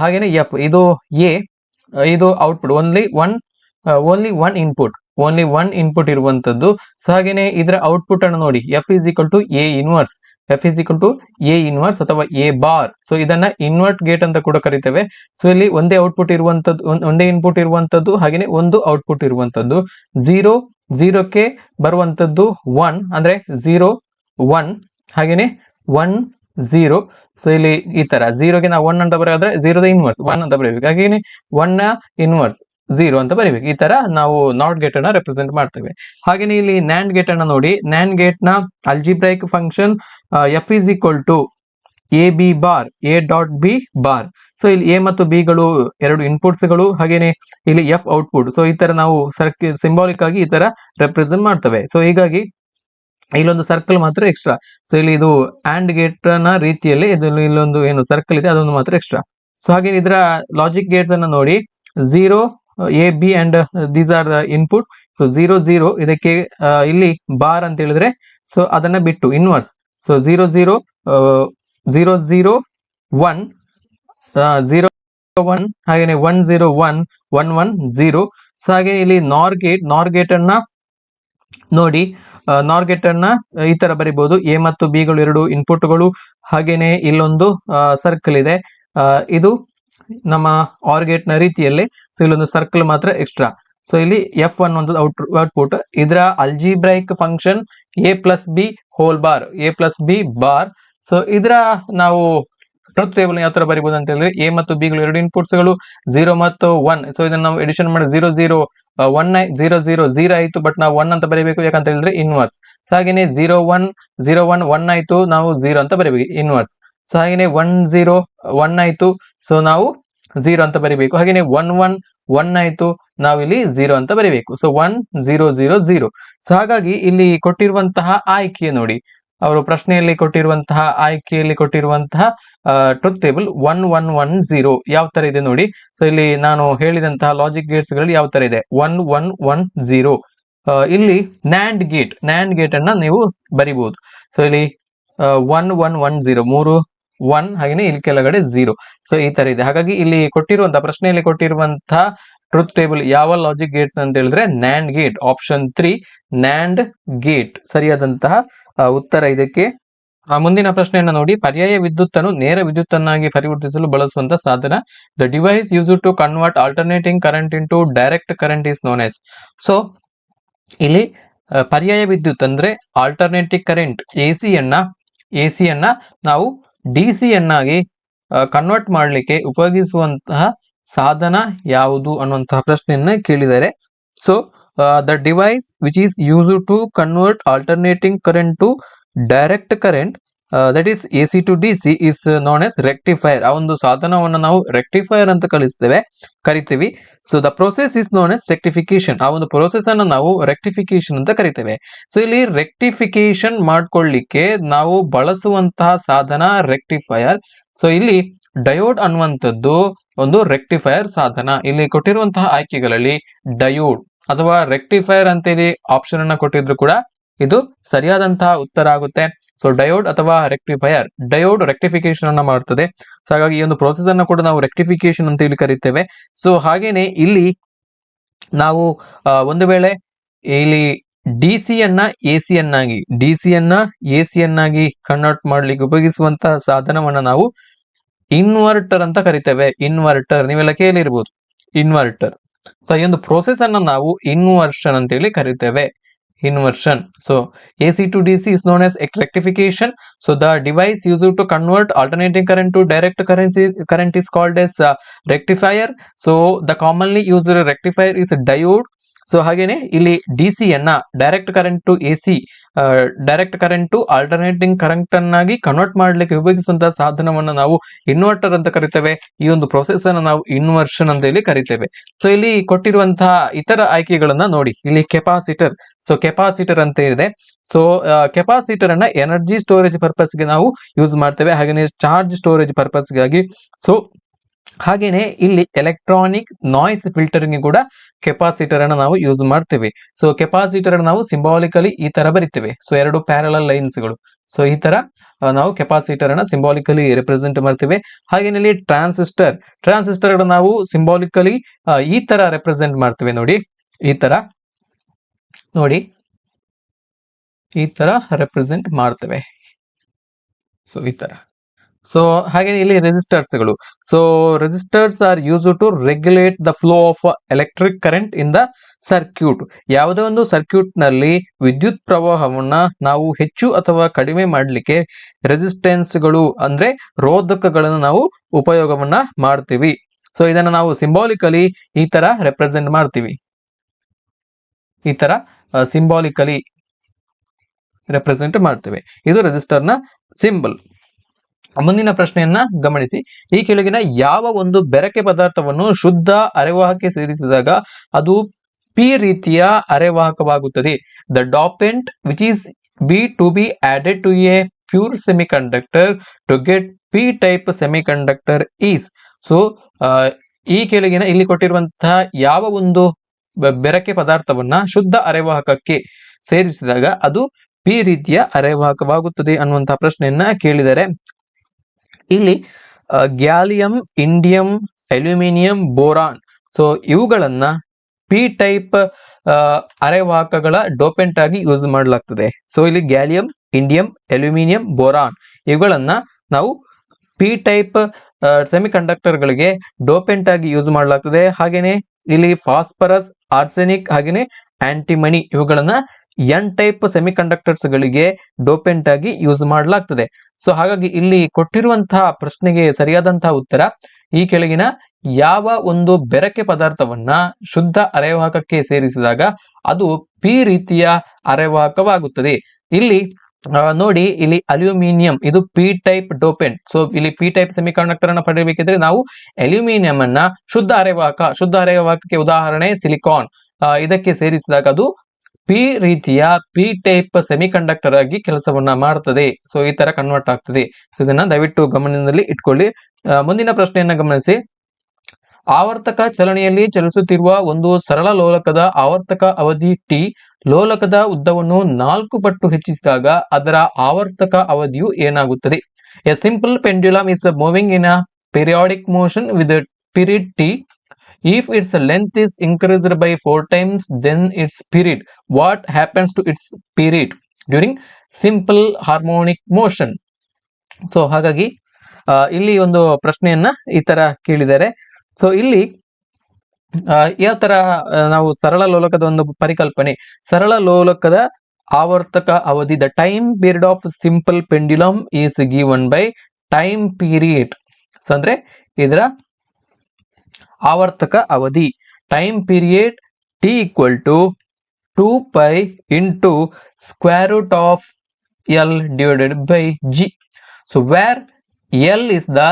ಹಾಗೇನೆ ಎಫ್ ಇದು ಎ, ಇದು ಔಟ್ಪುಟ್. ಓನ್ಲಿ ಒನ್ ಇನ್ಪುಟ್ ಇರುವಂತದ್ದು. ಸೊ ಹಾಗೇನೆ ಇದರ ಔಟ್ಪುಟ್ ಅನ್ನು ನೋಡಿ, F is equal to A inverse ಅಥವಾ ಎ ಬಾರ್. ಸೊ ಇದನ್ನ ಇನ್ವರ್ಟ್ ಗೇಟ್ ಅಂತ ಕೂಡ ಕರಿತೇವೆ. ಸೊ ಇಲ್ಲಿ ಒಂದೇ ಔಟ್ಪುಟ್ ಇರುವಂತದ್ದು, ಒಂದೇ ಇನ್ಪುಟ್ ಇರುವಂತದ್ದು, ಹಾಗೇನೆ ಒಂದು ಔಟ್ಪುಟ್ ಇರುವಂತದ್ದು. 0 ಕ್ಕೆ ಬರುವಂತದ್ದು 1 ಅಂದ್ರೆ 0 1, ಹಾಗೇನೆ 1 0. ಸೊ ಇಲ್ಲಿ ಈ ತರ 0 ಗೆ ನಾವು 1 ಅಂತ ಬರೆಯೋದ್ರೆ 0 ದ ಇನ್ವರ್ಸ್ 1 ಅಂತ ಬರೀಬೇಕು. ಹಾಗೇನೆ 1 ನ ಇನ್ವರ್ಸ್ 0 ಅಂತ ಬರೀಬೇಕು. ಈ ತರ ನಾವು ನಾಟ್ ಗೇಟ್ ಅನ್ನ ರೆಪ್ರೆಸೆಂಟ್ ಮಾಡ್ತೇವೆ. ಹಾಗೇನೆ ಇಲ್ಲಿ ನ್ಯಾಂಡ್ ಗೇಟ್ ಅನ್ನ ನೋಡಿ, ನ್ಯಾಂಡ್ ಗೇಟ್ ನ algebraic function F is equal to A B bar, A dot B bar. So ಇಲ್ಲಿ ಎ ಮತ್ತು ಬಿ ಗಳು ಎರಡು ಇನ್ಪುಟ್ಸ್ ಗಳು, ಹಾಗೇನೆ ಇಲ್ಲಿ ಎಫ್ ಔಟ್ಪುಟ್. ಸೊ ಈ ತರ ನಾವು ಸಿಂಬಾಲಿಕ್ ಆಗಿ ಈ ತರ ರೆಪ್ರೆಸೆಂಟ್ ಮಾಡ್ತೇವೆ. ಸೊ ಹೀಗಾಗಿ ಇಲ್ಲೊಂದು ಸರ್ಕಲ್ ಮಾತ್ರ ಎಕ್ಸ್ಟ್ರಾ. ಸೊ ಇಲ್ಲಿ ಇದು ಆಂಡ್ ಗೇಟ್ ನ ರೀತಿಯಲ್ಲಿ ಇಲ್ಲೊಂದು ಏನು ಸರ್ಕಲ್ ಇದೆ ಅದೊಂದು ಮಾತ್ರ ಎಕ್ಸ್ಟ್ರಾ. ಸೊ ಹಾಗೆ ಇದರ ಲಾಜಿಕ್ ಗೇಟ್ಸ್ ಅನ್ನ ನೋಡಿ, 0 A B and these are the input. So 0 0 ಇದಕ್ಕೆ ಇಲ್ಲಿ ಬಾರ್ ಅಂತ ಹೇಳಿದ್ರೆ ಸೊ ಅದನ್ನ ಬಿಟ್ಟು ಇನ್ವರ್ಸ್. ಸೊ 0 0 0 0 1 0 1, ಹಾಗೇನೆ 1 0 1 1 1 0. ಸೊ ಹಾಗೆ ಇಲ್ಲಿ ನಾರ್ ಗೇಟ್ ಅನ್ನ ನೋಡಿ, ನಾರ್ ಗೇಟ್ ಅನ್ನ ಈ ತರ ಬರಿಬಹುದು. ಎ ಮತ್ತು ಬಿ ಗಳು ಎರಡು ಇನ್ಪುಟ್ಗಳು, ಹಾಗೇನೆ ಇಲ್ಲೊಂದು ಸರ್ಕಲ್ ಇದೆ. ಇದು ನಮ್ಮ ಆರ್ ಗೇಟ್ ನ ರೀತಿಯಲ್ಲಿ. ಸೊ ಇಲ್ಲೊಂದು ಸರ್ಕಲ್ ಮಾತ್ರ ಎಕ್ಸ್ಟ್ರಾ. ಸೊ ಇಲ್ಲಿ ಎಫ್ ಒಂದು ಔಟ್ಪುಟ್. ಇದರ algebraic function A plus B whole bar, A plus B bar. So ಇದರ ನಾವು ಟ್ರೂತ್ ಟೇಬಲ್ ಯಾವ ತರ ಬರೀಬಹುದು ಅಂತ ಹೇಳಿದ್ರೆ, ಎ ಮತ್ತು ಬಿ ಗಳು ಎರಡು ಇನ್ಪುಟ್ಸ್ ಗಳು, 0 ಮತ್ತು 1. ಸೊ ಇದನ್ನ ನಾವು ಎಡಿಷನ್ ಮಾಡಿ 0 0 1 0 0 0 ಆಯ್ತು, ಬಟ್ ನಾವು 1 ಅಂತ ಬರೀಬೇಕು, ಯಾಕಂತ ಹೇಳಿದ್ರೆ ಇನ್ವರ್ಸ್. ಸೊ ಹಾಗೇನೆ 0 1 0 1 1 ಆಯ್ತು, ನಾವು 0 ಅಂತ ಬರೀಬೇಕು, ಇನ್ವರ್ಸ್. ಸೊ ಹಾಗೇನೆ 1 0 1 ಆಯ್ತು, ಸೊ ನಾವು 0 ಅಂತ ಬರೀಬೇಕು. ಹಾಗೇನೆ 1 1 1 ಆಯ್ತು, ನಾವು ಇಲ್ಲಿ 0 ಅಂತ ಬರೀಬೇಕು. ಸೊ 1 0 0 0. ಸೊ ಹಾಗಾಗಿ ಇಲ್ಲಿ ಕೊಟ್ಟಿರುವಂತಹ ಆಯ್ಕೆ ನೋಡಿ, ಅವರು ಪ್ರಶ್ನೆಯಲ್ಲಿ ಕೊಟ್ಟಿರುವಂತಹ ಆಯ್ಕೆಯಲ್ಲಿ ಕೊಟ್ಟಿರುವಂತಹ ಟ್ರೂತ್ ಟೇಬಲ್ 1 1 1 0 ಯಾವ ತರ ಇದೆ ನೋಡಿ. ಸೊ ಇಲ್ಲಿ ನಾನು ಹೇಳಿದಂತಹ ಲಾಜಿಕ್ ಗೇಟ್ಸ್ ಗಳಲ್ಲಿ ಯಾವ ತರ ಇದೆ, 1 1 1 0. ಇಲ್ಲಿ ನ್ಯಾಂಡ್ ಗೇಟ್ ಅನ್ನ ನೀವು ಬರಿಬಹುದು. ಸೊ ಇಲ್ಲಿ 1 1 1 0 3 1, ಹಾಗೇನೆ ಇಲ್ಲಿ ಕೆಳಗಡೆ 0. ಸೊ ಈ ತರ ಇದೆ. ಹಾಗಾಗಿ ಇಲ್ಲಿ ಕೊಟ್ಟಿರುವಂತಹ ಪ್ರಶ್ನೆಯಲ್ಲಿ ಕೊಟ್ಟಿರುವಂತಹ ಟ್ರೂತ್ ಟೇಬಲ್ ಯಾವ ಲಾಜಿಕ್ ಗೇಟ್ಸ್ ಅಂತ ಹೇಳಿದ್ರೆ NAND gate. Option 3 NAND gate ಸರಿಯಾದಂತಹ ಉತ್ತರ ಇದಕ್ಕೆ. ಮುಂದಿನ ಪ್ರಶ್ನೆಯನ್ನು ನೋಡಿ, ಪರ್ಯಾಯ ವಿದ್ಯುತ್ತನ್ನು ನೇರ ವಿದ್ಯುತ್ತನ್ನಾಗಿ ಪರಿವರ್ತಿಸಲು ಬಳಸುವಂತಹ ಸಾಧನ. The device use to convert alternating current into direct current is known as. So ಇಲ್ಲಿ ಪರ್ಯಾಯ ವಿದ್ಯುತ್ ಅಂದ್ರೆ ಆಲ್ಟರ್ನೇಟಿವ್ ಕರೆಂಟ್ ಎಸಿ ಯನ್ನ ನಾವು ಡಿಸಿ ಯನ್ನಾಗಿ ಕನ್ವರ್ಟ್ ಮಾಡಲಿಕ್ಕೆ ಉಪಯೋಗಿಸುವಂತಹ ಸಾಧನ ಯಾವುದು ಅನ್ನುವಂತಹ ಪ್ರಶ್ನೆಯನ್ನ ಕೇಳಿದ್ದಾರೆ. So the device which is use to convert alternating current to direct current that is AC to DC is known as rectifier. ಆ ಒಂದು ಸಾಧನವನ್ನು ನಾವು ರೆಕ್ಟಿಫೈರ್ ಅಂತ ಕರಿತೀವಿ. So the process is known as rectification. ಆ ಒಂದು ಪ್ರೊಸೆಸ್ ಅನ್ನು ನಾವು ರೆಕ್ಟಿಫಿಕೇಶನ್ ಅಂತ ಕರಿತೇವೆ. ಸೊ ಇಲ್ಲಿ ರೆಕ್ಟಿಫಿಕೇಶನ್ ಮಾಡ್ಕೊಳ್ಳಿಕ್ಕೆ ನಾವು ಬಳಸುವಂತಹ ಸಾಧನ ರೆಕ್ಟಿಫೈಯರ್. ಸೊ ಇಲ್ಲಿ ಡಯೋಡ್ ಅನ್ನುವಂಥದ್ದು ಒಂದು ರೆಕ್ಟಿಫೈಯರ್ ಸಾಧನ. ಇಲ್ಲಿ ಕೊಟ್ಟಿರುವಂತಹ ಆಯ್ಕೆಗಳಲ್ಲಿ ಡಯೋಡ್ ಅಥವಾ ರೆಕ್ಟಿಫೈಯರ್ ಅಂತೇಳಿ ಆಪ್ಷನ್ ಅನ್ನ ಕೊಟ್ಟಿದ್ರು ಕೂಡ ಇದು ಸರಿಯಾದಂತಹ ಉತ್ತರ ಆಗುತ್ತೆ. ಸೊ ಡಯೋಡ್ ಅಥವಾ ರೆಕ್ಟಿಫೈಯರ್, ಡಯೋಡ್ ರೆಕ್ಟಿಫಿಕೇಶನ್ ಅನ್ನ ಮಾಡ್ತದೆ. ಸೊ ಹಾಗಾಗಿ ಈ ಒಂದು ಪ್ರೋಸೆಸ್ ಅನ್ನ ಕೂಡ ನಾವು ರೆಕ್ಟಿಫಿಕೇಶನ್ ಅಂತ ಹೇಳಿ ಕರಿತೇವೆ. ಸೊ ಹಾಗೇನೆ ಇಲ್ಲಿ ನಾವು ಒಂದು ವೇಳೆ ಇಲ್ಲಿ ಡಿಸಿಯನ್ನ ಎಸಿಯನ್ನಾಗಿ ಕನ್ವರ್ಟ್ ಮಾಡ್ಲಿಕ್ಕೆ ಉಪಯೋಗಿಸುವಂತಹ ಸಾಧನವನ್ನ ನಾವು ಇನ್ವರ್ಟರ್ ಅಂತ ಕರಿತೇವೆ. ಇನ್ವರ್ಟರ್ ನೀವೆಲ್ಲ ಕೇಳಿರ್ಬೋದು, ಇನ್ವರ್ಟರ್. ಸೊ ಈ ಒಂದು ಪ್ರೋಸೆಸ್ ಅನ್ನ ನಾವು ಇನ್ವರ್ಷನ್ ಅಂತ ಹೇಳಿ ಕರಿತೇವೆ. Inversion. So AC to DC is known as rectification. So the device used to convert alternating current to direct current is called as rectifier. So the commonly used rectifier is diode. So ಹಾಗೇನೆ ಇಲ್ಲಿ DC ಯನ್ನ direct current to AC, direct current to alternating current ಅನ್ನಾಗಿ convert ಮಾಡ್ಲಿಕ್ಕೆ ಉಪಯೋಗಿಸುವಂತಹ ಸಾಧನವನ್ನು ನಾವು inverter ಅಂತ ಕರಿತೇವೆ. ಈ ಒಂದು ಪ್ರೊಸೆಸ್ ಅನ್ನು ನಾವು ಇನ್ವರ್ಷನ್ ಅಂತ ಹೇಳಿ ಕರಿತೇವೆ. ಸೊ ಇಲ್ಲಿ ಕೊಟ್ಟಿರುವಂತಹ ಇತರ ಆಯ್ಕೆಗಳನ್ನ ನೋಡಿ. ಇಲ್ಲಿ ಕೆಪಾಸಿಟರ್, ಸೊ ಕೆಪಾಸಿಟರ್ ಅಂತ ಇದೆ. ಸೊ ಕೆಪಾಸಿಟರ್ ಅನ್ನ ಎನರ್ಜಿ ಸ್ಟೋರೇಜ್ ಪರ್ಪಸ್ಗೆ ನಾವು ಯೂಸ್ ಮಾಡ್ತೇವೆ, ಹಾಗೇನೆ ಚಾರ್ಜ್ ಸ್ಟೋರೇಜ್ ಪರ್ಪಸ್ಗಾಗಿ. ಸೊ ಹಾಗೇನೆ ಇಲ್ಲಿ ಎಲೆಕ್ಟ್ರಾನಿಕ್ ನಾಯ್ಸ್ ಫಿಲ್ಟರಿಂಗ್ ಕೂಡ ಕೆಪಾಸಿಟರ್ ಅನ್ನ ನಾವು ಯೂಸ್ ಮಾಡ್ತೇವೆ. ಸೊ ಕೆಪಾಸಿಟರ್ ಅನ್ನು ನಾವು ಸಿಂಬಾಲಿಕಲಿ ಈ ತರ ಬರಿತೇವೆ. ಸೊ ಎರಡು ಪ್ಯಾರಲಲ್ ಲೈನ್ಸ್ ಗಳು. ಸೊ ಈ ತರ ನಾವು ಕೆಪಾಸಿಟರ್ ಅನ್ನ ಸಿಂಬಾಲಿಕಲಿ ರೆಪ್ರೆಸೆಂಟ್ ಮಾಡ್ತೇವೆ. ಹಾಗೇನೆ ಇಲ್ಲಿ ಟ್ರಾನ್ಸಿಸ್ಟರ್ ನಾವು ಸಿಂಬಾಲಿಕಲಿ ಈ ತರ ರೆಪ್ರೆಸೆಂಟ್ ಮಾಡ್ತೇವೆ. ನೋಡಿ ಈ ತರ, ನೋಡಿ ಈ ತರ ರೆಪ್ರೆಸೆಂಟ್ ಮಾಡ್ತೇವೆ. ಸೊ ಈ ತರ. ಸೊ ಹಾಗೆ ಇಲ್ಲಿ ರೆಸಿಸ್ಟರ್ಸ್ಗಳು. So resistors are use to regulate the flow of electric current in the circuit. ಯಾವುದೇ ಒಂದು ಸರ್ಕ್ಯೂಟ್ ನಲ್ಲಿ ವಿದ್ಯುತ್ ಪ್ರವಾಹವನ್ನ ನಾವು ಹೆಚ್ಚು ಅಥವಾ ಕಡಿಮೆ ಮಾಡಲಿಕ್ಕೆ ರೆಸಿಸ್ಟೆನ್ಸ್ಗಳು ಅಂದ್ರೆ ರೋಧಕಗಳನ್ನು ನಾವು ಉಪಯೋಗವನ್ನ ಮಾಡ್ತೀವಿ. ಸೊ ಇದನ್ನ ನಾವು ಸಿಂಬಾಲಿಕಲಿ ಈ ತರ ರೆಪ್ರೆಸೆಂಟ್ ಮಾಡ್ತೀವಿ. ಈ ತರ ಸಿಂಬಾಲಿಕಲಿ ರೆಪ್ರೆಸೆಂಟ್ ಮಾಡ್ತೇವೆ. ಇದು ರೆಸಿಸ್ಟರ್ನ ಸಿಂಬಲ್. ಮುಂದಿನ ಪ್ರಶ್ನೆಯನ್ನ ಗಮನಿಸಿ. ಈ ಕೆಳಗಿನ ಯಾವ ಒಂದು ಬೆರಕೆ ಪದಾರ್ಥವನ್ನು ಶುದ್ಧ ಅರೆವಾಹಕ್ಕೆ ಸೇರಿಸಿದಾಗ ಅದು ಪಿ ರೀತಿಯ ಅರೆವಾಹಕವಾಗುತ್ತದೆ? The dopant which is be to be added to a pure semiconductor to get P type semiconductor is. So ಈ ಕೆಳಗಿನ ಇಲ್ಲಿ ಕೊಟ್ಟಿರುವಂತಹ ಯಾವ ಒಂದು ಬೆರಕೆ ಪದಾರ್ಥವನ್ನ ಶುದ್ಧ ಅರೆವಾಹಕಕ್ಕೆ ಸೇರಿಸಿದಾಗ ಅದು ಪಿ ರೀತಿಯ ಅರೆವಾಹಕವಾಗುತ್ತದೆ ಅನ್ನುವಂತಹ ಪ್ರಶ್ನೆಯನ್ನ ಕೇಳಿದರೆ, ಇಲ್ಲಿ gallium, indium, aluminium, boron, so ಇವುಗಳನ್ನ ಪಿ ಟೈಪ್ ಅರೆವಾಹಕಗಳ ಡೋಪೆಂಟ್ ಆಗಿ ಯೂಸ್ ಮಾಡಲಾಗ್ತದೆ. ಸೊ ಇಲ್ಲಿ ಗ್ಯಾಲಿಯಂ, ಇಂಡಿಯಂ, ಅಲ್ಯೂಮಿನಿಯಂ, ಬೋರಾನ್ ಇವುಗಳನ್ನ ನಾವು ಪಿ ಟೈಪ್ ಸೆಮಿಕಂಡಕ್ಟರ್ ಗಳಿಗೆ ಡೋಪೆಂಟ್ ಆಗಿ ಯೂಸ್ ಮಾಡಲಾಗ್ತದೆ. ಹಾಗೇನೆ ಇಲ್ಲಿ ಫಾಸ್ಫರಸ್, ಆರ್ಸೆನಿಕ್ ಹಾಗೇನೆ ಆಂಟಿಮನಿ ಇವುಗಳನ್ನ ಎನ್ ಟೈಪ್ ಸೆಮಿಕಂಡಕ್ಟರ್ಸ್ ಗಳಿಗೆ ಡೋಪೆಂಟ್ ಆಗಿ ಯೂಸ್ ಮಾಡಲಾಗ್ತದೆ. ಸೊ ಹಾಗಾಗಿ ಇಲ್ಲಿ ಕೊಟ್ಟಿರುವಂತಹ ಪ್ರಶ್ನೆಗೆ ಸರಿಯಾದಂತಹ ಉತ್ತರ ಈ ಕೆಳಗಿನ ಯಾವ ಒಂದು ಬೆರಕೆ ಪದಾರ್ಥವನ್ನ ಶುದ್ಧ ಅರೆವಾಹಕಕ್ಕೆ ಸೇರಿಸಿದಾಗ ಅದು ಪಿ ರೀತಿಯ ಅರೆವಾಹಕವಾಗುತ್ತದೆ. ಇಲ್ಲಿ ನೋಡಿ, ಇಲ್ಲಿ ಅಲ್ಯೂಮಿನಿಯಂ ಇದು ಪಿ ಟೈಪ್ ಡೋಪೆಂಟ್. ಸೊ ಇಲ್ಲಿ ಪಿ ಟೈಪ್ ಸೆಮಿಕಂಡಕ್ಟರ್ ಅನ್ನ ಪಡೆಯಬೇಕಿದ್ರೆ ನಾವು ಅಲ್ಯೂಮಿನಿಯಂ ಅನ್ನ ಶುದ್ಧ ಅರೆವಾಹಕಕ್ಕೆ ಉದಾಹರಣೆ ಸಿಲಿಕಾನ್, ಇದಕ್ಕೆ ಸೇರಿಸಿದಾಗ ಅದು ಪಿ ರೀತಿಯ ಪಿ ಟೈಪ್ ಸೆಮಿಕಂಡಕ್ಟರ್ ಆಗಿ ಕೆಲಸವನ್ನ ಮಾಡ್ತದೆ. ಸೊ ಈ ತರ ಕನ್ವರ್ಟ್ ಆಗ್ತದೆ. ಸೊ ಇದನ್ನ ದಯವಿಟ್ಟು ಗಮನದಲ್ಲಿ ಇಟ್ಕೊಳ್ಳಿ. ಮುಂದಿನ ಪ್ರಶ್ನೆಯನ್ನ ಗಮನಿಸಿ. ಆವರ್ತಕ ಚಲನೆಯಲ್ಲಿ ಚಲಿಸುತ್ತಿರುವ ಒಂದು ಸರಳ ಲೋಲಕದ ಆವರ್ತಕ ಅವಧಿ ಟಿ ಲೋಲಕದ ಉದ್ದವನ್ನು 4 ಪಟ್ಟು ಹೆಚ್ಚಿಸಿದಾಗ ಅದರ ಆವರ್ತಕ ಅವಧಿಯು ಏನಾಗುತ್ತದೆ? A simple pendulum is moving in a periodic motion with period T. If its length is increased by 4 times, then its period. What happens to its period during simple harmonic motion? So ಹಾಗಾಗಿ ಇಲ್ಲಿ ಒಂದು ಪ್ರಶ್ನೆಯನ್ನ ಈ ತರ ಕೇಳಿದ್ದಾರೆ. So ಇಲ್ಲಿ ಯಾವ ತರ ನಾವು ಸರಳ ಲೋಲಕದ ಒಂದು ಪರಿಕಲ್ಪನೆ, ಸರಳ ಲೋಲಕದ ಆವರ್ತಕ ಅವಧಿ, the time period of simple pendulum is given by time period. ಅಂದ್ರೆ ಇದರ ಆವರ್ತಕ ಅವಧಿ time period T equal to 2 pi into square root of L divided by G. So where L is the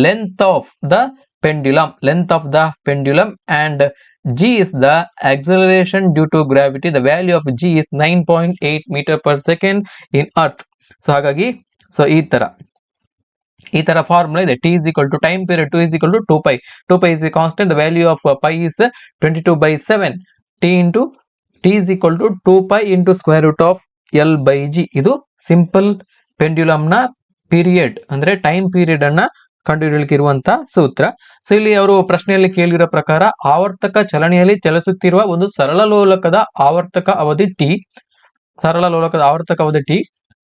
length of the pendulum and g is the acceleration due to gravity. The value of g is 9.8 meter per second in earth. So ಹಾಗಾಗಿ ಈ ತರ formula ಇದೆ. t is equal to time period 2 is equal to 2 pi. 2 pi is a constant. The value of pi is 22/7. t is equal to 2 pi into square root of l by g. ಇದು simple ಪೆಂಡ್ಯುಲಮ್ನ period ಅಂದ್ರೆ time period ಅನ್ನ ಕಂಡುಹಿಡಿಯಲಿಕ್ಕೆ ಇರುವಂತ ಸೂತ್ರ. So ಇಲ್ಲಿ ಅವರು ಪ್ರಶ್ನೆಯಲ್ಲಿ ಕೇಳಿರೋ ಪ್ರಕಾರ ಆವರ್ತಕ ಚಲನೆಯಲ್ಲಿ ಚಲಿಸುತ್ತಿರುವ ಒಂದು ಸರಳ ಲೋಲಕದ ಆವರ್ತಕ ಅವಧಿ ಟಿ. ಸರಳ ಲೋಲಕದ ಆವರ್ತಕ ಅವಧಿ ಟಿ.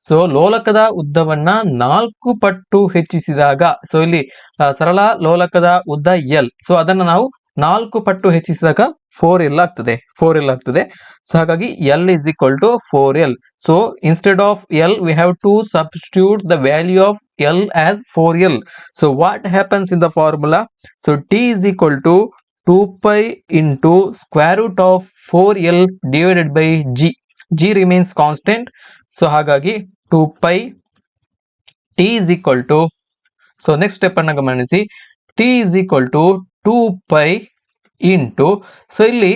ಸೊ ಲೋಲಕದ ಉದ್ದವನ್ನ 4 ಪಟ್ಟು ಹೆಚ್ಚಿಸಿದಾಗ, ಸೊ ಇಲ್ಲಿ ಸರಳ ಲೋಲಕದ ಉದ್ದ ಎಲ್, ಸೊ ಅದನ್ನ ನಾವು 4 ಪಟ್ಟು ಹೆಚ್ಚಿಸಿದಾಗ 4L ಆಗ್ತದೆ. 4L ಆಗ್ತದೆ. ಸೊ ಹಾಗಾಗಿ L is equal to 4L. So instead of L we have to substitute the value of L as 4L. So what happens in the formula? So T is equal to 2 pi into square root of 4L divided by G. G remains constant. So ಹಾಗಾಗಿ 2 pi T is equal to, so next step ಅನ್ನ ಗಮನಿಸಿ, T is equal to 2 pi into, so ಇಲ್ಲಿ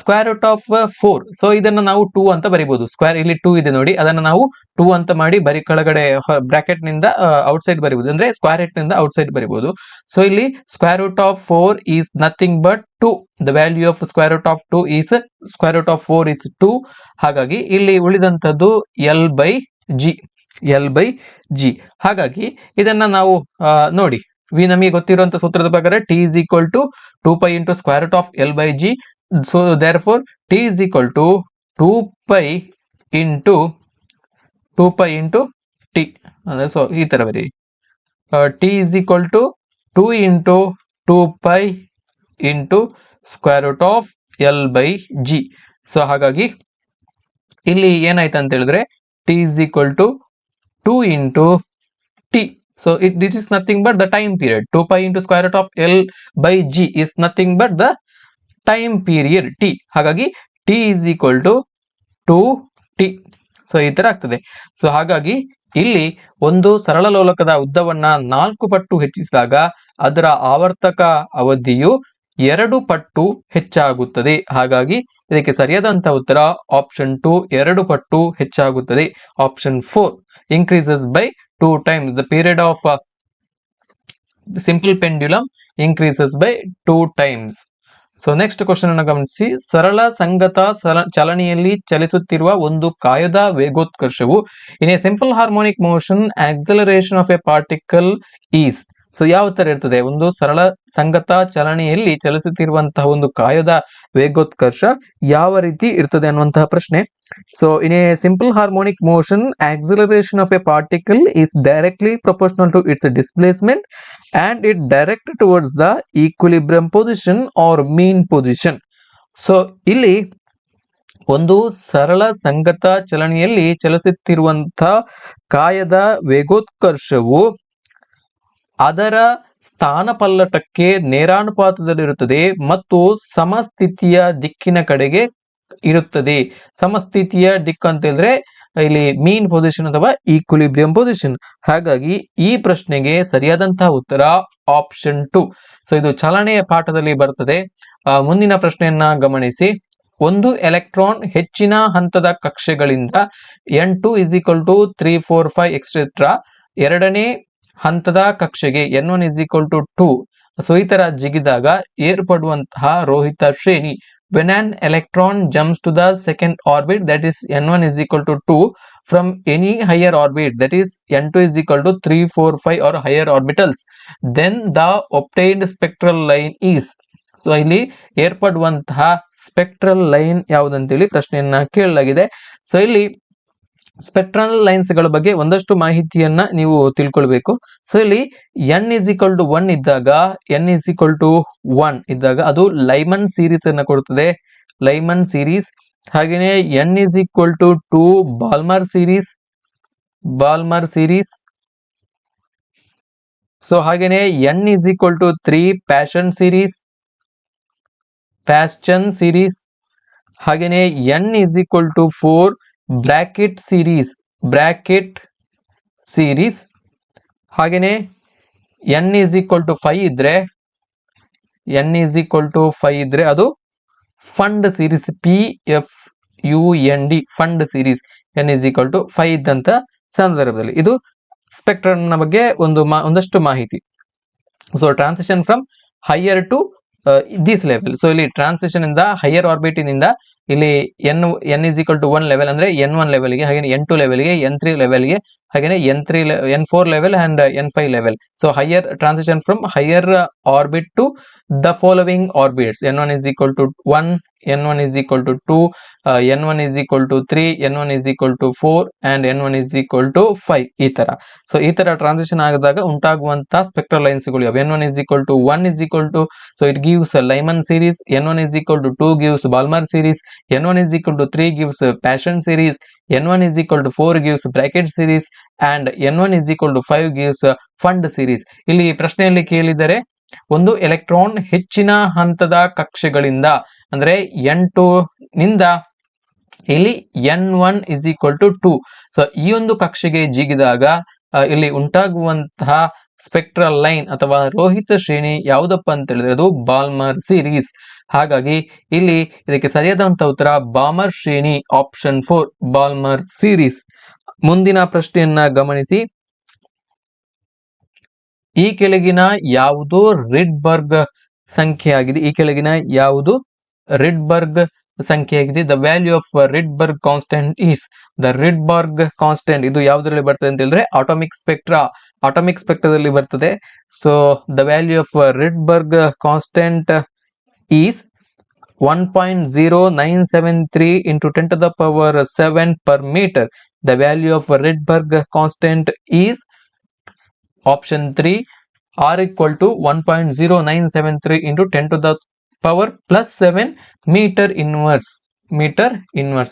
square root of 4, so ಇದನ್ನ ನಾವು 2 ಅಂತ ಬರಿಬಹುದು. Square ಇಲ್ಲಿ 2 ಇದೆ ನೋಡಿ, ಅದನ್ನ ನಾವು 2 ಅಂತ ಮಾಡಿ ಬರಿ ಕೆಳಗಡೆ ಬ್ರಾಕೆಟ್ ನಿಂದ ಔಟ್ಸೈಡ್ ಬರಿಬಹುದು, ಅಂದ್ರೆ ಸ್ಕ್ವೇರ್ ರೂಟ್ ನಿಂದ ಔಟ್ಸೈಡ್ ಬರಿಬಹುದು. ಸೊ ಇಲ್ಲಿ square root of 4 is nothing but 2. The value of square root of 2 is square root of 4 is 2. ಹಾಗಾಗಿ ಇಲ್ಲಿ ಉಳಿದಂತದ್ದು ಎಲ್ ಬೈ ಜಿ. ಹಾಗಾಗಿ ಇದನ್ನ ನಾವು ನೋಡಿ, ನಮಗೆ ಗೊತ್ತಿರುವಂತ ಸೂತ್ರದ ಪ್ರಕಾರ T is equal to 2 pi into square root of L by G. So therefore T is equal to 2 pi into T. So ಈ ತರ ಬರಿ, T is equal to 2 into 2 pi into square root of L by G. So ಹಾಗಾಗಿ ಇಲ್ಲಿ ಏನಾಯ್ತು ಅಂತ ಹೇಳಿದ್ರೆ T is equal to 2 into T. So this is nothing but the time period. 2 pi into square root of L by G is nothing but the time period T. ಹಾಗಾಗಿ T is equal to 2T. So ಈ ತರ ಆಗ್ತದೆ. So ಹಾಗಾಗಿ ಇಲ್ಲಿ ಒಂದು ಸರಳ ಲೋಲಕದ ಉದ್ದವನ್ನ 4 ಪಟ್ಟು ಹೆಚ್ಚಿಸಿದಾಗ ಅದರ ಆವರ್ತಕ ಅವಧಿಯು 2 ಪಟ್ಟು ಹೆಚ್ಚಾಗುತ್ತದೆ. ಹಾಗಾಗಿ ಇದಕ್ಕೆ ಸರಿಯಾದಂತ ಉತ್ತರ ಆಪ್ಷನ್ 2, 2 ಪಟ್ಟು ಹೆಚ್ಚಾಗುತ್ತದೆ. Option 4 increases by 2 times. The period of simple pendulum increases by 2 times. So next question ಅನ್ನು ಗಮನಿಸಿ, ಸರಳ ಸಂಗತ ಚಲನೆಯಲ್ಲಿ ಚಲಿಸುತ್ತಿರುವ ಒಂದು ಕಾಯದ ವೇಗೋತ್ಕರ್ಷವು in a simple harmonic motion acceleration of a particle is. So ಯಾವ ತರ ಇರ್ತದೆ? ಒಂದು ಸರಳ ಸಂಗತ ಚಲನೆಯಲ್ಲಿ ಚಲಿಸುತ್ತಿರುವಂತಹ ಒಂದು ಕಾಯದ ವೇಗೋತ್ಕರ್ಷ ಯಾವ ರೀತಿ ಇರ್ತದೆ ಅನ್ನುವಂತಹ ಪ್ರಶ್ನೆ. So in a simple harmonic motion acceleration of a particle is directly proportional to its displacement and it direct towards the equilibrium position or mean position. So ಇಲ್ಲಿ ಒಂದು ಸರಳ ಸಂಗತ ಚಲನೆಯಲ್ಲಿ ಚಲಿಸುತ್ತಿರುವಂತಹ ಕಾಯದ ವೇಗೋತ್ಕರ್ಷವು ಅದರ ಸ್ಥಾನಪಲ್ಲಟಕ್ಕೆ ನೇರಾನುಪಾತದಲ್ಲಿರುತ್ತದೆ ಮತ್ತು ಸಮಸ್ಥಿತಿಯ ದಿಕ್ಕಿನ ಕಡೆಗೆ ಇರುತ್ತದೆ. ಸಮಸ್ಥಿತಿಯ ದಿಕ್ಕು ಅಂತ ಹೇಳಿದ್ರೆ ಇಲ್ಲಿ ಮೀನ್ ಪೊಸಿಷನ್ ಅಥವಾ ಈಕ್ವಿಲಿಬ್ರಿಯಂ ಪೊಸಿಷನ್. ಹಾಗಾಗಿ ಈ ಪ್ರಶ್ನೆಗೆ ಸರಿಯಾದಂತಹ ಉತ್ತರ ಆಪ್ಷನ್ 2. ಸೊ ಇದು ಚಲನೆಯ ಪಾಠದಲ್ಲಿ ಬರ್ತದೆ. ಮುಂದಿನ ಪ್ರಶ್ನೆಯನ್ನ ಗಮನಿಸಿ, ಒಂದು ಎಲೆಕ್ಟ್ರಾನ್ ಹೆಚ್ಚಿನ ಹಂತದ ಕಕ್ಷೆಗಳಿಂದ N2 is equal to 3, 4, 5 etcetera ಎರಡನೇ ಹಂತದ ಕಕ್ಷೆಗೆ N1 is equal to 2. So ಈ ತರ ಜಿಗಿದಾಗ ಏರ್ಪಡುವಂತಹ ರೋಹಿತ ಶ್ರೇಣಿ, when an electron jumps to the second orbit, that is N1 is equal to 2 from any higher orbit, that is N2 is equal to 3, 4, 5 or higher orbitals, then the obtained spectral line is. So ಇಲ್ಲಿ ಏರ್ಪಡುವಂತಹ spectral line ಯಾವುದಂತೇಳಿ ಪ್ರಶ್ನೆಯನ್ನ ಕೇಳಲಾಗಿದೆ. So ಇಲ್ಲಿ spectral lines ಗಳ ಬಗ್ಗೆ ಒಂದಷ್ಟು ಮಾಹಿತಿಯನ್ನ ನೀವು ತಿಳ್ಕೊಳ್ಬೇಕು. ಸೊ ಇಲ್ಲಿ n is equal to 1 ಇದ್ದಾಗ, n is equal to 1 ಇದ್ದಾಗ ಅದು ಲೈಮನ್ ಸೀರೀಸ್ ಅನ್ನ ಕೊಡುತ್ತದೆ, ಲೈಮನ್ ಸೀರೀಸ್. ಹಾಗೇನೆ n is equal to 2 Balmer series. So ಹಾಗೇನೆ n is equal to 3 Paschen series. ಹಾಗೇನೆ n is equal to 4 Brackett series. ಹಾಗೇನೆ n is equal to 5 ಇದ್ರೆ, ಅದು Pfund series, PFUND Pfund series. n is equal to 5 ಇದ್ದಂತ ಸಂದರ್ಭದಲ್ಲಿ ಇದು spectrum ಬಗ್ಗೆ ಒಂದಷ್ಟು ಮಾಹಿತಿ. So transition from higher to this level. So ಇಲ್ಲಿ ಟ್ರಾನ್ಸಿಷನ್ ಇಂದ ಹೈಯರ್ ಆರ್ಬಿಟ್ ನಿಂದ ಇಲ್ಲಿ n is equal to 1 level ಅಂದ್ರೆ n1 ಲೆವೆಲ್ಗೆ, ಹಾಗೆ n2 ಲೆವೆಲ್ಗೆ, n3 ಲೆವೆಲ್ಗೆ, ಹಾಗೆ n4 ಲೆವೆಲ್ ಅಂಡ್ n5 ಲೆವೆಲ್. So higher transition from higher orbit to the following orbits: n1 is equal to 1, n1 is equal to 2, n1 is equal to 3, n1 is equal to 4 and n1 is equal to 5. ಈ ತರ. So ಈ ತರ transition ಆದಾಗ ಉಂಟಾಗುವಂತಹ spectral lines ಗಳು n1 is equal to 1 is equal to, so it gives a Lyman series, n1 is equal to 2 gives Balmer series, n1 is equal to 3 gives Paschen series, n1 is equal to 4 gives Brackett series and n1 is equal to 5 gives Fund series. ಇಲ್ಲಿ ಪ್ರಶ್ನೆಯಲ್ಲಿ ಕೇಳಿದರೆ ಒಂದು electron ಹೆಚ್ಚಿನ ಹಂತದ ಕಕ್ಷೆಗಳಿಂದ ಅಂದ್ರೆ n2 ನಿಂದ ಇಲ್ಲಿ n1 is equal to 2. So ಈ ಒಂದು ಕಕ್ಷೆಗೆ ಜಿಗಿದಾಗ ಇಲ್ಲಿ ಉಂಟಾಗುವಂತಹ ಸ್ಪೆಕ್ಟ್ರಲ್ ಲೈನ್ ಅಥವಾ ರೋಹಿತ ಶ್ರೇಣಿ ಯಾವುದಪ್ಪ ಅಂತ ಹೇಳಿದ್ರೆ ಅದು ಬಾಲ್ಮರ್ ಸೀರೀಸ್. ಹಾಗಾಗಿ ಇಲ್ಲಿ ಇದಕ್ಕೆ ಸರಿಯಾದಂತಹ ಉತ್ತರ ಬಾಲ್ಮರ್ ಶ್ರೇಣಿ, ಆಪ್ಷನ್ 4 ಬಾಲ್ಮರ್ ಸೀರೀಸ್. ಮುಂದಿನ ಪ್ರಶ್ನೆಯನ್ನ ಗಮನಿಸಿ. ಈ ಕೆಳಗಿನ ಯಾವುದು ರಿಡ್ಬರ್ಗ್ ಸಂಖ್ಯೆಯಾಗಿದೆ? ಈ ಕೆಳಗಿನ ಯಾವುದು ರಿಡ್ಬರ್ಗ್ ಸಂಖ್ಯೆಯಾಗಿದೆ? The value of Rydberg constant is, the Rydberg constant ಇದು ಯಾವುದರಲ್ಲಿ ಬರ್ತದೆ ಅಂತ ಹೇಳಿದ್ರೆ ಆಟೋಮಿಕ್ ಸ್ಪೆಕ್ಟ್ರಾದಲ್ಲಿ ಬರ್ತದೆ. So the value of Rydberg constant is 1.0973 into 10 to the power 7 per meter. The value of Rydberg constant is option 3 r equal to 1.0973 into 10 to the power plus 7 meter inverse.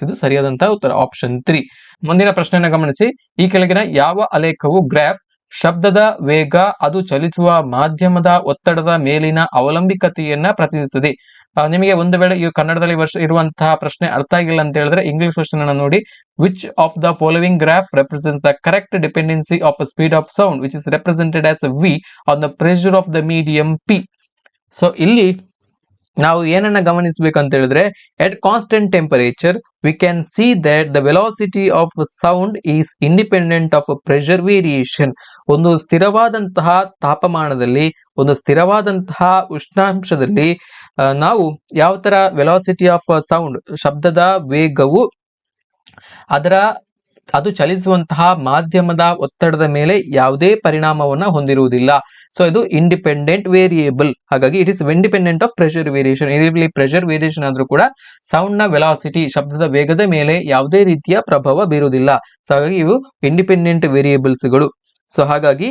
ಇದು ಸರಿಯಾದಂತಹ ಉತ್ತರ option 3. ಮುಂದಿನ ಪ್ರಶ್ನೆಯನ್ನು ಗಮನಿಸಿ. ಈ ಕೆಳಗಿನ ಯಾವ ಆಲೇಖವು graph ಶಬ್ದದ ವೇಗ ಅದು ಚಲಿಸುವ ಮಾಧ್ಯಮದ ಒತ್ತಡದ ಮೇಲಿನ ಅವಲಂಬಿಕತೆಯನ್ನ ಪ್ರತಿನಿಧಿಸುತ್ತದೆ? ನಿಮಗೆ ಒಂದು ವೇಳೆ ಈ ಕನ್ನಡದಲ್ಲಿ ಇರುವಂತಹ ಪ್ರಶ್ನೆ ಅರ್ಥ ಆಗಿಲ್ಲ ಅಂತ ಹೇಳಿದ್ರೆ ಇಂಗ್ಲಿಷ್ ಕ್ವೆಶ್ಚನ್ ಅನ್ನು ನೋಡಿ. Which of the following graph represents the correct dependency of speed of sound which is represented as v on the pressure of the medium p. So ಇಲ್ಲಿ ನಾವು ಏನನ್ನ ಗಮನಿಸಬೇಕಂತ ಹೇಳಿದ್ರೆ at constant temperature we can see that the velocity of sound is independent of pressure variation. ಒಂದು ಸ್ಥಿರವಾದಂತಹ ತಾಪಮಾನದಲ್ಲಿ, ಒಂದು ಸ್ಥಿರವಾದಂತಹ ಉಷ್ಣಾಂಶದಲ್ಲಿ ನಾವು ಯಾವ ತರ ವೆಲಾಸಿಟಿ ಆಫ್ ಸೌಂಡ್ ಶಬ್ದದ ವೇಗವು ಅದು ಚಲಿಸುವಂತಹ ಮಾಧ್ಯಮದ ಒತ್ತಡದ ಮೇಲೆ ಯಾವುದೇ ಪರಿಣಾಮವನ್ನ ಹೊಂದಿರುವುದಿಲ್ಲ. ಸೊ ಇದು ಇಂಡಿಪೆಂಡೆಂಟ್ ವೇರಿಯೇಬಲ್. ಹಾಗಾಗಿ it is independent of pressure variation. ಇಲ್ಲಿ ಪ್ರೆಷರ್ ವೇರಿಯೇಷನ್ ಆದ್ರೂ ಕೂಡ ಸೌಂಡ್ ನ ವೆಲಾಸಿಟಿ ಶಬ್ದದ ವೇಗದ ಮೇಲೆ ಯಾವುದೇ ರೀತಿಯ ಪ್ರಭಾವ ಬೀರುವುದಿಲ್ಲ. ಸೊ ಹಾಗಾಗಿ ಇವು ಇಂಡಿಪೆಂಡೆಂಟ್ ವೇರಿಯೇಬಲ್ಸ್ ಗಳು. ಸೊ ಹಾಗಾಗಿ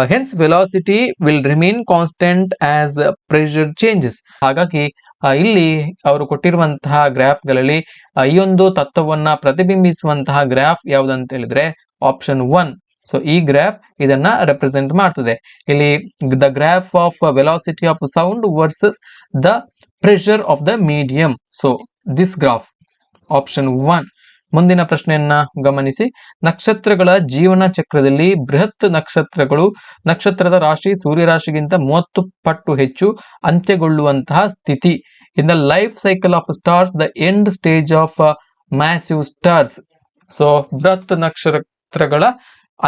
hence velocity will remain constant as pressure changes. ಹಾಗಾಗಿ ಇಲ್ಲಿ ಅವರು ಕೊಟ್ಟಿರುವಂತಹ ಗ್ರಾಫ್ ಗಳಲ್ಲಿ ಈ ಒಂದು ತತ್ವವನ್ನ ಪ್ರತಿಬಿಂಬಿಸುವಂತಹ ಗ್ರಾಫ್ ಯಾವ್ದಂತ ಹೇಳಿದ್ರೆ ಆಪ್ಷನ್ 1. ಸೊ ಈ ಗ್ರಾಫ್ ಇದನ್ನ ರೆಪ್ರೆಸೆಂಟ್ ಮಾಡ್ತದೆ. ಇಲ್ಲಿ the graph of velocity of sound versus the pressure of the medium. So this graph option 1. ಮುಂದಿನ ಪ್ರಶ್ನೆಯನ್ನ ಗಮನಿಸಿ. ನಕ್ಷತ್ರಗಳ ಜೀವನ ಚಕ್ರದಲ್ಲಿ ಬೃಹತ್ ನಕ್ಷತ್ರಗಳು ನಕ್ಷತ್ರದ ರಾಶಿ ಸೂರ್ಯರಾಶಿಗಿಂತ 30 ಪಟ್ಟು ಹೆಚ್ಚು ಅಂತ್ಯಗೊಳ್ಳುವಂತಹ ಸ್ಥಿತಿ. In the life cycle of stars the end stage of massive stars. So ಬೃಹತ್ ನಕ್ಷತ್ರಗಳ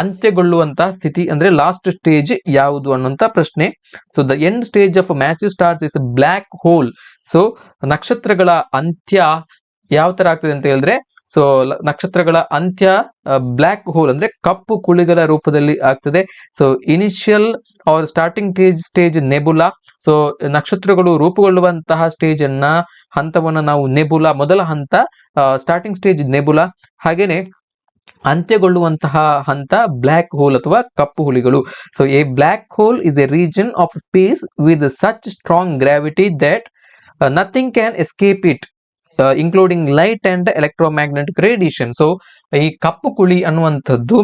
ಅಂತ್ಯಗೊಳ್ಳುವಂತಹ ಸ್ಥಿತಿ ಅಂದ್ರೆ ಲಾಸ್ಟ್ ಸ್ಟೇಜ್ ಯಾವುದು ಅನ್ನುವಂತ ಪ್ರಶ್ನೆ. So the end stage of massive stars is black hole. So ನಕ್ಷತ್ರಗಳ ಅಂತ್ಯ ಯಾವ ತರ ಆಗ್ತದೆ ಅಂತ ಹೇಳಿದ್ರೆ, ಸೊ ನಕ್ಷತ್ರಗಳ ಅಂತ್ಯ ಬ್ಲ್ಯಾಕ್ ಹೋಲ್ ಅಂದ್ರೆ ಕಪ್ಪು ಕುಳಿಗಳ ರೂಪದಲ್ಲಿ ಆಗ್ತದೆ. So initial or starting stage nebula. So ನಕ್ಷತ್ರಗಳು ರೂಪುಗೊಳ್ಳುವಂತಹ ಹಂತವನ್ನ ನಾವು ನೆಬುಲಾ, ಮೊದಲ ಹಂತ ಸ್ಟಾರ್ಟಿಂಗ್ ಸ್ಟೇಜ್ ನೆಬುಲಾ. ಹಾಗೇನೆ ಅಂತ್ಯಗೊಳ್ಳುವಂತಹ ಹಂತ ಬ್ಲ್ಯಾಕ್ ಹೋಲ್ ಅಥವಾ ಕಪ್ಪು ಹುಲಿಗಳು. So a black hole is a region of space with such strong gravity that nothing can escape it including light and electromagnetic radiation. So ಈ ಕಪ್ಪು ಕುಳಿ ಅನ್ನುವಂಥದ್ದು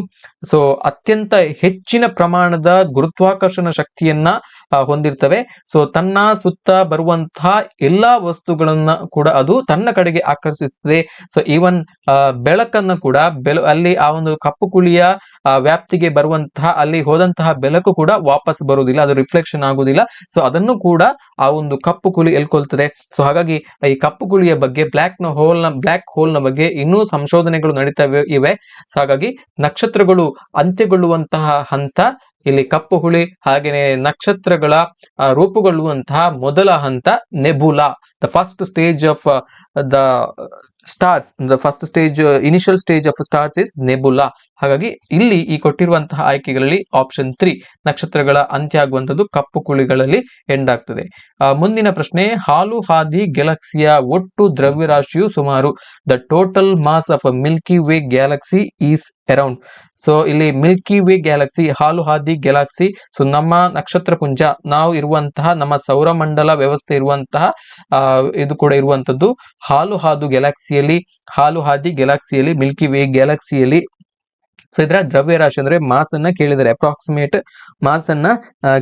ಸೊ ಅತ್ಯಂತ ಹೆಚ್ಚಿನ ಪ್ರಮಾಣದ ಗುರುತ್ವಾಕರ್ಷಣ ಶಕ್ತಿಯನ್ನ ಹೊಂದಿರ್ತವೆ. ಸೊ ತನ್ನ ಸುತ್ತ ಬರುವಂತಹ ಎಲ್ಲಾ ವಸ್ತುಗಳನ್ನ ಕೂಡ ಅದು ತನ್ನ ಕಡೆಗೆ ಆಕರ್ಷಿಸ್ತದೆ. ಸೊ ಈವನ್ ಬೆಳಕನ್ನು ಕೂಡ ಅಲ್ಲಿ ಆ ಒಂದು ಕಪ್ಪು ಕುಳಿಯ ವ್ಯಾಪ್ತಿಗೆ ಬರುವಂತಹ ಅಲ್ಲಿ ಹೋದಂತಹ ಬೆಳಕು ಕೂಡ ವಾಪಸ್ ಬರುವುದಿಲ್ಲ, ಅದು ರಿಫ್ಲೆಕ್ಷನ್ ಆಗುವುದಿಲ್ಲ. ಸೊ ಅದನ್ನು ಕೂಡ ಆ ಒಂದು ಕಪ್ಪು ಕುಳಿ ಎಲ್ಕೊಳ್ತದೆ. ಸೊ ಹಾಗಾಗಿ ಈ ಕಪ್ಪು ಕುಳಿಯ ಬಗ್ಗೆ ಬ್ಲ್ಯಾಕ್ ಹೋಲ್ ನ ಬಗ್ಗೆ ಇನ್ನೂ ಸಂಶೋಧನೆಗಳು ನಡೀತಾ ಇವೆ. ಸೊ ಹಾಗಾಗಿ ನಕ್ಷತ್ರಗಳು ಅಂತ್ಯಗೊಳ್ಳುವಂತಹ ಹಂತ ಇಲ್ಲಿ ಕಪ್ಪು ಹುಳಿ ಹಾಗೇನೆ ನಕ್ಷತ್ರಗಳ ರೂಪುಗೊಳ್ಳುವಂತಹ ಮೊದಲ ಹಂತ nebula. The first stage of the stars, the first stage, initial stage of stars is nebula. ಹಾಗಾಗಿ ಇಲ್ಲಿ ಈ ಕೊಟ್ಟಿರುವಂತಹ ಆಯ್ಕೆಗಳಲ್ಲಿ ಆಪ್ಷನ್ 3 ನಕ್ಷತ್ರಗಳ ಅಂತ್ಯ ಆಗುವಂತದ್ದು ಕಪ್ಪು ಕುಳಿಗಳಲ್ಲಿ ಎಂಡ್ ಆಗ್ತದೆ. ಮುಂದಿನ ಪ್ರಶ್ನೆ, ಹಾಲು ಹಾದಿ ಗ್ಯಾಲಕ್ಸಿಯ ಒಟ್ಟು ದ್ರವ್ಯರಾಶಿಯು ಸುಮಾರು. The total mass of Milky Way galaxy is around. So ಇಲ್ಲಿ ಮಿಲ್ಕಿ ವೇ ಗ್ಯಾಲಕ್ಸಿ, ಹಾಲು ಹಾದಿ ಗ್ಯಾಲಕ್ಸಿ, ಸೊ ನಮ್ಮ ನಕ್ಷತ್ರ ಪುಂಜ, ನಾವು ಇರುವಂತಹ ನಮ್ಮ ಸೌರಮಂಡಲ ವ್ಯವಸ್ಥೆ ಇರುವಂತಹ ಇದು ಕೂಡ ಇರುವಂತದ್ದು ಹಾಲು ಹಾದಿ ಗ್ಯಾಲಕ್ಸಿಯಲ್ಲಿ, ಮಿಲ್ಕಿ ವೇ ಗ್ಯಾಲಕ್ಸಿಯಲ್ಲಿ. ಸೊ ಇದರ ದ್ರವ್ಯರಾಶಿ ಅಂದ್ರೆ ಮಾಸ್ ಅನ್ನ ಕೇಳಿದರೆ, ಅಪ್ರಾಕ್ಸಿಮೇಟ್ ಮಾಸ್ ಅನ್ನ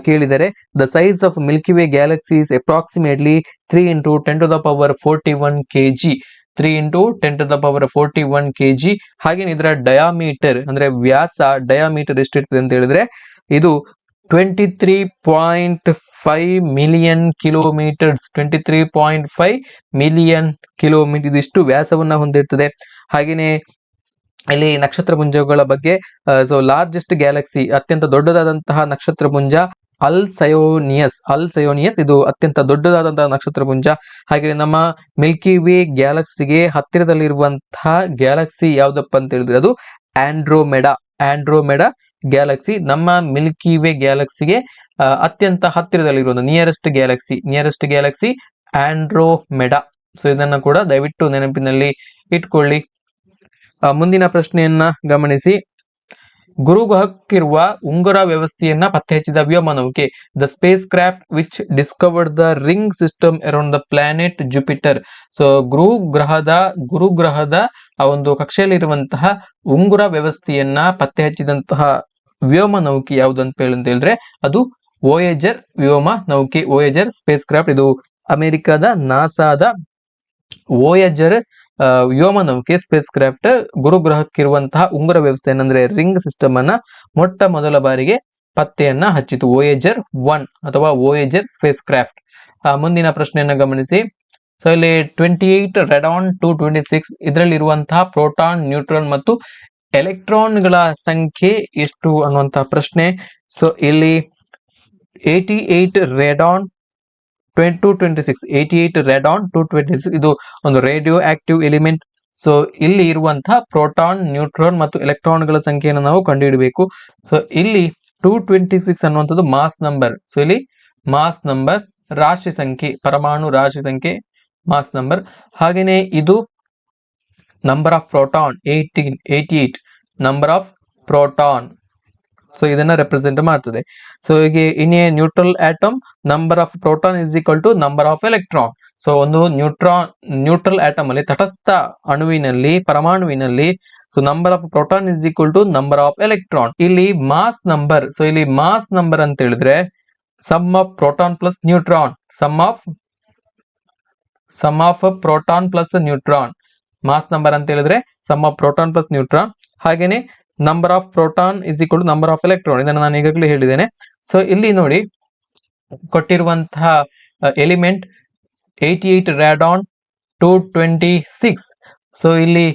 ಕೇಳಿದರೆ. The size of Milky Way Galaxy is approximately 3 × 10⁻41 kg. 3 × 10⁻41 kg. ಹಾಗೆ ಇದರ ಡಯಾಮೀಟರ್ ಅಂದ್ರೆ ವ್ಯಾಸ, ಡಯಾಮೀಟರ್ ಎಷ್ಟಿರ್ತದೆ ಅಂತ ಹೇಳಿದ್ರೆ ಇದು 23.5 ಮಿಲಿಯನ್ ಕಿಲೋಮೀಟರ್ಸ್. 23.5 ಮಿಲಿಯನ್ ಕಿಲೋಮೀಟರ್ ಇದಿಷ್ಟು ವ್ಯಾಸವನ್ನ ಹೊಂದಿರ್ತದೆ. ಹಾಗೆಯೇ ಇಲ್ಲಿ ನಕ್ಷತ್ರ ಪುಂಜಗಳ ಬಗ್ಗೆ, ಸೊ ಲಾರ್ಜೆಸ್ಟ್ ಗ್ಯಾಲಕ್ಸಿ, ಅತ್ಯಂತ ದೊಡ್ಡದಾದಂತಹ ನಕ್ಷತ್ರ ಪುಂಜ ಅಲ್ಸಯೋನಿಯಸ್, ಇದು ಅತ್ಯಂತ ದೊಡ್ಡದಾದಂತಹ ನಕ್ಷತ್ರ ಪುಂಜ. ಹಾಗೆ ನಮ್ಮ ಮಿಲ್ಕಿ ವೇ ಗ್ಯಾಲಕ್ಸಿಗೆ ಹತ್ತಿರದಲ್ಲಿರುವಂತಹ ಗ್ಯಾಲಕ್ಸಿ ಯಾವ್ದಪ್ಪ ಅಂತ ಹೇಳಿದ್ರೆ ಅದು ಆಂಡ್ರೋಮೆಡಾ ಗ್ಯಾಲಕ್ಸಿ. ನಮ್ಮ ಮಿಲ್ಕಿ ವೇ ಗ್ಯಾಲಕ್ಸಿಗೆ ಅತ್ಯಂತ ಹತ್ತಿರದಲ್ಲಿರುವುದು ನಿಯರೆಸ್ಟ್ ಗ್ಯಾಲಕ್ಸಿ ಆಂಡ್ರೋಮೆಡಾ. ಸೊ ಇದನ್ನ ಕೂಡ ದಯವಿಟ್ಟು ನೆನಪಿನಲ್ಲಿ ಇಟ್ಕೊಳ್ಳಿ. ಮುಂದಿನ ಪ್ರಶ್ನೆಯನ್ನ ಗಮನಿಸಿ. ಗುರುಗ್ರಹಕ್ಕಿರುವ ಉಂಗುರ ವ್ಯವಸ್ಥೆಯನ್ನ ಪತ್ತೆ ಹಚ್ಚಿದ ವ್ಯೋಮನೌಕೆ. The spacecraft which discovered the ring system around the planet Jupiter. So ಗುರುಗ್ರಹದ ಒಂದು ಕಕ್ಷೆಯಲ್ಲಿರುವಂತಹ ಉಂಗುರ ವ್ಯವಸ್ಥೆಯನ್ನ ಪತ್ತೆ ಹಚ್ಚಿದಂತಹ ವ್ಯೋಮ ನೌಕೆ ಯಾವುದು ಅಂತ ಹೇಳಿದ್ರೆ ಅದು ವೋಯೇಜರ್ ವ್ಯೋಮ ನೌಕೆ, ವೋಯೇಜರ್ ಸ್ಪೇಸ್ ಕ್ರಾಫ್ಟ್. ಇದು ಅಮೆರಿಕದ ನಾಸಾದ ವೋಯೇಜರ್ ವ್ಯೋಮ ನೌಕೆ ಸ್ಪೇಸ್ ಕ್ರಾಫ್ಟ್ ಗುರುಗ್ರಹಕ್ಕಿರುವಂತಹ ಉಂಗುರ ವ್ಯವಸ್ಥೆಯನ್ನು ಅಂದ್ರೆ ರಿಂಗ್ ಸಿಸ್ಟಮ್ ಅನ್ನ ಮೊಟ್ಟ ಮೊದಲ ಬಾರಿಗೆ ಪತ್ತೆಯನ್ನ ಹಚ್ಚಿತು, ವೋಯೇಜರ್ 1 ಅಥವಾ ವೋಯೇಜರ್ ಸ್ಪೇಸ್ ಕ್ರಾಫ್ಟ್. ಮುಂದಿನ ಪ್ರಶ್ನೆಯನ್ನ ಗಮನಿಸಿ. ಸೊ ಇಲ್ಲಿ 28 ರೆಡಾನ್ 226 ಇದರಲ್ಲಿರುವಂತಹ ಪ್ರೋಟಾನ್, ನ್ಯೂಟ್ರಾನ್ ಮತ್ತು ಎಲೆಕ್ಟ್ರಾನ್ಗಳ ಸಂಖ್ಯೆ ಎಷ್ಟು ಅನ್ನುವಂತಹ ಪ್ರಶ್ನೆ. ಸೊ ಇಲ್ಲಿ 88 ರೆಡಾನ್ 226 ಇದು ಒಂದು ರೇಡಿಯೋ ಆಕ್ಟಿವ್ ಎಲಿಮೆಂಟ್. ಸೊ ಇಲ್ಲಿ ಇರುವಂತಹ ಪ್ರೋಟಾನ್, ನ್ಯೂಟ್ರಾನ್ ಮತ್ತು ಎಲೆಕ್ಟ್ರಾನ್ಗಳ ಸಂಖ್ಯೆಯನ್ನು ನಾವು ಕಂಡುಹಿಡಬೇಕು. ಸೊ ಇಲ್ಲಿ 226 ಅನ್ನುವಂಥದ್ದು ಮಾಸ್ ನಂಬರ್. ಸೊ ಇಲ್ಲಿ ಮಾಸ್ ನಂಬರ್, ರಾಶಿ ಸಂಖ್ಯೆ, ಪರಮಾಣು ರಾಶಿ ಸಂಖ್ಯೆ, ಮಾಸ್ ನಂಬರ್. ಹಾಗೇನೆ ಇದು number of proton 88 number of proton. So ಇದನ್ನ ರೆಪ್ರೆಸೆಂಟ್ ಮಾಡ್ತದೆ. ಸೊ ಹೀಗೆ in a neutral atom number of proton is equal to number of electron. So ಒಂದು ನ್ಯೂಟ್ರಲ್ ಆಟಮ್ ಅಲ್ಲಿ, ತಟಸ್ಥ ಅಣುವಿನಲ್ಲಿ, ಪರಮಾಣುವಿನಲ್ಲಿ, so number of proton is equal to number of electron. ಇಲ್ಲಿ mass number, so ಇಲ್ಲಿ mass number ಅಂತ ಹೇಳಿದ್ರೆ sum of proton plus neutron, sum of proton plus neutron. Mass number ಅಂತ ಹೇಳಿದ್ರೆ sum of proton plus neutron. ಹಾಗೇನೆ number of proton is equal to number of electron. ಇದನ್ನು ನಾನು ಈಗಾಗಲೇ ಹೇಳಿದ್ದೇನೆ. ಸೊ ಇಲ್ಲಿ ನೋಡಿ ಕೊಟ್ಟಿರುವಂತಹ ಎಲಿಮೆಂಟ್ 88 ರ್ಯಾಡಾನ್ 226. ಸೊ ಇಲ್ಲಿ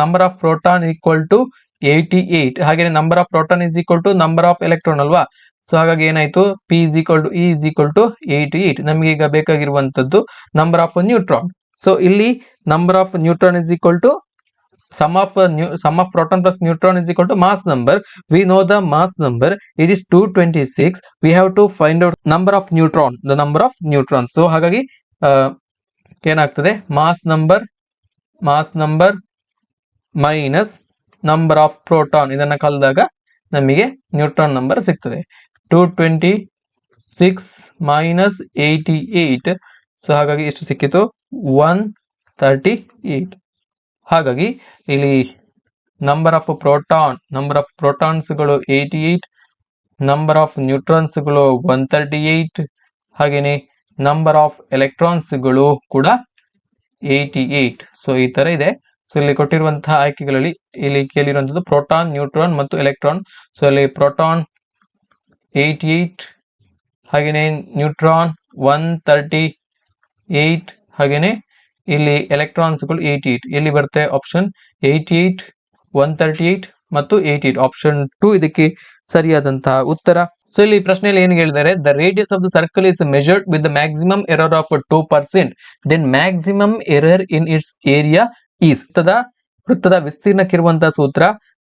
number of proton equal to 88, ಹಾಗೆ number of proton is equal to number of electron ಅಲ್ವಾ. ಸೊ ಹಾಗಾಗಿ ಏನಾಯ್ತು, P is equal to E is equal to 88. ನಮಗೆ ಈಗ ಬೇಕಾಗಿರುವಂತದ್ದು ನಂಬರ್ ಆಫ್ ನ್ಯೂಟ್ರಾನ್. ಸೊ ಇಲ್ಲಿ number of neutron is equal to sum of proton plus neutron is equal to mass number. We know the mass number, it is 226. We have to find out number of neutron, the number of neutrons. So ಹಾಗಾಗಿ ಏನಾಗ್ತದೆ, mass number minus number of proton, ಇದನ್ನ ಕಳೆದಾಗ ನಮಗೆ neutron number ಸಿಗ್ತದೆ. 226 minus 88. So ಹಾಗಾಗಿ ಎಷ್ಟು ಸಿಕ್ಕಿತು, 138. ಹಾಗಾಗಿ ಇಲ್ಲಿ ನಂಬರ್ ಆಫ್ ಪ್ರೋಟಾನ್ಸ್ಗಳು 88, ನಂಬರ್ ಆಫ್ ನ್ಯೂಟ್ರಾನ್ಸ್ಗಳು 138, ಹಾಗೇನೆ ನಂಬರ್ ಆಫ್ ಎಲೆಕ್ಟ್ರಾನ್ಸ್ಗಳು ಕೂಡ 88. ಸೊ ಈ ತರ ಇದೆ. ಸೊ ಇಲ್ಲಿ ಕೊಟ್ಟಿರುವಂತಹ ಆಯ್ಕೆಗಳಲ್ಲಿ ಇಲ್ಲಿ ಕೇಳಿರುವಂತದ್ದು ಪ್ರೋಟಾನ್, ನ್ಯೂಟ್ರಾನ್ ಮತ್ತು ಎಲೆಕ್ಟ್ರಾನ್. ಸೊ ಇಲ್ಲಿ ಪ್ರೋಟಾನ್ 88, ಹಾಗೇನೆ ನ್ಯೂಟ್ರಾನ್ 138, ಹಾಗೇನೆ ಇಲ್ಲಿ ಎಲೆಕ್ಟ್ರಾನ್ಸ್ಗಳು 88. ಎಲ್ಲಿ ಬರುತ್ತೆ ಆಪ್ಷನ್ 88, 138 ಮತ್ತು 88. ಆಪ್ಷನ್ 2 ಇದಕ್ಕೆ ಸರಿಯಾದಂತಹ ಉತ್ತರ. ಸೊ ಇಲ್ಲಿ ಪ್ರಶ್ನೆಯಲ್ಲಿ ಏನು ಹೇಳಿದ್ದಾರೆ, the radius of the circle is measured with the maximum error of 2%, then maximum error in its area is. ವೃತ್ತದ ವಿಸ್ತೀರ್ಣಕ್ಕಿರುವಂತಹ ಸೂತ್ರ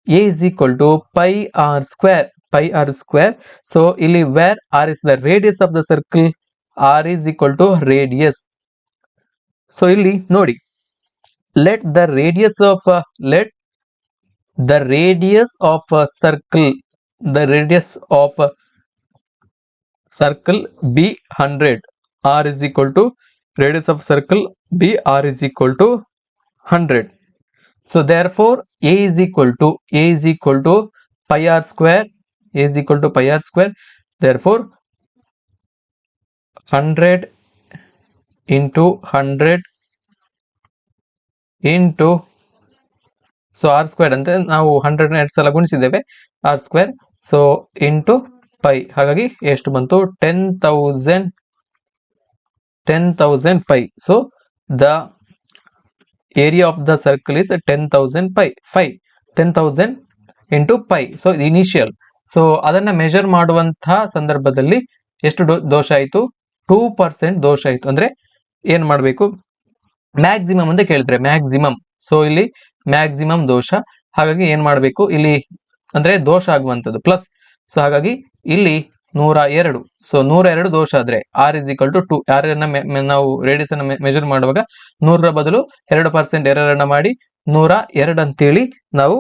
A is equal to pi r square. So ಇಲ್ಲಿ where r is the radius of the circle, r is equal to radius. So ಇಲ್ಲಿ ನೋಡಿ, let the radius of a circle be 100. R is equal to radius of circle be r is equal to 100. So therefore A is equal to pi r square. A is equal to pi r square. Therefore 100 into 100 into, so r square ಅಂತ ನಾವು 100 ಎರಡು ಸಲ ಗುಣಿಸಿದ್ದೇವೆ, r square, so into pi, ಹಾಗಾಗಿ ಎಷ್ಟು ಬಂತು, 10,000 pi. So the area of the circle is 10,000 pi. 10,000 into pi. So initial, so ಅದನ್ನ measure ಮಾಡುವಂತಹ ಸಂದರ್ಭದಲ್ಲಿ ಎಷ್ಟು ದೋಷ ಆಯಿತು, 2% ದೋಷ ಆಯಿತು. ಅಂದ್ರೆ ಏನ್ ಮಾಡಬೇಕು, ಮ್ಯಾಕ್ಸಿಮಮ್ ಅಂತ ಕೇಳಿದ್ರೆ ಮ್ಯಾಕ್ಸಿಮಮ್, ಸೊ ಇಲ್ಲಿ ಮ್ಯಾಕ್ಸಿಮಮ್ ದೋಷ, ಹಾಗಾಗಿ ಏನ್ ಮಾಡಬೇಕು ಇಲ್ಲಿ ಅಂದ್ರೆ ದೋಷ ಆಗುವಂಥದ್ದು ಪ್ಲಸ್, ಸೊ ಹಾಗಾಗಿ ಇಲ್ಲಿ 102. ಸೊ 102 ದೋಷ ಆದ್ರೆ r is equal to 2. r ಅನ್ನ ನಾವು ರೇಡಿಯಸ್ ಅನ್ನ ಮೆಜರ್ ಮಾಡುವಾಗ 100ರ ಬದಲು 2% ಎರರ್ ಅನ್ನ ಮಾಡಿ 102 ಅಂತೇಳಿ ನಾವು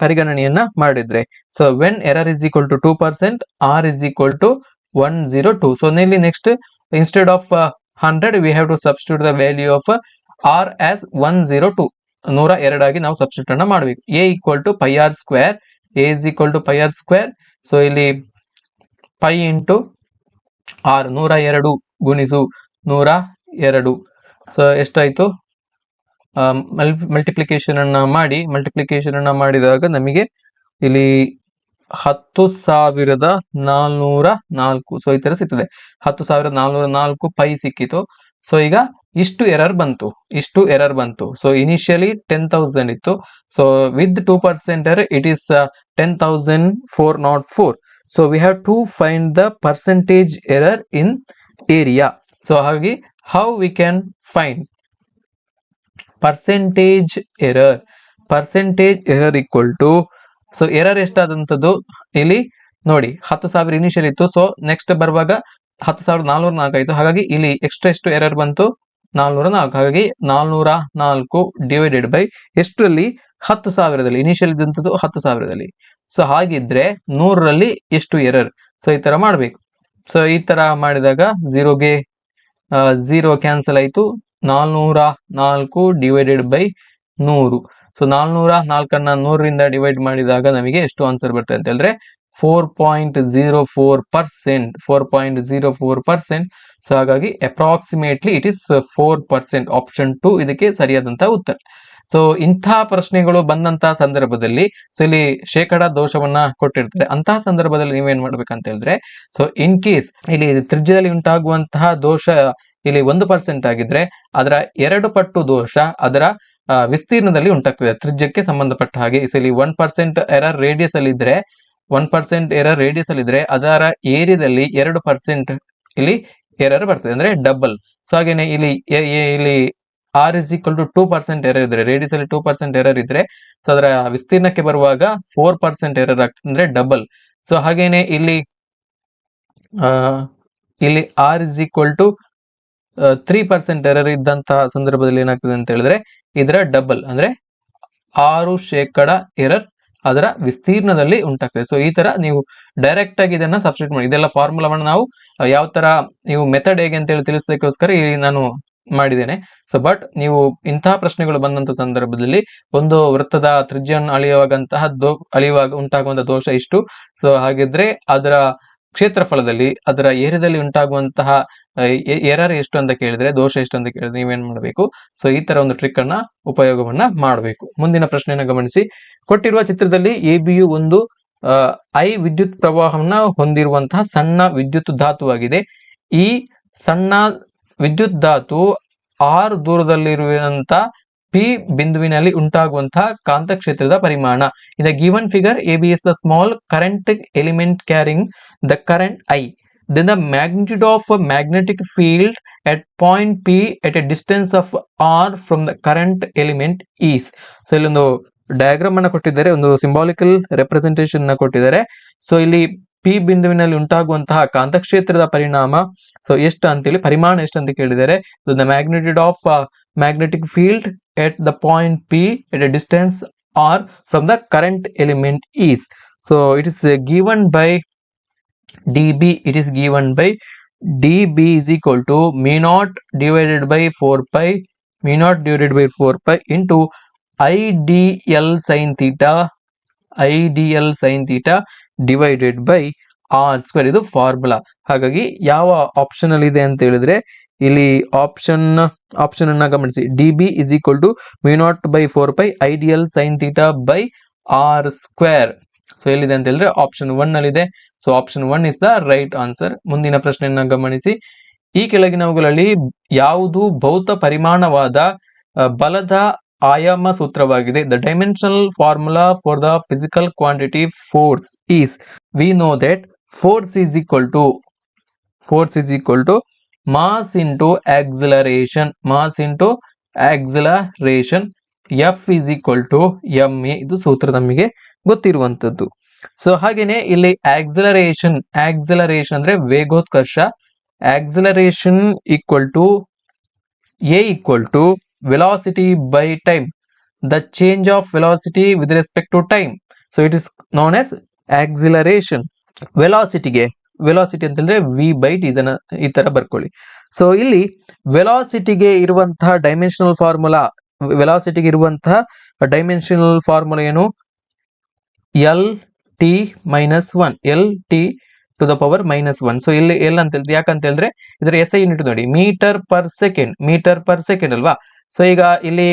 ಪರಿಗಣನೆಯನ್ನ ಮಾಡಿದ್ರೆ, so when error is equal to 2%, r is equal to 102. So ಇಲ್ಲಿ next instead of 100 we have to substitute the value of r as 102. 102 ಆಗಿ ನಾವು ಸಬ್ಸ್ಟಿಟ್ಯೂಟ್ ಅನ್ನ ಮಾಡಬೇಕು. A equal to pi r square. A is equal to pi r square. So ಇಲ್ಲಿ pi into r, 102 ಗುಣಿಸು 102. So ಎಷ್ಟಾಯ್ತು, multiplication ಅನ್ನ ಮಾಡಿದಾಗ ನಮಗೆ ಇಲ್ಲಿ 10,404. ಸೊ ಈ ತರ ಸಿಗ್ತದೆ, 10,404 ಪೈ ಸಿಕ್ಕಿತು. ಸೊ ಈಗ ಇಷ್ಟು ಎರರ್ ಬಂತು. ಸೊ ಇನಿಷಿಯಲಿ 10,000 ಇತ್ತು, so with 2% error it is 10,404. So we have to find the percentage error in area. So ಹಾಗಾಗಿ how we can find percentage error equal to, so error ಎಷ್ಟಾದಂಥದ್ದು ಇಲ್ಲಿ ನೋಡಿ, 10,000 initial ಇತ್ತು, so next ಬರುವಾಗ 10,404 ಆಯಿತು, ಹಾಗಾಗಿ ಇಲ್ಲಿ ಎಕ್ಸ್ಟ್ರಾ ಎಷ್ಟು ಎರರ್ ಬಂತು, 404. ಹಾಗಾಗಿ 404 ಡಿವೈಡೆಡ್ ಬೈ ಎಷ್ಟರಲ್ಲಿ, 10,000ದಲ್ಲಿ, ಇನಿಷಿಯಲ್ ಇದ್ದಂಥದ್ದು 10,000ದಲ್ಲಿ. ಸೊ ಹಾಗಿದ್ರೆ 100ರಲ್ಲಿ ಎಷ್ಟು ಎರರ್, ಸೊ ಈ ತರ ಮಾಡಬೇಕು. ಸೊ ಈ ತರ ಮಾಡಿದಾಗ 0 ಕ್ಯಾನ್ಸಲ್ ಆಯಿತು, 404 ಡಿವೈಡೆಡ್ ಬೈ 100. ಸೊ 404 100ರಿಂದ ಡಿವೈಡ್ ಮಾಡಿದಾಗ ನಮಗೆ ಎಷ್ಟು ಆನ್ಸರ್ ಬರ್ತದೆ ಅಂತ ಹೇಳಿದ್ರೆ 4.04%. ಸೊ ಹಾಗಾಗಿ ಅಪ್ರಾಕ್ಸಿಮೇಟ್ಲಿ ಇಟ್ ಇಸ್ 4%. ಆಪ್ಷನ್ 2 ಇದಕ್ಕೆ ಸರಿಯಾದಂತಹ ಉತ್ತರ. ಸೊ ಇಂತಹ ಪ್ರಶ್ನೆಗಳು ಬಂದಂತಹ ಸಂದರ್ಭದಲ್ಲಿ, ಸೊ ಇಲ್ಲಿ ಶೇಕಡ ದೋಷವನ್ನ ಕೊಟ್ಟಿರ್ತಾರೆ, ಅಂತಹ ಸಂದರ್ಭದಲ್ಲಿ ನೀವೇನ್ ಮಾಡ್ಬೇಕಂತ ಹೇಳಿದ್ರೆ, ಸೊ ಇನ್ ಕೇಸ್ ಇಲ್ಲಿ ತ್ರಿಜ್ಯದಲ್ಲಿ ಉಂಟಾಗುವಂತಹ ದೋಷ ಇಲ್ಲಿ 1% ಆಗಿದ್ರೆ ಅದರ 2 ಪಟ್ಟು ದೋಷ ಅದರ ವಿಸ್ತೀರ್ಣದಲ್ಲಿ ಉಂಟಾಗ್ತದೆ, ತ್ರಿಜ್ಯಕ್ಕೆ ಸಂಬಂಧಪಟ್ಟ ಹಾಗೆ. ಇಲ್ಲಿ 1% ಎರರ್ ರೇಡಿಯಸ್ ಅಲ್ಲಿ ಇದ್ರೆ, 1% ಎರರ್ ರೇಡಿಯಸ್ ಅಲ್ಲಿ ಇದ್ರೆ ಅದರ ಏರಿಯಾದಲ್ಲಿ 2% ಇಲ್ಲಿ ಎರರ್ ಬರ್ತದೆ, ಅಂದ್ರೆ ಡಬಲ್. ಸೊ ಹಾಗೇನೆ ಇಲ್ಲಿ r is equal to 2% error ಇದ್ರೆ, ರೇಡಿಯಸ್ ಅಲ್ಲಿ 2% ಎರರ್ ಇದ್ರೆ, ಸೊ ಅದರ ವಿಸ್ತೀರ್ಣಕ್ಕೆ ಬರುವಾಗ 4% ಎರರ್ ಆಗ್ತದೆ, ಅಂದ್ರೆ ಡಬಲ್. ಸೊ ಹಾಗೇನೆ ಇಲ್ಲಿ r is equal to 3% error ಇದ್ದಂತಹ ಸಂದರ್ಭದಲ್ಲಿ ಏನಾಗ್ತದೆ ಅಂತ ಹೇಳಿದ್ರೆ ಇದರ ಡಬಲ್, ಅಂದ್ರೆ 6% ಎರರ್ ಅದರ ವಿಸ್ತೀರ್ಣದಲ್ಲಿ ಉಂಟಾಗ್ತದೆ. ಸೊ ಈ ತರ ನೀವು ಡೈರೆಕ್ಟ್ ಆಗಿ ಇದನ್ನ ಸಬ್ಸ್ಟಿಟ್ಯೂಟ್ ಮಾಡಿ, ಇದೆಲ್ಲ ಫಾರ್ಮುಲಾವನ್ನು ನಾವು ಯಾವ ತರ ನೀವು ಮೆಥಡ್ ಹೇಗೆ ಅಂತ ಹೇಳಿ ತಿಳಿಸೋದಕ್ಕೋಸ್ಕರ ಇಲ್ಲಿ ನಾನು ಮಾಡಿದ್ದೇನೆ. ಸೊ ಬಟ್ ನೀವು ಇಂತಹ ಪ್ರಶ್ನೆಗಳು ಬಂದಂತ ಸಂದರ್ಭದಲ್ಲಿ ಒಂದು ವೃತ್ತದ ತ್ರಿಜ್ಯವನ್ನು ಅಳೆಯುವಾಗ ಉಂಟಾಗುವಂತಹ ದೋಷ ಇಷ್ಟು, ಸೊ ಹಾಗಿದ್ರೆ ಅದರ ಕ್ಷೇತ್ರಫಲದಲ್ಲಿ ಅದರ ಏರಿಯಾದಲ್ಲಿ ಉಂಟಾಗುವಂತಹ ಎರರ್ ಎಷ್ಟು ಅಂತ ಕೇಳಿದ್ರೆ, ದೋಷ ಎಷ್ಟು ಅಂತ ಕೇಳಿದ್ರೆ ನೀವೇನ್ ಮಾಡಬೇಕು, ಸೊ ಈ ತರ ಒಂದು ಟ್ರಿಕ್ ಅನ್ನ ಉಪಯೋಗವನ್ನ ಮಾಡಬೇಕು. ಮುಂದಿನ ಪ್ರಶ್ನೆಯನ್ನು ಗಮನಿಸಿ. ಕೊಟ್ಟಿರುವ ಚಿತ್ರದಲ್ಲಿ ಎಬಿಯು ಒಂದು ಐ ವಿದ್ಯುತ್ ಪ್ರವಾಹವನ್ನ ಹೊಂದಿರುವಂತಹ ಸಣ್ಣ ವಿದ್ಯುತ್ ಧಾತುವಾಗಿದೆ. ಈ ಸಣ್ಣ ವಿದ್ಯುತ್ ಧಾತು r ದೂರದಲ್ಲಿರುವಂತ ಪಿ ಬಿಂದುವಿನಲ್ಲಿ ಉಂಟಾಗುವಂತಹ ಕಾಂತಕ್ಷೇತ್ರದ ಪರಿಮಾಣ. In the given figure A B is the small current element carrying the current I. Then the magnitude of a magnetic field at point P at a distance of r from the current element is. So ಇಲ್ಲೊಂದು diagram ಅನ್ನ ಕೊಟ್ಟಿದ್ದಾರೆ, ಒಂದು ಸಿಂಬಾಲಿಕಲ್ representation ನ ಕೊಟ್ಟಿದ್ದಾರೆ. So ಇಲ್ಲಿ P ಬಿಂದುವಿನಲ್ಲಿ ಉಂಟಾಗುವಂತಹ ಕಾಂತಕ್ಷೇತ್ರದ ಪರಿಣಾಮ ಸೊ ಎಷ್ಟು ಅಂತೇಳಿ, ಪರಿಮಾಣ ಎಷ್ಟು ಅಂತ ಕೇಳಿದ್ದಾರೆ. The magnitude of magnetic field at the point P at a distance r from the current element is. So it is given by dB. It is given by dB is equal to mu naught divided by 4 pi, mu naught divided by 4 pi into IDL sin theta, IDL sin theta divided by r square. ಇದು formula. ಹಾಗಾಗಿ ಯಾವ option ಅಲ್ಲಿ ಇದೆ ಅಂತ ಹೇಳಿದ್ರೆ, ಇಲ್ಲಿ option ಅನ್ನ ಗಮನಿಸಿ. dB is equal to mu naught by 4 pi IDL sin theta by r square. So ಎಲ್ಲಿದೆ ಅಂತ ಹೇಳಿದ್ರೆ ಆಪ್ಷನ್ 1 ಅಲ್ಲಿ ಇದೆ. So option 1 is the right answer. ಮುಂದಿನ ಪ್ರಶ್ನೆಯನ್ನ ಗಮನಿಸಿ. ಈ ಕೆಳಗಿನವುಗಳಲ್ಲಿ ಯಾವುದು ಭೌತ ಪರಿಮಾಣವಾದ ಬಲದ ಆಯಾಮ ಸೂತ್ರವಾಗಿದೆ? The dimensional formula for the physical quantity force is. We know that force is equal to mass into acceleration. Mass into acceleration. F is equal to M A. ಇದು ಸೂತ್ರ ನಮಗೆ ಗೊತ್ತಿರುವಂತದ್ದು. ಸೊ ಹಾಗೇನೆ ಇಲ್ಲಿ ಆಕ್ಸಿಲರೇಷನ್ ಅಂದ್ರೆ ವೇಗೋತ್ಕರ್ಷ. Acceleration equal to A equal to velocity by time. The change of velocity with respect to time. So it is known as acceleration. Velocity ಅಂತ ಹೇಳಿದ್ರೆ ವಿ ಬೈ ಟಿ. ಇದನ್ನ ಈ ತರ ಬರ್ಕೊಳ್ಳಿ. ಸೊ ಇಲ್ಲಿ ವೆಲಾಸಿಟಿಗೆ ಇರುವಂತಹ ಡೈಮೆನ್ಷನಲ್ ಫಾರ್ಮುಲಾ, ಏನು? L T minus 1, L T to the power -1. So ಇಲ್ಲಿ ಎಲ್ ಅಂತ ಹೇಳಿದ್ರೆ ಯಾಕಂತ ಹೇಳಿದ್ರೆ ಇದರ SI ಯೂನಿಟ್ ನೋಡಿ, ಮೀಟರ್ ಪರ್ ಸೆಕೆಂಡ್ ಅಲ್ವಾ. ಸೊ ಈಗ ಇಲ್ಲಿ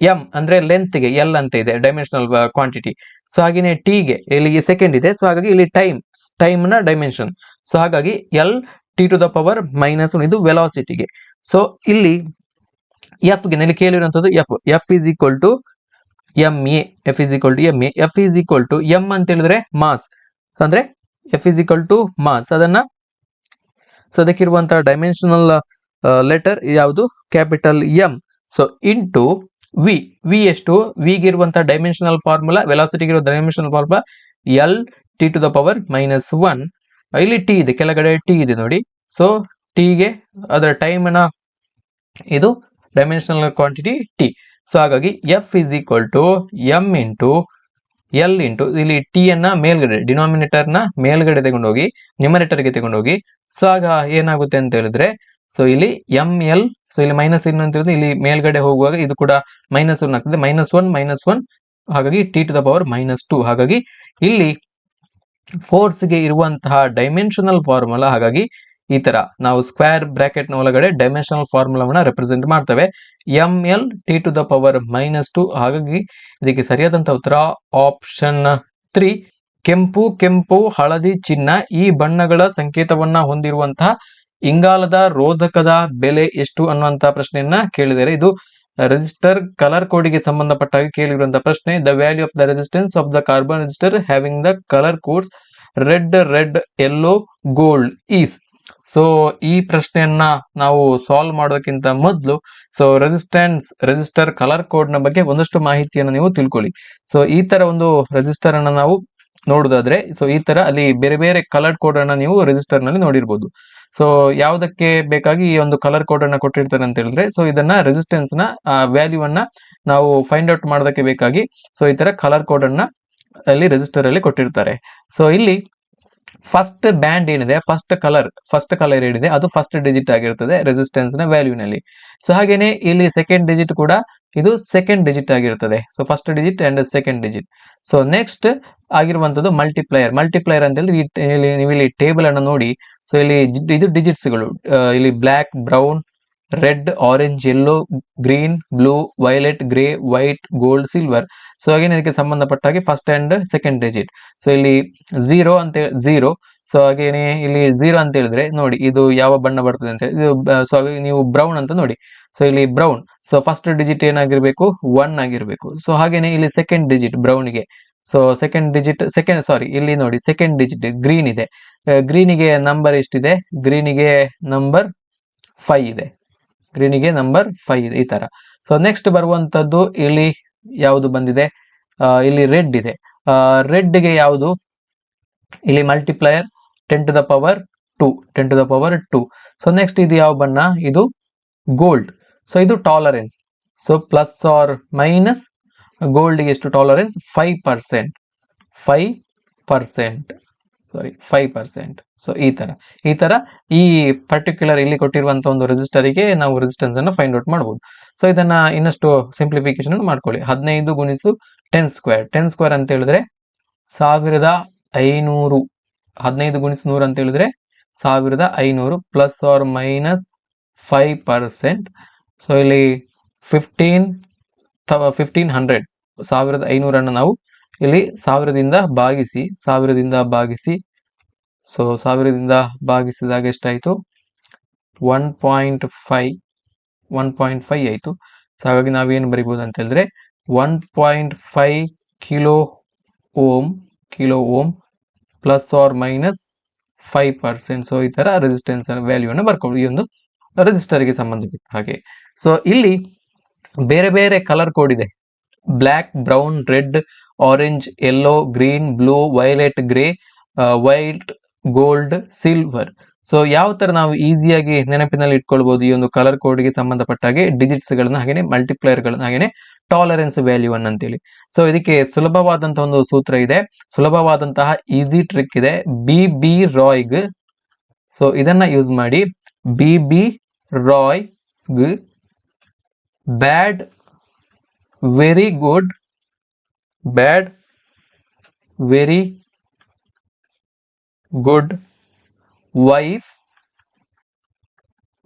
ಎಂ ಅಂದ್ರೆ ಲೆಂತ್ ಗೆ ಎಲ್ ಅಂತ ಇದೆ, ಡೈಮೆನ್ಷನಲ್ ಕ್ವಾಂಟಿಟಿ. ಸೊ ಹಾಗೆ ಟಿ ಗೆ ಇಲ್ಲಿ ಸೆಕೆಂಡ್ ಇದೆ. ಸೊ ಹಾಗಾಗಿ ಇಲ್ಲಿ ಟೈಮ್ ನ ಡೈಮೆನ್ಷನ್. ಸೊ ಹಾಗಾಗಿ L T to the power -1 ಇದು ವೆಲಾಸಿಟಿಗೆ. ಸೊ ಇಲ್ಲಿ ಎಫ್ ಗೆ ಇಲ್ಲಿ ಕೇಳಿರುವಂತದ್ದು F is equal to MA. F is equal to MA. F is equal to M ಅಂತ ಹೇಳಿದ್ರೆ ಮಾಸ್. ಅಂದ್ರೆ F is equal to mass. So ಅದಕ್ಕಿರುವಂತಹ ಡೈಮೆನ್ಷನಲ್ ಲೆಟರ್ ಯಾವುದು? Capital M. So into V. ಎಷ್ಟು? ವಿ ಗೆ ಇರುವಂತಹ ಡೈಮೆನ್ಷನಲ್ ಫಾರ್ಮುಲಾ, ವೆಲಾಸಿಟಿಗೆ ಇರುವ dimensional formula L T to the power -1. ಇಲ್ಲಿ ಟಿ ಇದೆ, ಕೆಳಗಡೆ ಟಿ ಇದೆ ನೋಡಿ. ಸೊ ಟಿ ಗೆ ಅದರ ಟೈಮ್ ನ ಇದು ಡೈಮೆನ್ಷನಲ್ ಕ್ವಾಂಟಿಟಿ ಟಿ. ಸೊ ಹಾಗಾಗಿ F is equal to M into L into ಇಲ್ಲಿ ಟಿ ಅನ್ನ ಮೇಲ್ಗಡೆ, ಡಿನಾಮಿನೇಟರ್ ನ ಮೇಲ್ಗಡೆ ತಗೊಂಡೋಗಿ ನ್ಯೂಮರೇಟರ್ಗೆ ತಗೊಂಡೋಗಿ. ಸೊ ಆಗ ಏನಾಗುತ್ತೆ ಅಂತ ಹೇಳಿದ್ರೆ, ಸೊ ಇಲ್ಲಿ ಎಂ ಎಲ್, ಸೊ ಇಲ್ಲಿ ಮೈನಸ್ ಇನ್ ಅಂತ ಹೇಳಿದ್ರೆ ಇಲ್ಲಿ ಮೇಲ್ಗಡೆ ಹೋಗುವಾಗ ಇದು ಕೂಡ -1 ಆಗ್ತದೆ. -1 ಹಾಗಾಗಿ ಟಿ ಟು ದ ಪವರ್ -2. ಹಾಗಾಗಿ ಇಲ್ಲಿ ಫೋರ್ಸ್ ಗೆ ಇರುವಂತಹ ಡೈಮೆನ್ಷನಲ್ ಫಾರ್ಮುಲಾ, ಹಾಗಾಗಿ ಈ ತರ ನಾವು ಸ್ಕ್ವೇರ್ ಬ್ರಾಕೆಟ್ ನ ಒಳಗಡೆ ಡೈಮೆನ್ಷನಲ್ ಫಾರ್ಮುಲಾವನ್ನ ರೆಪ್ರೆಸೆಂಟ್ ಮಾಡ್ತೇವೆ. M L T to the power -2. ಹಾಗಾಗಿ ಇದಕ್ಕೆ ಸರಿಯಾದಂತ ಉತ್ತರ ಆಪ್ಷನ್ 3. ಕೆಂಪು ಹಳದಿ ಚಿನ್ನ ಈ ಬಣ್ಣಗಳ ಸಂಕೇತವನ್ನ ಹೊಂದಿರುವಂತಹ ಇಂಗಾಲದ ರೋಧಕದ ಬೆಲೆ ಎಷ್ಟು ಅನ್ನುವಂತಹ ಪ್ರಶ್ನೆಯನ್ನ ಕೇಳಿದರೆ, ಇದು ರೆಸಿಸ್ಟರ್ ಕಲರ್ ಕೋಡ್ ಗೆ ಸಂಬಂಧಪಟ್ಟ ಹಾಗೆ ಕೇಳಿರುವಂತಹ ಪ್ರಶ್ನೆ. The value of the resistance of the carbon resistor having the colour codes red yellow gold is. So ಈ ಪ್ರಶ್ನೆಯನ್ನ ನಾವು ಸಾಲ್ವ್ ಮಾಡೋದಕ್ಕಿಂತ ಮೊದಲು ಸೊ ರೆಸಿಸ್ಟರ್ ಕಲರ್ ಕೋಡ್ ನ ಬಗ್ಗೆ ಒಂದಷ್ಟು ಮಾಹಿತಿಯನ್ನು ನೀವು ತಿಳ್ಕೊಳ್ಳಿ. ಸೊ ಈ ತರ ಒಂದು ರೆಸಿಸ್ಟರ್ ಅನ್ನ ನಾವು ನೋಡುದಾದ್ರೆ, ಸೊ ಈ ತರ ಅಲ್ಲಿ ಬೇರೆ ಬೇರೆ ಕಲರ್ ಕೋಡ್ ಅನ್ನ ನೀವು ರೆಸಿಸ್ಟರ್ ನಲ್ಲಿ ನೋಡಿರ್ಬೋದು. ಸೊ ಯಾವುದಕ್ಕೆ ಬೇಕಾಗಿ ಈ ಒಂದು ಕಲರ್ ಕೋಡ್ ಅನ್ನ ಕೊಟ್ಟಿರ್ತಾರೆ ಅಂತ ಹೇಳಿದ್ರೆ, ಸೊ ಇದನ್ನ ರೆಸಿಸ್ಟೆನ್ಸ್ ನ ವ್ಯಾಲ್ಯೂ ಅನ್ನ ನಾವು ಫೈಂಡ್ ಔಟ್ ಮಾಡೋದಕ್ಕೆ ಬೇಕಾಗಿ ಸೊ ಈ ತರ ಕಲರ್ ಕೋಡ್ ಅನ್ನ ಅಲ್ಲಿ ರೆಸಿಸ್ಟರ್ ಅಲ್ಲಿ ಕೊಟ್ಟಿರ್ತಾರೆ. ಸೊ ಇಲ್ಲಿ ಫಸ್ಟ್ ಬ್ಯಾಂಡ್ ಏನಿದೆ, ಫಸ್ಟ್ ಕಲರ್ ಏನಿದೆ ಅದು ಫಸ್ಟ್ ಡಿಜಿಟ್ ಆಗಿರ್ತದೆ ರೆಸಿಸ್ಟೆನ್ಸ್ ನ ವ್ಯಾಲ್ಯೂ ನಲ್ಲಿ. ಸೊ ಹಾಗೇನೆ ಇಲ್ಲಿ ಸೆಕೆಂಡ್ ಡಿಜಿಟ್ ಕೂಡ ಇದು ಸೆಕೆಂಡ್ ಡಿಜಿಟ್ ಆಗಿರ್ತದೆ. So first digit and second digit. So next ಆಗಿರುವಂತದ್ದು ಮಲ್ಟಿಪ್ಲೈಯರ್ ಅಂತ ಹೇಳಿ ನೀವು ಇಲ್ಲಿ ಟೇಬಲ್ ಅನ್ನು ನೋಡಿ. ಸೊ ಇಲ್ಲಿ ಇದು ಡಿಜಿಟ್ಸ್ ಗಳು, ಇಲ್ಲಿ black, brown, red, orange, yellow, green, blue, violet, grey, white, gold, silver. So ಹಾಗೆ ಇದಕ್ಕೆ ಸಂಬಂಧಪಟ್ಟ ಹಾಗೆ first and second digit. So ಇಲ್ಲಿ 0 ಅಂತ 0. ಸೊ ಹಾಗೇನೆ ಇಲ್ಲಿ 0 ಅಂತ ಹೇಳಿದ್ರೆ ನೋಡಿ ಇದು ಯಾವ ಬಣ್ಣ ಬರ್ತದೆ ಅಂತ ಹೇಳಿ, ಇದು ಸೊ ನೀವು ಬ್ರೌನ್ ಅಂತ ನೋಡಿ. ಸೊ ಇಲ್ಲಿ ಬ್ರೌನ್, ಸೊ ಫಸ್ಟ್ ಡಿಜಿಟ್ ಏನಾಗಿರ್ಬೇಕು 1 ಆಗಿರ್ಬೇಕು. ಸೊ ಹಾಗೇನೆ ಇಲ್ಲಿ ಸೆಕೆಂಡ್ ಡಿಜಿಟ್ ಬ್ರೌನ್ಗೆ, ಸೊ ಇಲ್ಲಿ ನೋಡಿ ಸೆಕೆಂಡ್ ಡಿಜಿಟ್ ಗ್ರೀನ್ ಇದೆ. ಗ್ರೀನಿಗೆ ನಂಬರ್ ಎಷ್ಟಿದೆ? ಗ್ರೀನಿಗೆ ನಂಬರ್ 5 ಇದೆ. ಗ್ರೀನಿಗೆ ನಂಬರ್ 5 ಇದೆ ಈ ತರ. ಸೊ ನೆಕ್ಸ್ಟ್ ಬರುವಂತದ್ದು ಇಲ್ಲಿ ಯಾವುದು ಬಂದಿದೆ? ಇಲ್ಲಿ ರೆಡ್ ಇದೆ. ರೆಡ್ಗೆ ಯಾವುದು? ಇಲ್ಲಿ multiplier 10 to the power 2, 10 to the power 2. So next ಇದು ಯಾವ ಬಣ್ಣ? ಇದು ಗೋಲ್ಡ್. ಸೊ ಇದು tolerance. So plus or minus ಗೋಲ್ಡ್ಗೆ ಎಷ್ಟು ಟಾಲರೆನ್ಸ್? 5%. 5%. ಸೊ ಈ ತರ ಈ ಪರ್ಟಿಕ್ಯುಲರ್ ಇಲ್ಲಿ ಕೊಟ್ಟಿರುವಂತಹ ಒಂದು ರೆಸಿಸ್ಟರಿಗೆ ನಾವು ರೆಸಿಸ್ಟೆನ್ಸ್ ಅನ್ನು ಫೈಂಡ್ ಔಟ್ ಮಾಡಬಹುದು. ಸೊ ಇದನ್ನ ಇನ್ನಷ್ಟು ಸಿಂಪ್ಲಿಫಿಕೇಶನ್ ಮಾಡ್ಕೊಳ್ಳಿ. 15 ಗುಣಿಸು 10 ಸ್ಕ್ವೇರ್. 10 ಸ್ಕ್ವೇರ್ ಅಂತ ಹೇಳಿದ್ರೆ 1500. 15 ಗುಣಿಸು 100 ಅಂತ ಹೇಳಿದ್ರೆ 1500 ಪ್ಲಸ್ ಆರ್ ಮೈನಸ್ 5%. ಸೊ ಇಲ್ಲಿ 1500, 1500 ಅನ್ನು ನಾವು ಇಲ್ಲಿ 1000ದಿಂದ ಭಾಗಿಸಿ. ಸೊ 1000ದಿಂದ ಭಾಗಿಸಿದಾಗ ಎಷ್ಟಾಯ್ತು? 1.5 ಆಯ್ತು. ಸೊ ಹಾಗಾಗಿ ನಾವೇನು ಬರಿಬಹುದು ಅಂತ ಹೇಳಿದ್ರೆ 1.5 kilo ohm plus or minus 5%. So ಈ ತರ ರೆಸಿಸ್ಟೆನ್ಸ್ ವ್ಯಾಲ್ಯೂ ಅನ್ನು ಬರ್ಕೊಳ್ಳಿ ಈ ಒಂದು ರೆಸಿಸ್ಟರ್ಗೆ ಸಂಬಂಧಪಟ್ಟ ಹಾಗೆ. ಸೊ ಇಲ್ಲಿ ಬೇರೆ ಬೇರೆ ಕಲರ್ ಕೋಡ್ ಇದೆ. Black, brown, red, orange, yellow, green, blue, violet, grey, white, gold, silver. So ಯಾವ ತರ ನಾವು ಈಸಿಯಾಗಿ ನೆನಪಿನಲ್ಲಿ ಇಟ್ಕೊಳ್ಬಹುದು ಈ ಒಂದು ಕಲರ್ ಕೋಡ್ಗೆ ಸಂಬಂಧಪಟ್ಟ ಹಾಗೆ ಡಿಜಿಟ್ಸ್ ಗಳನ್ನ, ಹಾಗೇನೆ ಮಲ್ಟಿಪ್ಲೈಯರ್ ಗಳನ್ನ, ಹಾಗೇನೆ ಟಾಲರೆನ್ಸ್ ವ್ಯಾಲ್ಯೂ ಅಂತೇಳಿ. ಸೊ ಇದಕ್ಕೆ ಸುಲಭವಾದಂತಹ ಒಂದು ಸೂತ್ರ ಇದೆ, ಸುಲಭವಾದಂತಹ ಈಸಿ ಟ್ರಿಕ್ ಇದೆ. B Roy G. ಸೊ ಇದನ್ನ ಯೂಸ್ ಮಾಡಿ B Roy G bad very good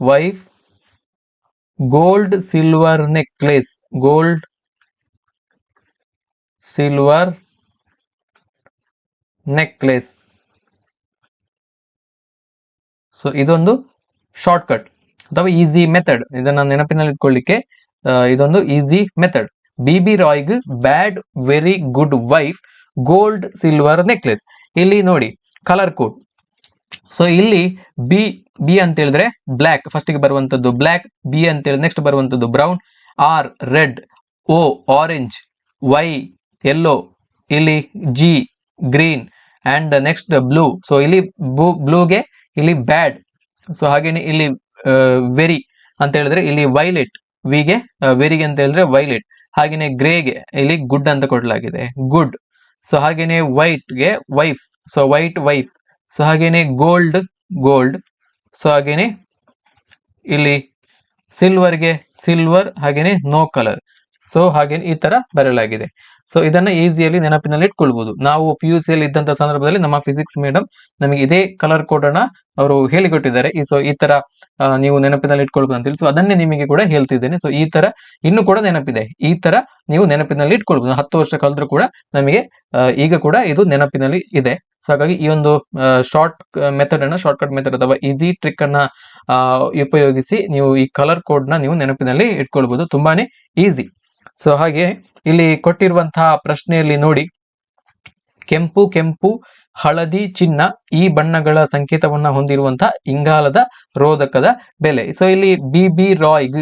wife gold silver necklace. So ಇದೊಂದು ಶಾರ್ಟ್ ಕಟ್ ಅಥವಾ ಈಸಿ ಮೆಥಡ್. ಇದನ್ನ ನೆನಪಿನಲ್ಲಿ ಇಟ್ಕೊಳ್ಳಿಕ್ಕೆ ಇದೊಂದು easy method. B Roy G bad very good wife gold silver necklace. ಇಲ್ಲಿ ನೋಡಿ ಕಲರ್ ಕೋಡ್. ಸೊ ಇಲ್ಲಿ ಬಿ ಅಂತ ಹೇಳಿದ್ರೆ ಬ್ಲ್ಯಾಕ್, ಫಸ್ಟ್ ಗೆ ಬರುವಂತದ್ದು ಬ್ಲ್ಯಾಕ್. ಬಿ ಅಂತ ಹೇಳಿ ನೆಕ್ಸ್ಟ್ ಬರುವಂತದ್ದು brown. R red. O orange. Y yellow. ಇಲ್ಲಿ G green and next blue. So ಇಲ್ಲಿ ಬ್ಲೂಗೆ ಇಲ್ಲಿ ಬ್ಯಾಡ್. ಸೊ ಹಾಗೇನೆ ಇಲ್ಲಿ ವೆರಿ ಅಂತ ಹೇಳಿದ್ರೆ ಇಲ್ಲಿ ವೈಲೆಟ್. ವಿಗೆ ವೆರಿಗೆ ಅಂತ ಹೇಳಿದ್ರೆ ವೈಲೆಟ್. ಹಾಗೇನೆ ಗ್ರೇಗೆ ಇಲ್ಲಿ ಗುಡ್ ಅಂತ ಕೊಡಲಾಗಿದೆ, ಗುಡ್. ಸೊ ಹಾಗೇನೆ ವೈಟ್ಗೆ wife. So white wife. So ಹಾಗೇನೆ ಗೋಲ್ಡ್. ಸೊ ಹಾಗೇನೆ ಇಲ್ಲಿ ಸಿಲ್ವರ್ಗೆ ಸಿಲ್ವರ್, ಹಾಗೇನೆ ನೋ ಕಲರ್. ಸೊ ಹಾಗೇನೆ ಈ ತರ ಬರೆಯಲಾಗಿದೆ. ಸೊ ಇದನ್ನ ಈಸಿಯಲ್ಲಿ ನೆನಪಿನಲ್ಲಿ ಇಟ್ಕೊಳ್ಬಹುದು. ನಾವು PUC ಅಲ್ಲಿ ಇದ್ದಂತ ಸಂದರ್ಭದಲ್ಲಿ ನಮ್ಮ ಫಿಸಿಕ್ಸ್ ಮೇಡಮ್ ನಮಗೆ ಇದೇ ಕಲರ್ ಕೋಡ್ ಅನ್ನ ಅವರು ಹೇಳಿಕೊಟ್ಟಿದ್ದಾರೆ. ಸೊ ಈ ತರ ನೀವು ನೆನಪಿನಲ್ಲಿ ಇಟ್ಕೊಳ್ಬಹುದು ಅಂತ ಹೇಳಿ. ಸೊ ಅದನ್ನೇ ನಿಮಗೆ ಕೂಡ ಹೇಳ್ತಿದ್ದೇನೆ. ಸೊ ಈ ತರ ಇನ್ನು ಕೂಡ ನೆನಪಿದೆ. ಈ ತರ ನೀವು ನೆನಪಿನಲ್ಲಿ ಇಟ್ಕೊಳ್ಬಹುದು. 10 ವರ್ಷ ಕಳೆದ್ರೂ ಕೂಡ ನಮಗೆ ಈಗ ಕೂಡ ಇದು ನೆನಪಿನಲ್ಲಿ ಇದೆ. ಸೊ ಹಾಗಾಗಿ ಈ ಒಂದು ಶಾರ್ಟ್ ಕಟ್ ಮೆಥಡ್ ಅಥವಾ ಈಸಿ ಟ್ರಿಕ್ ಅನ್ನ ಉಪಯೋಗಿಸಿ ನೀವು ಈ ಕಲರ್ ಕೋಡ್ ನ ನೀವು ನೆನಪಿನಲ್ಲಿ ಇಟ್ಕೊಳ್ಬಹುದು. ತುಂಬಾನೇ ಈಸಿ. ಸೊ ಹಾಗೆ ಇಲ್ಲಿ ಕೊಟ್ಟಿರುವಂತಹ ಪ್ರಶ್ನೆಯಲ್ಲಿ ನೋಡಿ, ಕೆಂಪು, ಹಳದಿ, ಚಿನ್ನ ಈ ಬಣ್ಣಗಳ ಸಂಕೇತವನ್ನ ಹೊಂದಿರುವಂತಹ ಇಂಗಾಲದ ರೋಧಕದ ಬೆಲೆ. ಸೊ ಇಲ್ಲಿ B Roy G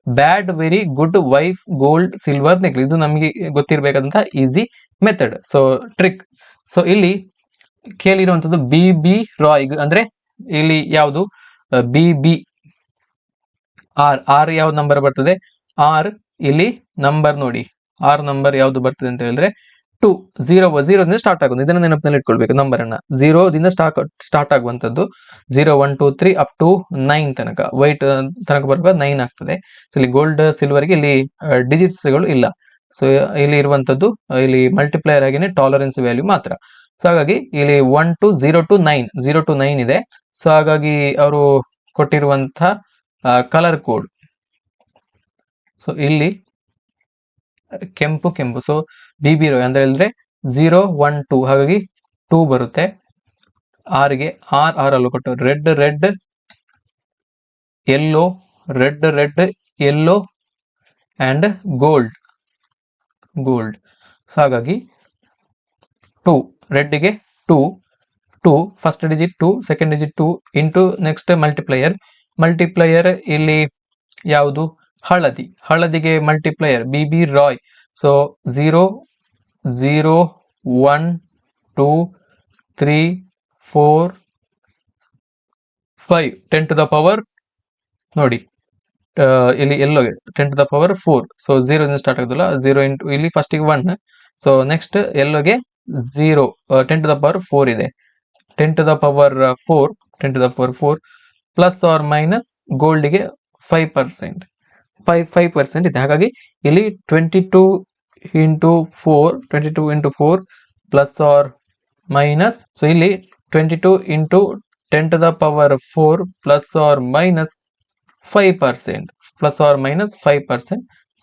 bad very good wife gold silver necklace. ಇದು ನಮಗೆ ಗೊತ್ತಿರಬೇಕಾದಂತಹ easy method. So trick. So ಇಲ್ಲಿ ಕೇಳಿರುವಂತದ್ದು ಬಿ ರಾಯ್ಗ್ ಅಂದ್ರೆ ಇಲ್ಲಿ ಯಾವುದು? ಬಿ ಆರ್ ಯಾವ್ದು ನಂಬರ್ ಬರ್ತದೆ? ಆರ್ ಇಲ್ಲಿ ನಂಬರ್ ನೋಡಿ, ಆರ್ ನಂಬರ್ ಯಾವ್ದು ಬರ್ತದೆ ಅಂತ ಹೇಳಿದ್ರೆ 2. 0 ಸ್ಟಾರ್ಟ್ ಆಗೋದು. ಇದನ್ನ ನೆನಪಿನಲ್ಲಿ ಇಟ್ಕೊಳ್ಬೇಕು. ನಂಬರ್ ಅನ್ನ 0 ದಿಂದ ಸ್ಟಾರ್ಟ್ ಆಗುವಂತದ್ದು 0 1 2 3 ಅಪ್ ಟು 9 ತನಕ, ವೈಟ್ ತನಕ ಬರುವಾಗ 9 ಆಗ್ತದೆ. ಸೊ ಇಲ್ಲಿ ಗೋಲ್ಡ್ ಸಿಲ್ವರ್ಗೆ ಇಲ್ಲಿ ಡಿಜಿಟ್ಸ್ ಗಳು ಇಲ್ಲ. ಸೊ ಇಲ್ಲಿ ಇರುವಂತದ್ದು ಇಲ್ಲಿ ಮಲ್ಟಿಪ್ಲೈಯರ್ ಆಗಿನೇ ಟಾಲರೆನ್ಸ್ ವ್ಯಾಲ್ಯೂ ಮಾತ್ರ. ಸೊ ಹಾಗಾಗಿ ಇಲ್ಲಿ 0 to 9 ಇದೆ. ಸೊ ಹಾಗಾಗಿ ಅವರು ಕೊಟ್ಟಿರುವಂತಹ ಕಲರ್ ಕೋಡ್. ಸೊ ಇಲ್ಲಿ ಕೆಂಪು. ಸೊ ಬಿ ರಾಯ್ ಅಂತ ಹೇಳಿದ್ರೆ 0 1 2 ಹಾಗಾಗಿ 2 ಬರುತ್ತೆ. R ಗೆ R ಅಲ್ಲೂ ಕೊಟ್ಟು red yellow red yellow and gold so ಹಾಗಾಗಿ 2 ರೆಡ್ಗೆ 2 first digit 2 second digit 2 into next multiplier ಇಲ್ಲಿ ಯಾವುದು ಹಳದಿಗೆ multiplier BB Roy. So 0 0 1 2 3 4 5 10 to the power ನೋಡಿ ಇಲ್ಲಿ ಎಲ್ಲೋಗೆ 10 to the power 4. ಸೊ 0 ಇಂದ ಸ್ಟಾರ್ಟ್ ಆಗೋದಿಲ್ಲ 0 ಇಂಟು ಇಲ್ಲಿ ಫಸ್ಟಿಗೆ 1. ಸೊ ನೆಕ್ಸ್ಟ್ ಎಲ್ಲೋಗೆ 0 10 to the power 4 ಇದೆ. 10 to the power 4 plus or minus ಗೋಲ್ಡ್ಗೆ 5% 5% ಇದೆ. ಹಾಗಾಗಿ ಇಲ್ಲಿ 22 into 4 plus or minus. So ಇಲ್ಲಿ 22 into 10 to the power 4 plus or minus 5%.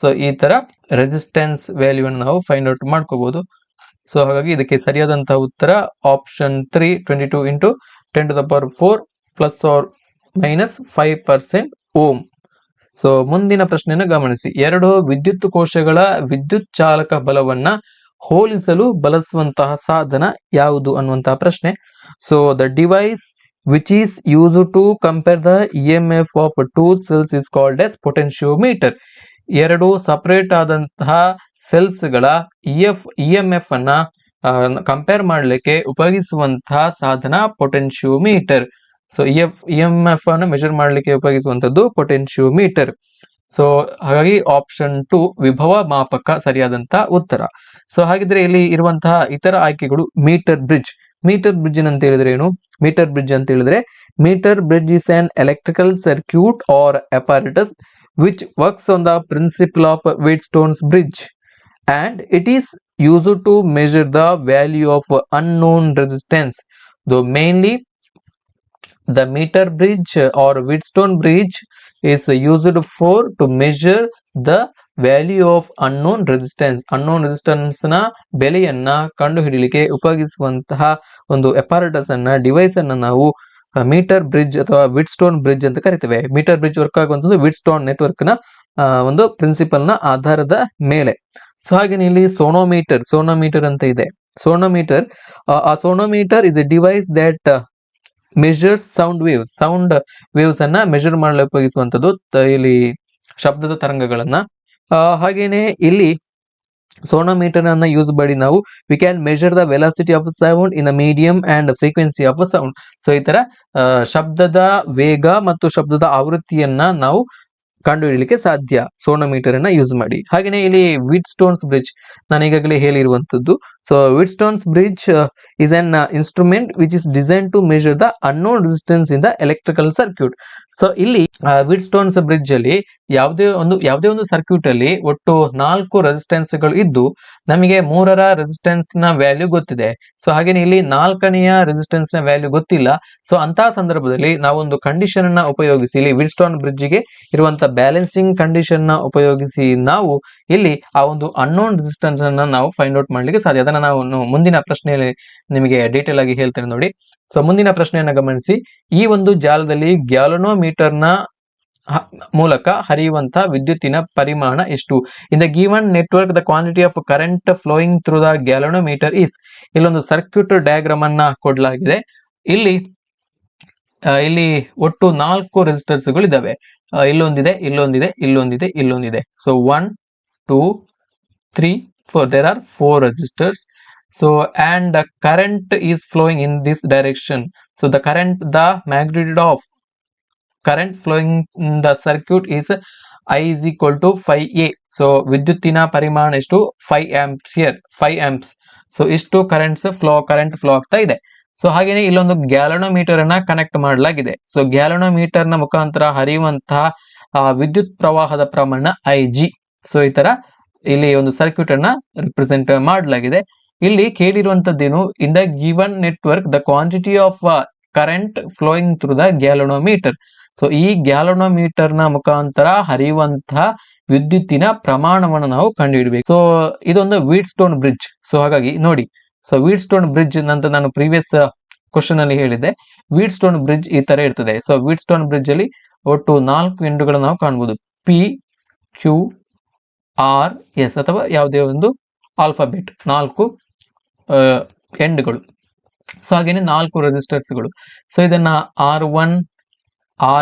So ಈ ತರ ರೆಸಿಸ್ಟೆನ್ಸ್ ವ್ಯಾಲ್ಯೂವನ್ನು ನಾವು ಫೈಂಡ್ ಔಟ್ ಮಾಡ್ಕೋಬಹುದು. ಸೊ ಹಾಗಾಗಿ ಇದಕ್ಕೆ ಸರಿಯಾದಂತಹ ಉತ್ತರ option 3 22 into 10 to the power 4 plus or minus 5% ohm. So ಮುಂದಿನ ಪ್ರಶ್ನೆಯನ್ನು ಗಮನಿಸಿ. ಎರಡು ವಿದ್ಯುತ್ ಕೋಶಗಳ ವಿದ್ಯುತ್ ಚಾಲಕ ಬಲವನ್ನ ಹೋಲಿಸಲು ಬಳಸುವಂತಹ ಸಾಧನ ಯಾವುದು ಅನ್ನುವಂತಹ ಪ್ರಶ್ನೆ. So the device which is used to compare the EMF of two cells is called as potentiometer. ಎರಡು ಸಪರೇಟ್ ಆದಂತಹ ಸೆಲ್ಸ್ ಗಳ EMF ಅನ್ನ ಕಂಪೇರ್ ಮಾಡಲಿಕ್ಕೆ ಉಪಯೋಗಿಸುವಂತಹ ಸಾಧನ ಪೊಟೆನ್ಶಿಯೋಮೀಟರ್. ಸೊ EMF ಅನ್ನು ಮೆಜರ್ ಮಾಡಲಿಕ್ಕೆ ಉಪಯೋಗಿಸುವಂತದ್ದು ಪೊಟೆನ್ಶಿಯೋಮೀಟರ್. ಸೊ ಹಾಗಾಗಿ ಆಪ್ಷನ್ 2 ವಿಭವ ಮಾಪಕ ಸರಿಯಾದಂತಹ ಉತ್ತರ. ಸೊ ಹಾಗಿದ್ರೆ ಇಲ್ಲಿ ಇರುವಂತಹ ಇತರ ಆಯ್ಕೆಗಳು ಮೀಟರ್ ಬ್ರಿಡ್ಜ್ ಅಂತ ಹೇಳಿದ್ರೆ ಏನು? Meter bridge is an electrical circuit or apparatus which works on the principle of Wheatstone's bridge, and it is used to measure the value of unknown resistance. Though mainly the meter bridge or Wheatstone bridge is used to measure the value of unknown resistance ನ ಬೆಲೆಯನ್ನ ಕಂಡು ಹಿಡಿಯಲಿಕ್ಕೆ ಉಪಯೋಗಿಸುವಂತಹ ಒಂದು ಅಪಾರಟಸ್ device ಅನ್ನ ನಾವು metre bridge ಅಥವಾ ವಿಟ್ಸ್ಟೋನ್ bridge ಅಂತ ಕರಿತೇವೆ. ಮೀಟರ್ ಬ್ರಿಡ್ಜ್ ವರ್ಕ್ ಆಗುವಂತದ್ದು ವಿಟ್ಸ್ಟೋನ್ ನೆಟ್ವರ್ಕ್ ನ ಒಂದು ಪ್ರಿನ್ಸಿಪಲ್ ನ ಆಧಾರದ ಮೇಲೆ. ಸೊ ಹಾಗೆ ಇಲ್ಲಿ ಸೋನೋಮೀಟರ್ ಅಂತ ಇದೆ. Sonometer is a device that measures sound waves ಅನ್ನ ಮೆಜರ್ ಮಾಡಲು ಉಪಯೋಗಿಸುವಂತದ್ದು, ಇಲ್ಲಿ ಶಬ್ದದ ತರಂಗಗಳನ್ನ. ಹಾಗೇನೆ ಇಲ್ಲಿ ಸೋನೋಮೀಟರ್ ಅನ್ನ ಯೂಸ್ ಮಾಡಿ ನಾವು we can measure the velocity of sound in the medium and frequency of sound. So ಈ ತರ ಶಬ್ದದ ವೇಗ ಮತ್ತು ಶಬ್ದದ ಆವೃತ್ತಿಯನ್ನ ನಾವು ಕಂಡುಹಿಡಿಯಲಿಕ್ಕೆ ಸಾಧ್ಯ ಸೋನೋಮೀಟರ್ ಅನ್ನ ಯೂಸ್ ಮಾಡಿ. ಹಾಗೇನೆ ಇಲ್ಲಿ ವಿಟ್ಸ್ಟೋನ್ಸ್ ಬ್ರಿಡ್ಜ್ ನಾನು ಈಗಾಗಲೇ ಹೇಳಿರುವಂತದ್ದು. So Wheatstone's bridge is an instrument which is designed to measure the unknown resistance in the electrical circuit. So ಇಲ್ಲಿ ವಿಟ್ಸ್ಟೋನ್ಸ್ ಬ್ರಿಡ್ಜ್ ಅಲ್ಲಿ ಯಾವುದೇ ಒಂದು ಸರ್ಕ್ಯೂಟ್ ಅಲ್ಲಿ ಒಟ್ಟು 4 ರೆಸಿಸ್ಟೆನ್ಸ್ ಗಳು ಇದ್ದು ನಮಗೆ 3ರ ರೆಸಿಸ್ಟೆನ್ಸ್ ನ ವ್ಯಾಲ್ಯೂ ಗೊತ್ತಿದೆ. ಸೊ ಹಾಗೇನೆ ಇಲ್ಲಿ 4ನೆಯ ರೆಸಿಸ್ಟೆನ್ಸ್ ನ ವ್ಯಾಲ್ಯೂ ಗೊತ್ತಿಲ್ಲ. ಸೊ ಅಂತಹ ಸಂದರ್ಭದಲ್ಲಿ ನಾವೊಂದು ಕಂಡೀಷನ್ ಅನ್ನ ಉಪಯೋಗಿಸಿ, ಇಲ್ಲಿ ವಿಟ್ಸ್ಟೋನ್ ಬ್ರಿಡ್ಜ್ ಗೆ ಇರುವಂತ ಬ್ಯಾಲೆನ್ಸಿಂಗ್ ಕಂಡೀಷನ್ ನ ಉಪಯೋಗಿಸಿ ನಾವು ಇಲ್ಲಿ ಆ ಒಂದು ಅನ್ನೋನ್ ರೆಸಿಸ್ಟೆನ್ಸ್ ಅನ್ನ ನಾವು ಫೈಂಡ್ ಔಟ್ ಮಾಡ್ಲಿಕ್ಕೆ ಸಾಧ್ಯ. ಅದನ್ನ ನಾವು ಮುಂದಿನ ಪ್ರಶ್ನೆಯಲ್ಲಿ ನಿಮಗೆ ಡೀಟೇಲ್ ಆಗಿ ಹೇಳ್ತೇನೆ ನೋಡಿ. ಸೊ ಮುಂದಿನ ಪ್ರಶ್ನೆಯನ್ನ ಗಮನಿಸಿ. ಈ ಒಂದು ಜಾಲದಲ್ಲಿ ಗ್ಯಾಲನೋಮೀಟರ್ ನ ಮೂಲಕ ಹರಿಯುವಂತಹ ವಿದ್ಯುತ್ತಿನ ಪರಿಮಾಣ ಎಷ್ಟು? ಇನ್ the given network the quantity of current flowing through the galvanometer is. ಇಲ್ಲೊಂದು ಸರ್ಕ್ಯೂಟ್ ಡಯಾಗ್ರಾಮ್ ಅನ್ನ ಕೊಡಲಾಗಿದೆ. ಇಲ್ಲಿ ಒಟ್ಟು 4 ರೆಸಿಸ್ಟರ್ಸ್ ಗಳು ಇದಾವೆ. ಇಲ್ಲೊಂದಿದೆ. So 1 2 3 4 there are 4 resistors. So and the current is flowing in this direction. So the magnitude of current flowing in the circuit is I is equal to 5A. So ವಿದ್ಯುತ್ತಿನ ಪರಿಮಾಣ ಎಷ್ಟು? 5 amps. So ಇಷ್ಟು current flow ಆಗ್ತಾ ಇದೆ. So ಹಾಗೇನೆ ಇಲ್ಲೊಂದು galvanometer ಅನ್ನ connect ಮಾಡಲಾಗಿದೆ. ಸೊ ಗ್ಯಾಲನೋಮೀಟರ್ ನ ಮುಖಾಂತರ ಹರಿಯುವಂತಹ ವಿದ್ಯುತ್ ಪ್ರವಾಹದ ಪ್ರಮಾಣ IG. ಸೊ ಈ ತರ ಇಲ್ಲಿ ಒಂದು ಸರ್ಕ್ಯೂಟ್ ಅನ್ನ ರಿಪ್ರೆಸೆಂಟ್ ಮಾಡಲಾಗಿದೆ. ಇಲ್ಲಿ ಕೇಳಿರುವಂತದ್ದೇನು? In the given network the quantity of current flowing through the galvanometer. So ಈ ಗ್ಯಾಲನೋಮೀಟರ್ ನ ಮುಖಾಂತರ ಹರಿಯುವಂತಹ ವಿದ್ಯುತ್ತಿನ ಪ್ರಮಾಣವನ್ನು ನಾವು ಕಂಡುಹಿಡಬೇಕು. ಸೊ ಇದೊಂದು ವಿಟ್ಸ್ಟೋನ್ ಬ್ರಿಡ್ಜ್. ಸೊ ಹಾಗಾಗಿ ನೋಡಿ, ಸೊ ವೀಟ್ ಸ್ಟೋನ್ ಬ್ರಿಡ್ಜ್ ನಂತರ ನಾನು ಪ್ರೀವಿಯಸ್ ಕ್ವಶನ್ ಅಲ್ಲಿ ಹೇಳಿದ್ದೆ, ವೀಟ್ ಸ್ಟೋನ್ ಬ್ರಿಡ್ಜ್ ಈ ತರ ಇರ್ತದೆ. ಸೊ ವೀಟ್ ಸ್ಟೋನ್ ಬ್ರಿಡ್ಜ್ ಅಲ್ಲಿ ಒಟ್ಟು 4 ಎಂಡ್ಗಳು ನಾವು ಕಾಣಬಹುದು, ಪಿ, ಕ್ಯೂ, ಆರ್, ಎಸ್ ಅಥವಾ ಯಾವುದೇ ಒಂದು ಆಲ್ಫಾಬೆಟ್, 4 ಎಂಡ್ಗಳು. ಸೊ ಹಾಗೇನೆ 4 ರೆಸಿಸ್ಟರ್ಸ್ಗಳು. ಸೊ ಇದನ್ನ R1,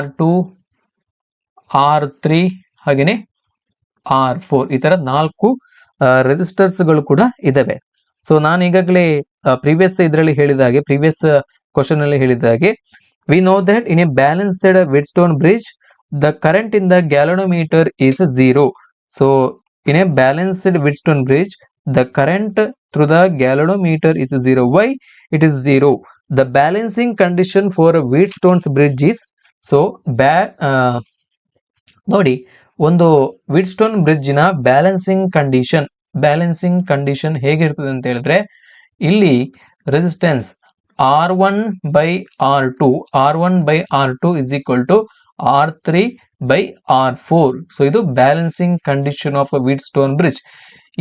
R2, R3 ಹಾಗೇನೆ R4 ಈ ತರ 4 ರೆಸಿಸ್ಟರ್ಸ್ಗಳು ಕೂಡ ಇದಾವೆ. ಸೊ ನಾನು ಈಗಾಗಲೇ ಪ್ರೀವಿಯಸ್ ಇದರಲ್ಲಿ ಹೇಳಿದ ಹಾಗೆ, ಪ್ರೀವಿಯಸ್ ಕ್ವಶನ್ ಅಲ್ಲಿ ಹೇಳಿದ ಹಾಗೆ, V know that in a balanced Wheatstone bridge the current in the galvanometer is 0. So in a balanced Wheatstone bridge the current through the galvanometer is 0. Why it is 0? The balancing condition for a Wheatstone's bridge is so ನೋಡಿ, ಒಂದು Wheatstone bridge ನ balancing condition ಹೇಗಿರ್ತದೆ ಅಂತ ಹೇಳಿದ್ರೆ, ಇಲ್ಲಿ resistance R1/R2 is equal to R3/R4. So ಇದು balancing condition of Wheatstone bridge.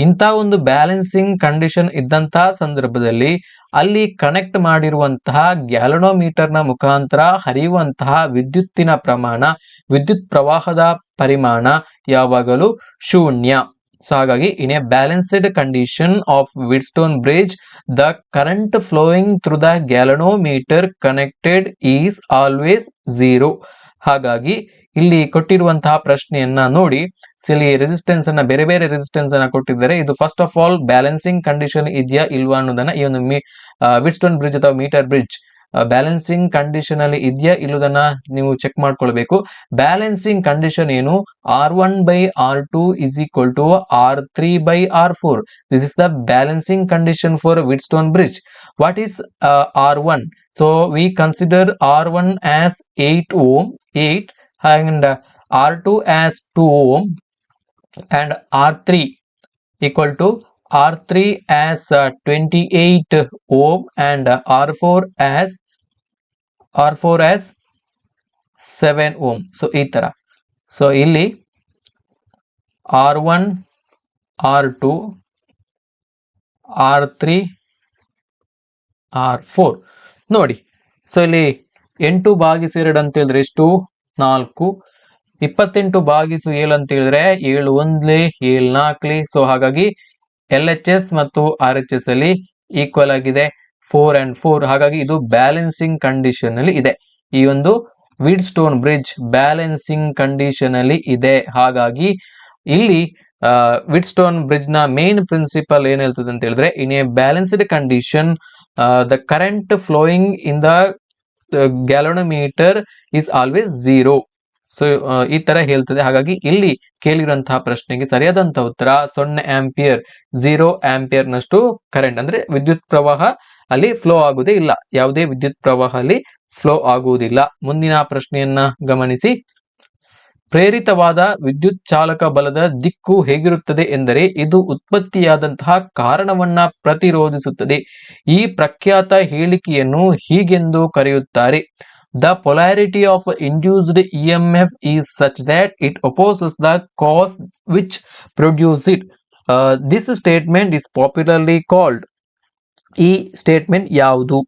ಇಂಥ ಒಂದು ಬ್ಯಾಲೆನ್ಸಿಂಗ್ ಕಂಡೀಷನ್ ಇದ್ದಂತಹ ಸಂದರ್ಭದಲ್ಲಿ ಅಲ್ಲಿ ಕನೆಕ್ಟ್ ಮಾಡಿರುವಂತಹ ಗ್ಯಾಲನೋಮೀಟರ್ ನ ಮುಖಾಂತರ ಹರಿಯುವಂತಹ ವಿದ್ಯುತ್ತಿನ ಪ್ರಮಾಣ, ವಿದ್ಯುತ್ ಪ್ರವಾಹದ ಪರಿಮಾಣ ಯಾವಾಗಲೂ ಶೂನ್ಯ. ಸೊ ಹಾಗಾಗಿ in a balanced condition of Wheatstone bridge the current flowing through the galvanometer connected is always 0. ಹಾಗಾಗಿ ಇಲ್ಲಿ ಕೊಟ್ಟಿರುವಂತಹ ಪ್ರಶ್ನೆಯನ್ನ ನೋಡಿ, ಇಲ್ಲಿ ರೆಸಿಸ್ಟೆನ್ಸ್ ಅನ್ನ ಬೇರೆ ಬೇರೆ ರೆಸಿಸ್ಟೆನ್ಸ್ ಅನ್ನ ಕೊಟ್ಟಿದ್ದಾರೆ. ಇದು first of all balancing condition ಇದೆಯಾ ಇಲ್ವಾ ಅನ್ನೋದನ್ನ ಈ ಒಂದು Wheatstone ಬ್ರಿಡ್ಜ್ ಅಥವಾ ಮೀಟರ್ ಬ್ರಿಡ್ಜ್ ಬ್ಯಾಲೆನ್ಸಿಂಗ್ ಕಂಡೀಷನ್ ಅಲ್ಲಿ ಇದೆಯಾ ಇಲ್ಲೋದನ್ನ ನೀವು ಚೆಕ್ ಮಾಡ್ಕೊಳ್ಬೇಕು. ಬ್ಯಾಲೆನ್ಸಿಂಗ್ ಕಂಡೀಷನ್ ಏನು, R1/R2 is equal to R3/R4. This is the balancing condition for Wheatstone bridge. What is R1? So we consider R1 as 8 ohm, 8, and R2 as 2 ohm, and R3 equal to R3 as 28 ohm, and R4 as 7 ohm. So ಈ ತರ. So ಇಲ್ಲಿ R1, R2, R3, R4 ನೋಡಿ. So ಇಲ್ಲಿ 8/2 ಅಂತ ಹೇಳಿದ್ರೆ ಎಷ್ಟು, 4. 28/7 ಅಂತ ಹೇಳಿದ್ರೆ 7 1 7 4. ಸೊ ಹಾಗಾಗಿ LHS ಮತ್ತು RHS ಅಲ್ಲಿ ಈಕ್ವಲ್ ಆಗಿದೆ 4 and 4. ಹಾಗಾಗಿ ಇದು ಬ್ಯಾಲೆನ್ಸಿಂಗ್ ಕಂಡೀಷನ್ ಅಲ್ಲಿ ಇದೆ. ಈ ಒಂದು Wheatstone ಬ್ರಿಡ್ಜ್ ಬ್ಯಾಲೆನ್ಸಿಂಗ್ ಕಂಡೀಷನ್ ಅಲ್ಲಿ ಇದೆ. ಹಾಗಾಗಿ ಇಲ್ಲಿ Wheatstone ಬ್ರಿಡ್ಜ್ ನ ಮೇನ್ ಪ್ರಿನ್ಸಿಪಲ್ ಏನ್ ಹೇಳ್ತದೆ ಅಂತ ಹೇಳಿದ್ರೆ, in a balanced condition the current flowing in the galvanometer is always 0. So ಈ ತರ ಹೇಳ್ತದೆ. ಹಾಗಾಗಿ ಇಲ್ಲಿ ಕೇಳಿರುವಂತಹ ಪ್ರಶ್ನೆಗೆ ಸರಿಯಾದಂತಹ ಉತ್ತರ 0 ಆಂಪಿಯರ್, 0 ಆಂಪಿಯರ್ ನಷ್ಟು ಕರೆಂಟ್ ಅಂದ್ರೆ ವಿದ್ಯುತ್ ಪ್ರವಾಹ ಅಲ್ಲಿ ಫ್ಲೋ ಆಗುವುದೇ ಇಲ್ಲ, ಯಾವುದೇ ವಿದ್ಯುತ್ ಪ್ರವಾಹ ಅಲ್ಲಿ ಫ್ಲೋ ಆಗುವುದಿಲ್ಲ. ಮುಂದಿನ ಪ್ರಶ್ನೆಯನ್ನ ಗಮನಿಸಿ. ಪ್ರೇರಿತವಾದ ವಿದ್ಯುತ್ ಚಾಲಕ ಬಲದ ದಿಕ್ಕು ಹೇಗಿರುತ್ತದೆ ಎಂದರೆ ಇದು ಉತ್ಪತ್ತಿಯಾದಂತಹ ಕಾರಣವನ್ನ ಪ್ರತಿರೋಧಿಸುತ್ತದೆ. ಈ ಪ್ರಖ್ಯಾತ ಹೇಳಿಕೆಯನ್ನು ಹೀಗೆಂದು ಕರೆಯುತ್ತಾರೆ: The polarity of induced EMF is such that it opposes the cause which produces it. This statement is popularly called. ಈ ಸ್ಟೇಟ್ಮೆಂಟ್ ಯಾವುದು?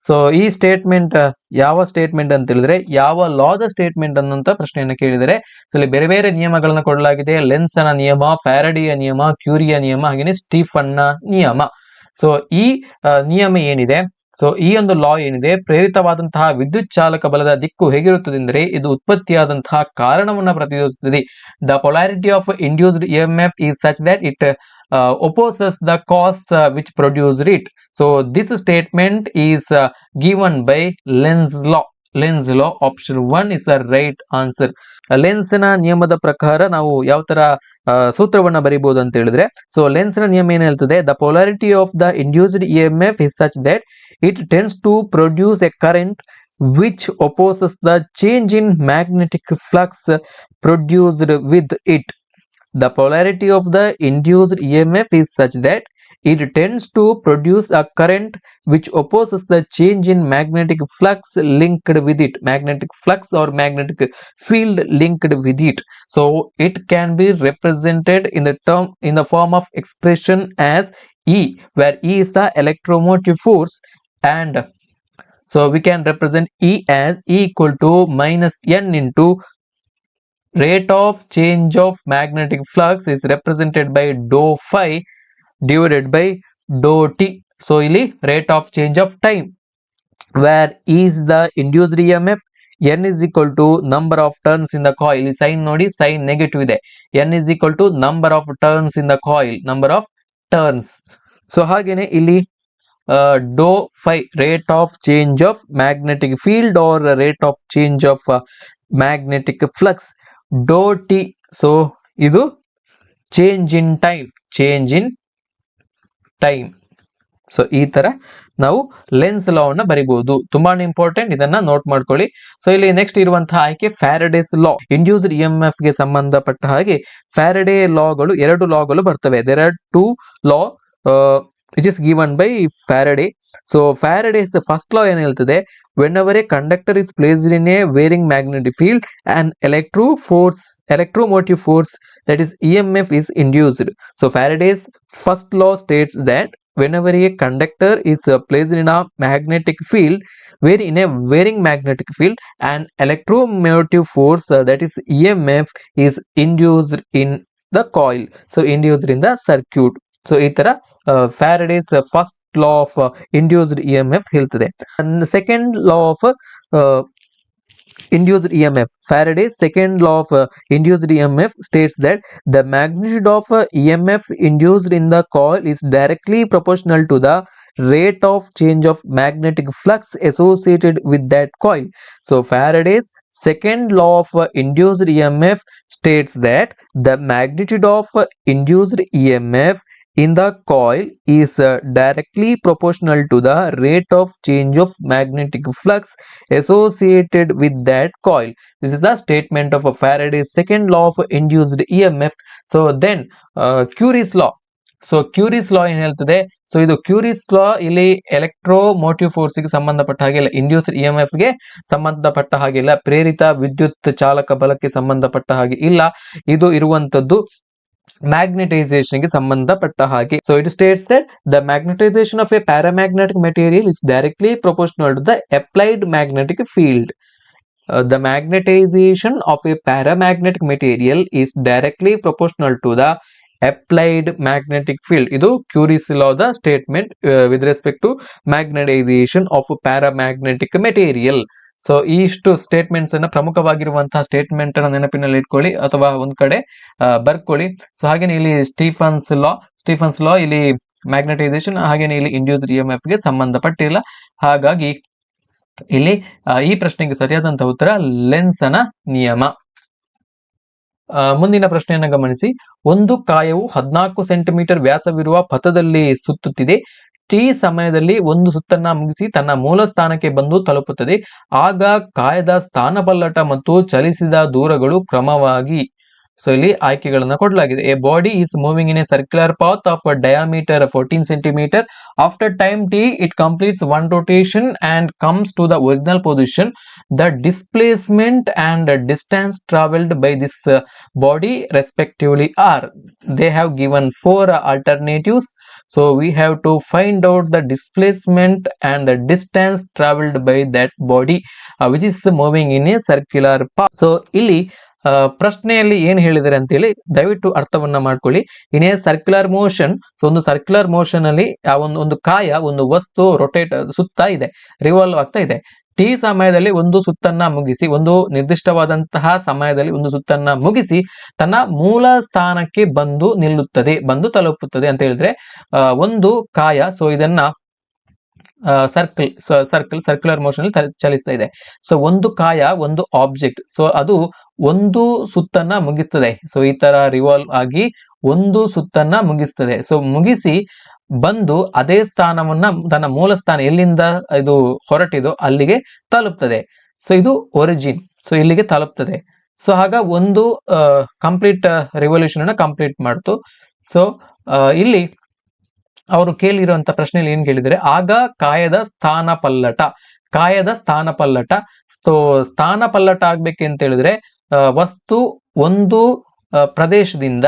ಸೊ ಈ ಸ್ಟೇಟ್ಮೆಂಟ್ ಯಾವ ಸ್ಟೇಟ್ಮೆಂಟ್ ಅಂತ ಹೇಳಿದ್ರೆ, ಯಾವ ಲಾದ ಸ್ಟೇಟ್ಮೆಂಟ್ ಅನ್ನೋಂತ ಪ್ರಶ್ನೆಯನ್ನು ಕೇಳಿದರೆ, ಸೊ ಇಲ್ಲಿ ಬೇರೆ ಬೇರೆ ನಿಯಮಗಳನ್ನ ಕೊಡಲಾಗಿದೆ. ಲೆನ್ಸ್ನ ನಿಯಮ, ಫ್ಯಾರಡೆಯ ನಿಯಮ, ಕ್ಯೂರಿಯ ನಿಯಮ, ಹಾಗೆಯೇ ಸ್ಟೀಫನ್ನ ನಿಯಮ. ಸೊ ಈ ನಿಯಮ ಏನಿದೆ, ಸೊ ಈ ಒಂದು ಲಾ ಏನಿದೆ, ಪ್ರೇರಿತವಾದಂತಹ ವಿದ್ಯುತ್ ಚಾಲಕ ಬಲದ ದಿಕ್ಕು ಹೇಗಿರುತ್ತದೆ ಅಂದರೆ ಇದು ಉತ್ಪತ್ತಿಯಾದಂತಹ ಕಾರಣವನ್ನ ಪ್ರತಿರೋಧಿಸುತ್ತದೆ. The polarity of induced EMF is such that it opposes the cause which produced it. So this statement is given by Lenz law. Lenz law, option 1 is the right answer. Lens ನ ನಿಯಮದ ಪ್ರಕಾರ ನಾವು ಯಾವ ತರ ಸೂತ್ರವನ್ನ ಬರೀಬಹುದು ಅಂತ ಹೇಳಿದ್ರೆ, so lens ನ ನಿಯಮ ಏನ್ ಹೇಳ್ತದೆ, the polarity of the induced EMF is such that it tends to produce a current which opposes the change in magnetic flux produced with it. The polarity of the induced EMF is such that it tends to produce a current which opposes the change in magnetic flux linked with it. Magnetic flux or magnetic field linked with it. So it can be represented in the form of expression as E, where E is the electromotive force, and so we can represent E as E equal to minus N into rate of change of magnetic flux is represented by dou phi divided by dou t. So ಇಲ್ಲಿ rate of change of time, where E is the induced EMF, N is equal to number of turns in the coil. ಇಲ್ಲಿ sign ನೋಡಿ, sign negative ಇದೆ. N is equal to number of turns in the coil, number of turns. So ಹಾಗೇನೆ ಇಲ್ಲಿ dou phi rate of change of magnetic field or rate of change of magnetic flux, dou t. So ಇದು change in time. So ಈ ತರ ನಾವು lens ಲಾ ಅನ್ನ ಬರಿಬಹುದು. ತುಂಬಾನೇ important, ಇದನ್ನ note ಮಾಡ್ಕೊಳ್ಳಿ. ಸೊ ಇಲ್ಲಿ ನೆಕ್ಸ್ಟ್ ಇರುವಂತಹ ಆಯ್ಕೆ ಫ್ಯಾರಡೇಸ್ ಲಾ. ಇಂಡ್ಯೂಸ್ಡ್ EMF ಗೆ ಸಂಬಂಧಪಟ್ಟ ಹಾಗೆ ಫ್ಯಾರಡೆ ಲಾಗಳು, 2 ಲಾಗಳು ಬರ್ತವೆ. There are 2 law which is given by Faraday. So Faraday's first law ಏನು ಹೇಳ್ತದೆ, whenever a conductor is placed in a varying magnetic field, an electromotive force, that is EMF, is induced. So Faraday's first law states that whenever a conductor is placed in a magnetic field, in a varying magnetic field, an electromotive force, that is EMF, is induced in the coil. So induced in the circuit. So ಈ ತರ Faraday's first law of induced EMF ಹೇಳ್ತದೆ. And the second law of induced EMF, Faraday's second law of induced EMF states that the magnitude of EMF induced in the coil is directly proportional to the rate of change of magnetic flux associated with that coil. So Faraday's second law of induced EMF states that the magnitude of induced EMF in the coil is directly proportional to the rate of change of magnetic flux associated with that coil. This is the statement of Faraday's second law of induced EMF. So then Curie's law. So Curie's law ಏನ್ ಹೇಳ್ತದೆ, so ಇದು Curis ಲಾ ಇಲ್ಲಿ electromotive force ಗೆ ಸಂಬಂಧಪಟ್ಟ ಹಾಗೆ, induced EMF ಗೆ ಸಂಬಂಧಪಟ್ಟ ಹಾಗಿಲ್ಲ, ಪ್ರೇರಿತ ವಿದ್ಯುತ್ ಚಾಲಕ ಬಲಕ್ಕೆ ಸಂಬಂಧಪಟ್ಟ ಹಾಗೆ ಇಲ್ಲ. ಇದು ಇರುವಂತದ್ದು magnetization ಗೆ ಸಂಬಂಧಪಟ್ಟ ಹಾಗೆ. So it states that the magnetization of a paramagnetic material is directly proportional to the applied magnetic field. The magnetization of a paramagnetic material is directly proportional to the applied magnetic field. ಇದು Curie's ಲಾದ statement with respect to magnetization of a paramagnetic material. So ಇಷ್ಟು statements ಅನ್ನ, ಪ್ರಮುಖವಾಗಿರುವಂತಹ statement ಅನ್ನ ನೆನಪಿನಲ್ಲಿ ಇಟ್ಕೊಳ್ಳಿ ಅಥವಾ ಒಂದ್ ಕಡೆ ಬರ್ಕೊಳ್ಳಿ. ಸೊ ಹಾಗೇನೆ ಇಲ್ಲಿ ಸ್ಟೀಫನ್ಸ್ ಲಾ ಇಲ್ಲಿ ಮ್ಯಾಗ್ನೆಟೈಸೇಷನ್, ಹಾಗೇನೆ ಇಲ್ಲಿ ಇಂಡ್ಯೂಸ್ಡ್ EMF ಗೆ ಸಂಬಂಧಪಟ್ಟಿಲ್ಲ. ಹಾಗಾಗಿ ಇಲ್ಲಿ ಈ ಪ್ರಶ್ನೆಗೆ ಸರಿಯಾದಂತಹ ಉತ್ತರ ಲೆನ್ಸನ ನಿಯಮ. ಮುಂದಿನ ಪ್ರಶ್ನೆಯನ್ನು ಗಮನಿಸಿ. ಒಂದು ಕಾಯವು 14 ಸೆಂಟಿಮೀಟರ್ ವ್ಯಾಸವಿರುವ ಪಥದಲ್ಲಿ ಸುತ್ತುತ್ತಿದೆ. ಟಿ ಸಮಯದಲ್ಲಿ ಒಂದು ಸುತ್ತನ್ನ ಮುಗಿಸಿ ತನ್ನ ಮೂಲ ಸ್ಥಾನಕ್ಕೆ ಬಂದು ತಲುಪುತ್ತದೆ. ಆಗ ಕಾಯದ ಸ್ಥಾನಪಲ್ಲಟ ಮತ್ತು ಚಲಿಸಿದ ದೂರಗಳು ಕ್ರಮವಾಗಿ. ಸೊ ಇಲ್ಲಿ ಆಯ್ಕೆಗಳನ್ನ ಕೊಡಲಾಗಿದೆ. A body is moving in a circular path of diameter 14 centimetre. After time T it completes one rotation and comes to the original position. The displacement and distance traveled by this body respectively are. They have given 4 alternatives. So we have to find out the displacement and the distance traveled by that body which is moving in a circular path. So ಇಲ್ಲಿ ಪ್ರಶ್ನೆಯಲ್ಲಿ ಏನ್ ಹೇಳಿದರೆ ಅಂತೇಳಿ ದಯವಿಟ್ಟು ಅರ್ಥವನ್ನ ಮಾಡ್ಕೊಳ್ಳಿ. In a circular motion, so ಒಂದು circular motion ಅಲ್ಲಿ ಒಂದು ಕಾಯ, ಒಂದು ವಸ್ತು ರೊಟೇಟ್ ಸುತ್ತಾ ಇದೆ, ರಿವಾಲ್ವ್ ಆಗ್ತಾ ಇದೆ. ಟಿ ಸಮಯದಲ್ಲಿ ಒಂದು ಸುತ್ತನ್ನ ಮುಗಿಸಿ, ಒಂದು ನಿರ್ದಿಷ್ಟವಾದಂತಹ ಸಮಯದಲ್ಲಿ ಒಂದು ಸುತ್ತನ್ನ ಮುಗಿಸಿ ತನ್ನ ಮೂಲ ಸ್ಥಾನಕ್ಕೆ ಬಂದು ನಿಲ್ಲುತ್ತದೆ, ಬಂದು ತಲುಪುತ್ತದೆ ಅಂತ ಹೇಳಿದ್ರೆ ಒಂದು ಕಾಯ. ಸೊ ಇದನ್ನ ಸರ್ಕ್ಯುಲರ್ ಮೋಷನ್ ಅಲ್ಲಿ ಚಲಿಸ್ತಾ ಇದೆ. ಸೊ ಒಂದು ಕಾಯ, ಒಂದು ಆಬ್ಜೆಕ್ಟ್, ಸೊ ಅದು ಒಂದು ಸುತ್ತನ್ನ ಮುಗಿಸ್ತದೆ. ಸೊ ಈ ತರ ರಿವಾಲ್ವ್ ಆಗಿ ಒಂದು ಸುತ್ತನ್ನ ಮುಗಿಸ್ತದೆ. ಸೊ ಮುಗಿಸಿ ಬಂದು ಅದೇ ಸ್ಥಾನವನ್ನ, ತನ್ನ ಮೂಲ ಸ್ಥಾನ ಎಲ್ಲಿಂದ ಇದು ಹೊರಟಿದೋ ಅಲ್ಲಿಗೆ ತಲುಪ್ತದೆ. ಸೊ ಇದು ಒರಿಜಿನ್. ಸೊ ಇಲ್ಲಿಗೆ ತಲುಪ್ತದೆ. ಸೊ ಆಗ ಒಂದು ಕಂಪ್ಲೀಟ್ ರಿವಲ್ಯೂಷನ್ ಅನ್ನ ಕಂಪ್ಲೀಟ್ ಮಾಡ್ತು. ಸೊ ಇಲ್ಲಿ ಅವರು ಕೇಳಿರುವಂತ ಪ್ರಶ್ನೆಯಲ್ಲಿ ಏನ್ ಕೇಳಿದರೆ, ಆಗ ಕಾಯದ ಸ್ಥಾನಪಲ್ಲಟ. ಸೊ ಸ್ಥಾನಪಲ್ಲಟ ಆಗ್ಬೇಕಂತ ಹೇಳಿದ್ರೆ ವಸ್ತು ಒಂದು ಪ್ರದೇಶದಿಂದ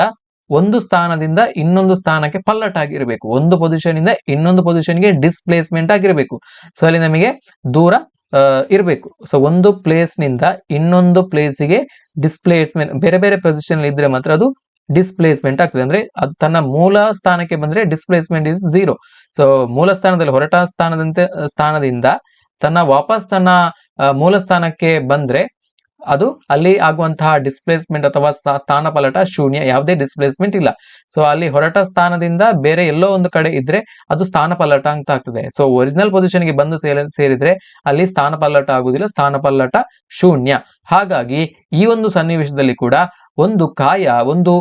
ಒಂದು ಸ್ಥಾನದಿಂದ ಇನ್ನೊಂದು ಸ್ಥಾನಕ್ಕೆ ಪಲ್ಲಟ ಆಗಿರಬೇಕು, ಒಂದು ಪೊಸಿಷನ್ ಇಂದ ಇನ್ನೊಂದು ಪೊಸಿಷನ್ಗೆ ಡಿಸ್ಪ್ಲೇಸ್ಮೆಂಟ್ ಆಗಿರಬೇಕು. ಸೊ ಅಲ್ಲಿ ನಮಗೆ ದೂರ ಇರಬೇಕು. ಸೊ ಒಂದು ಪ್ಲೇಸ್ ನಿಂದ ಇನ್ನೊಂದು ಪ್ಲೇಸಿಗೆ ಡಿಸ್ಪ್ಲೇಸ್ಮೆಂಟ್ ಬೇರೆ ಬೇರೆ ಪೊಸಿಷನ್ ಇದ್ರೆ ಮಾತ್ರ ಅದು ಡಿಸ್ಪ್ಲೇಸ್ಮೆಂಟ್ ಆಗ್ತದೆ. ಅಂದ್ರೆ ಅದು ತನ್ನ ಮೂಲ ಸ್ಥಾನಕ್ಕೆ ಬಂದ್ರೆ ಡಿಸ್ಪ್ಲೇಸ್ಮೆಂಟ್ ಇಸ್ 0. ಸೊ ಮೂಲ ಸ್ಥಾನದಲ್ಲಿ ಹೊರಟ ಸ್ಥಾನದಿಂದ ತನ್ನ ಮೂಲ ಸ್ಥಾನಕ್ಕೆ ಬಂದ್ರೆ ಅದು ಅಲ್ಲಿ ಆಗುವಂತಹ ಡಿಸ್ಪ್ಲೇಸ್ಮೆಂಟ್ ಅಥವಾ ಸ್ಥಾನ ಪಲ್ಲಟ ಶೂನ್ಯ, ಯಾವುದೇ ಡಿಸ್ಪ್ಲೇಸ್ಮೆಂಟ್ ಇಲ್ಲ. ಸೊ ಅಲ್ಲಿ ಹೊರಟ ಸ್ಥಾನದಿಂದ ಬೇರೆ ಎಲ್ಲೋ ಒಂದು ಕಡೆ ಇದ್ರೆ ಅದು ಸ್ಥಾನ ಪಲ್ಲಟ ಅಂತ ಆಗ್ತದೆ. ಸೊ ಒರಿಜಿನಲ್ ಪೊಸಿಷನ್ಗೆ ಬಂದು ಸೇರಿದ್ರೆ ಅಲ್ಲಿ ಸ್ಥಾನ ಪಲ್ಲಟ ಆಗುದಿಲ್ಲ, ಸ್ಥಾನ ಪಲ್ಲಟ ಶೂನ್ಯ. ಹಾಗಾಗಿ ಈ ಒಂದು ಸನ್ನಿವೇಶದಲ್ಲಿ ಕೂಡ ಒಂದು ಕಾಯ ಒಂದು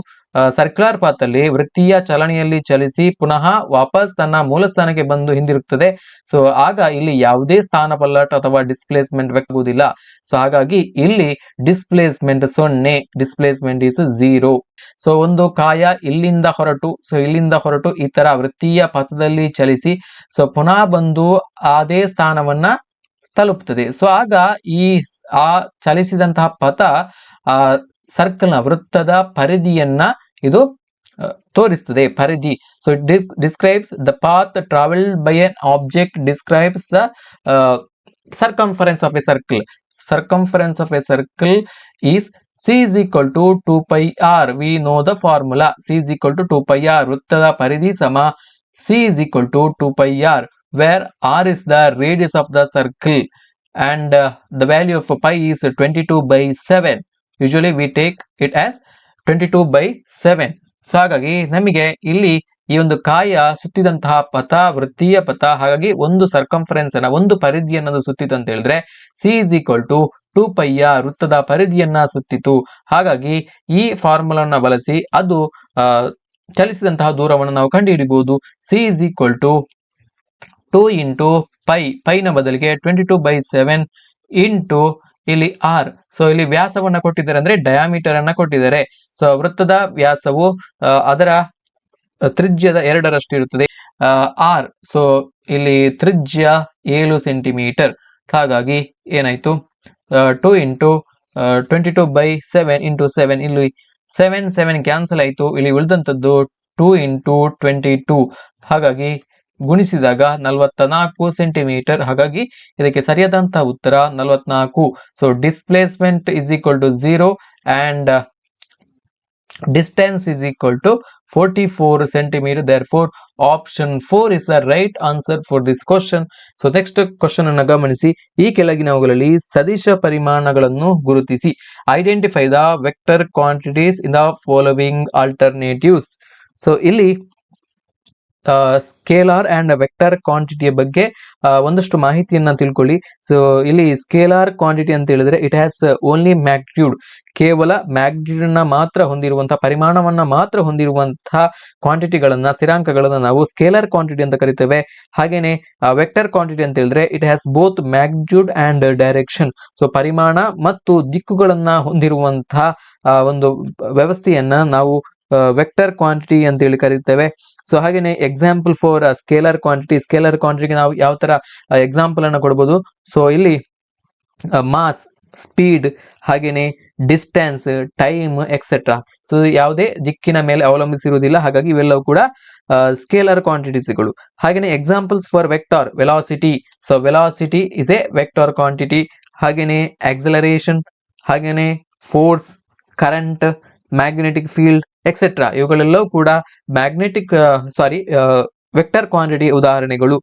ಸರ್ಕ್ಯುಲರ್ ಪಾತ್ ಅಲ್ಲಿ ವೃತ್ತೀಯ ಚಲನೆಯಲ್ಲಿ ಚಲಿಸಿ ಪುನಃ ವಾಪಸ್ ತನ್ನ ಮೂಲ ಸ್ಥಾನಕ್ಕೆ ಬಂದು ಹಿಂದಿರುಗ್ತದೆ. ಸೊ ಆಗ ಇಲ್ಲಿ ಯಾವುದೇ ಸ್ಥಾನ ಪಲ್ಲಟ ಅಥವಾ ಡಿಸ್ಪ್ಲೇಸ್ಮೆಂಟ್ ವ್ಯಕ್ತಗುವುದಿಲ್ಲ. ಸೊ ಹಾಗಾಗಿ ಇಲ್ಲಿ ಡಿಸ್ಪ್ಲೇಸ್ಮೆಂಟ್ 0, ಡಿಸ್ಪ್ಲೇಸ್ಮೆಂಟ್ ಇಸ್ 0. ಸೊ ಒಂದು ಕಾಯ ಇಲ್ಲಿಂದ ಹೊರಟು ಈ ತರ ವೃತ್ತೀಯ ಪಥದಲ್ಲಿ ಚಲಿಸಿ ಸೊ ಪುನಃ ಬಂದು ಅದೇ ಸ್ಥಾನವನ್ನ ತಲುಪ್ತದೆ. ಸೊ ಆಗ ಆ ಚಲಿಸಿದಂತಹ ಪಥ ಸರ್ಕಲ್ನ ವೃತ್ತದ ಪರಿಧಿಯನ್ನ ಇದು ತೋರಿಸ್ತದೆ, ಪರಿಧಿ. So it describes the path travelled by an object, describes the circumference of a circle. Circumference of a circle is c is equal to 2 pi r. We know the formula. c is equal to 2 pi r. ವೃತ್ತದ ಪರಿಧಿ ಸಮ c is equal to 2 pi r, where r is the radius of the circle and the value of pi is 22/7. Usually we take it as 22/7. So ಹಾಗಾಗಿ ನಮಗೆ ಇಲ್ಲಿ ಈ ಒಂದು ಕಾಯ ಸುತ್ತಿದಂತಹ ಪಥ ವೃತ್ತೀಯ ಪಥ, ಹಾಗಾಗಿ ಒಂದು ಸರ್ಕಂಫರೆನ್ಸ್ ಅನ್ನ ಒಂದು ಪರಿಧಿಯನ್ನ ಸುತ್ತಿತು ಅಂತ ಹೇಳಿದ್ರೆ c is equal to 2 pi r, ವೃತ್ತದ ಪರಿಧಿಯನ್ನ ಸುತ್ತಿತು. ಹಾಗಾಗಿ ಈ ಫಾರ್ಮುಲಾವನ್ನು ಬಳಸಿ ಅದು ಚಲಿಸಿದಂತಹ ದೂರವನ್ನು ನಾವು ಕಂಡುಹಿಡಿಯಬಹುದು. c is equal to 2 into pi ನ ಬದಲಿಗೆ 22/7 ಇಂಟು ಇಲ್ಲಿ r. ಸೊ ಇಲ್ಲಿ ವ್ಯಾಸವನ್ನ ಕೊಟ್ಟಿದ್ದಾರೆ, ಅಂದ್ರೆ ಡಯಾಮೀಟರ್ ಅನ್ನ ಕೊಟ್ಟಿದ್ದಾರೆ. ಸೊ ವೃತ್ತದ ವ್ಯಾಸವು ಅದರ ತ್ರಿಜ್ಯದ 2ರಷ್ಟು ಇರುತ್ತದೆ r. ಸೊ ಇಲ್ಲಿ ತ್ರಿಜ್ಯ 7 ಸೆಂಟಿಮೀಟರ್. ಹಾಗಾಗಿ ಏನಾಯ್ತು 2 into 22/7 into 7, ಇಲ್ಲಿ 7 ಕ್ಯಾನ್ಸಲ್ ಆಯ್ತು. ಇಲ್ಲಿ ಉಳಿದಂತದ್ದು 2 into 22, ಹಾಗಾಗಿ ಗುಣಿಸಿದಾಗ 44 ಸೆಂಟಿಮೀಟರ್. ಹಾಗಾಗಿ ಇದಕ್ಕೆ ಸರಿಯಾದಂತಹ ಉತ್ತರ 44. So displacement is equal to 0 and distance is equal to 44 centimeter. Therefore option 4 is the right answer for this question. So next question ಅನ್ನು ಗಮನಿಸಿ. ಈ ಕೆಳಗಿನವುಗಳಲ್ಲಿ ಸದಿಶ ಪರಿಮಾಣಗಳನ್ನು ಗುರುತಿಸಿ. Identify the vector quantities in the following alternatives. So ಇಲ್ಲಿ scalar and vector ಕ್ವಾಂಟಿಟಿಯ ಬಗ್ಗೆ ಒಂದಷ್ಟು ಮಾಹಿತಿಯನ್ನ ತಿಳ್ಕೊಳ್ಳಿ. ಸೊ ಇಲ್ಲಿ ಸ್ಕೇಲಾರ್ ಕ್ವಾಂಟಿಟಿ ಅಂತ ಹೇಳಿದ್ರೆ ಇಟ್ ಹ್ಯಾಸ್ ಓನ್ಲಿ ಮ್ಯಾಗ್ನಿಟ್ಯೂಡ್, ಕೇವಲ ಮ್ಯಾಗ್ನಿಟ್ಯೂಡ್ ನ ಮಾತ್ರ ಹೊಂದಿರುವಂತಹ, ಪರಿಮಾಣವನ್ನ ಮಾತ್ರ ಹೊಂದಿರುವಂತಹ ಕ್ವಾಂಟಿಟಿಗಳನ್ನ, ಸ್ಥಿರಾಂಕಗಳನ್ನ ನಾವು ಸ್ಕೇಲಾರ್ ಕ್ವಾಂಟಿಟಿ ಅಂತ ಕರಿತೇವೆ. ಹಾಗೇನೆ ವೆಕ್ಟರ್ ಕ್ವಾಂಟಿಟಿ ಅಂತ ಹೇಳಿದ್ರೆ it has both magnitude and direction. So ಪರಿಮಾಣ ಮತ್ತು ದಿಕ್ಕುಗಳನ್ನ ಹೊಂದಿರುವಂತಹ ಒಂದು ವ್ಯವಸ್ಥೆಯನ್ನ ನಾವು ವೆಕ್ಟರ್ ಕ್ವಾಂಟಿಟಿ ಅಂತ ಹೇಳಿ ಕರೀತೇವೆ. ಸೊ ಹಾಗೇನೆ ಎಕ್ಸಾಂಪಲ್ ಫಾರ್ ಸ್ಕೇಲರ್ ಕ್ವಾಂಟಿಟಿಗೆ ನಾವು ಯಾವ ತರ ಎಕ್ಸಾಂಪಲ್ ಅನ್ನ ಕೊಡಬಹುದು. ಸೊ ಇಲ್ಲಿ ಮಾಸ್, ಸ್ಪೀಡ್, ಹಾಗೇನೆ ಡಿಸ್ಟೆನ್ಸ್, ಟೈಮ್ ಎಕ್ಸೆಟ್ರಾ. ಸೊ ಯಾವುದೇ ದಿಕ್ಕಿನ ಮೇಲೆ ಅವಲಂಬಿಸಿರುವುದಿಲ್ಲ. ಹಾಗಾಗಿ ಇವೆಲ್ಲವೂ ಕೂಡ ಸ್ಕೇಲರ್ ಕ್ವಾಂಟಿಟೀಸ್ಗಳು. ಹಾಗೇನೆ examples for vector, velocity. So velocity is A vector quantity. ಹಾಗೇನೆ ಆಕ್ಸಲರೇಷನ್, ಹಾಗೇನೆ force, current, magnetic field etcetera, ಇವುಗಳೆಲ್ಲವೂ ಕೂಡ ವೆಕ್ಟರ್ ಕ್ವಾಂಟಿಟಿ ಉದಾಹರಣೆಗಳು.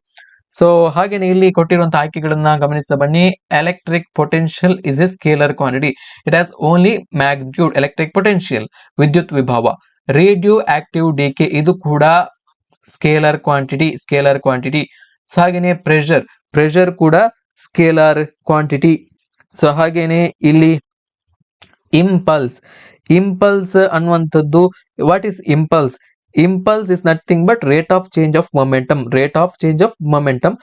ಸೊ ಹಾಗೇನೆ ಇಲ್ಲಿ ಕೊಟ್ಟಿರುವಂತಹ ಆಯ್ಕೆಗಳನ್ನ ಗಮನಿಸ್ತಾ ಬನ್ನಿ. Electric potential is a scalar quantity, it has only magnitude, electric potential, ವಿದ್ಯುತ್ ವಿಭವ. ರೇಡಿಯೋ ಆಕ್ಟಿವ್ ಡಿಕೆ, ಇದು ಕೂಡ ಸ್ಕೇಲರ್ ಕ್ವಾಂಟಿಟಿ. ಸೊ ಹಾಗೇನೆ ಪ್ರೆಷರ್ ಕೂಡ ಸ್ಕೇಲರ್ ಕ್ವಾಂಟಿಟಿ. ಸೊ ಹಾಗೇನೆ ಇಲ್ಲಿ ಇಂಪಲ್ಸ್ ಅನ್ನುವಂಥದ್ದು, what is impulse? Impulse is nothing but rate of change of momentum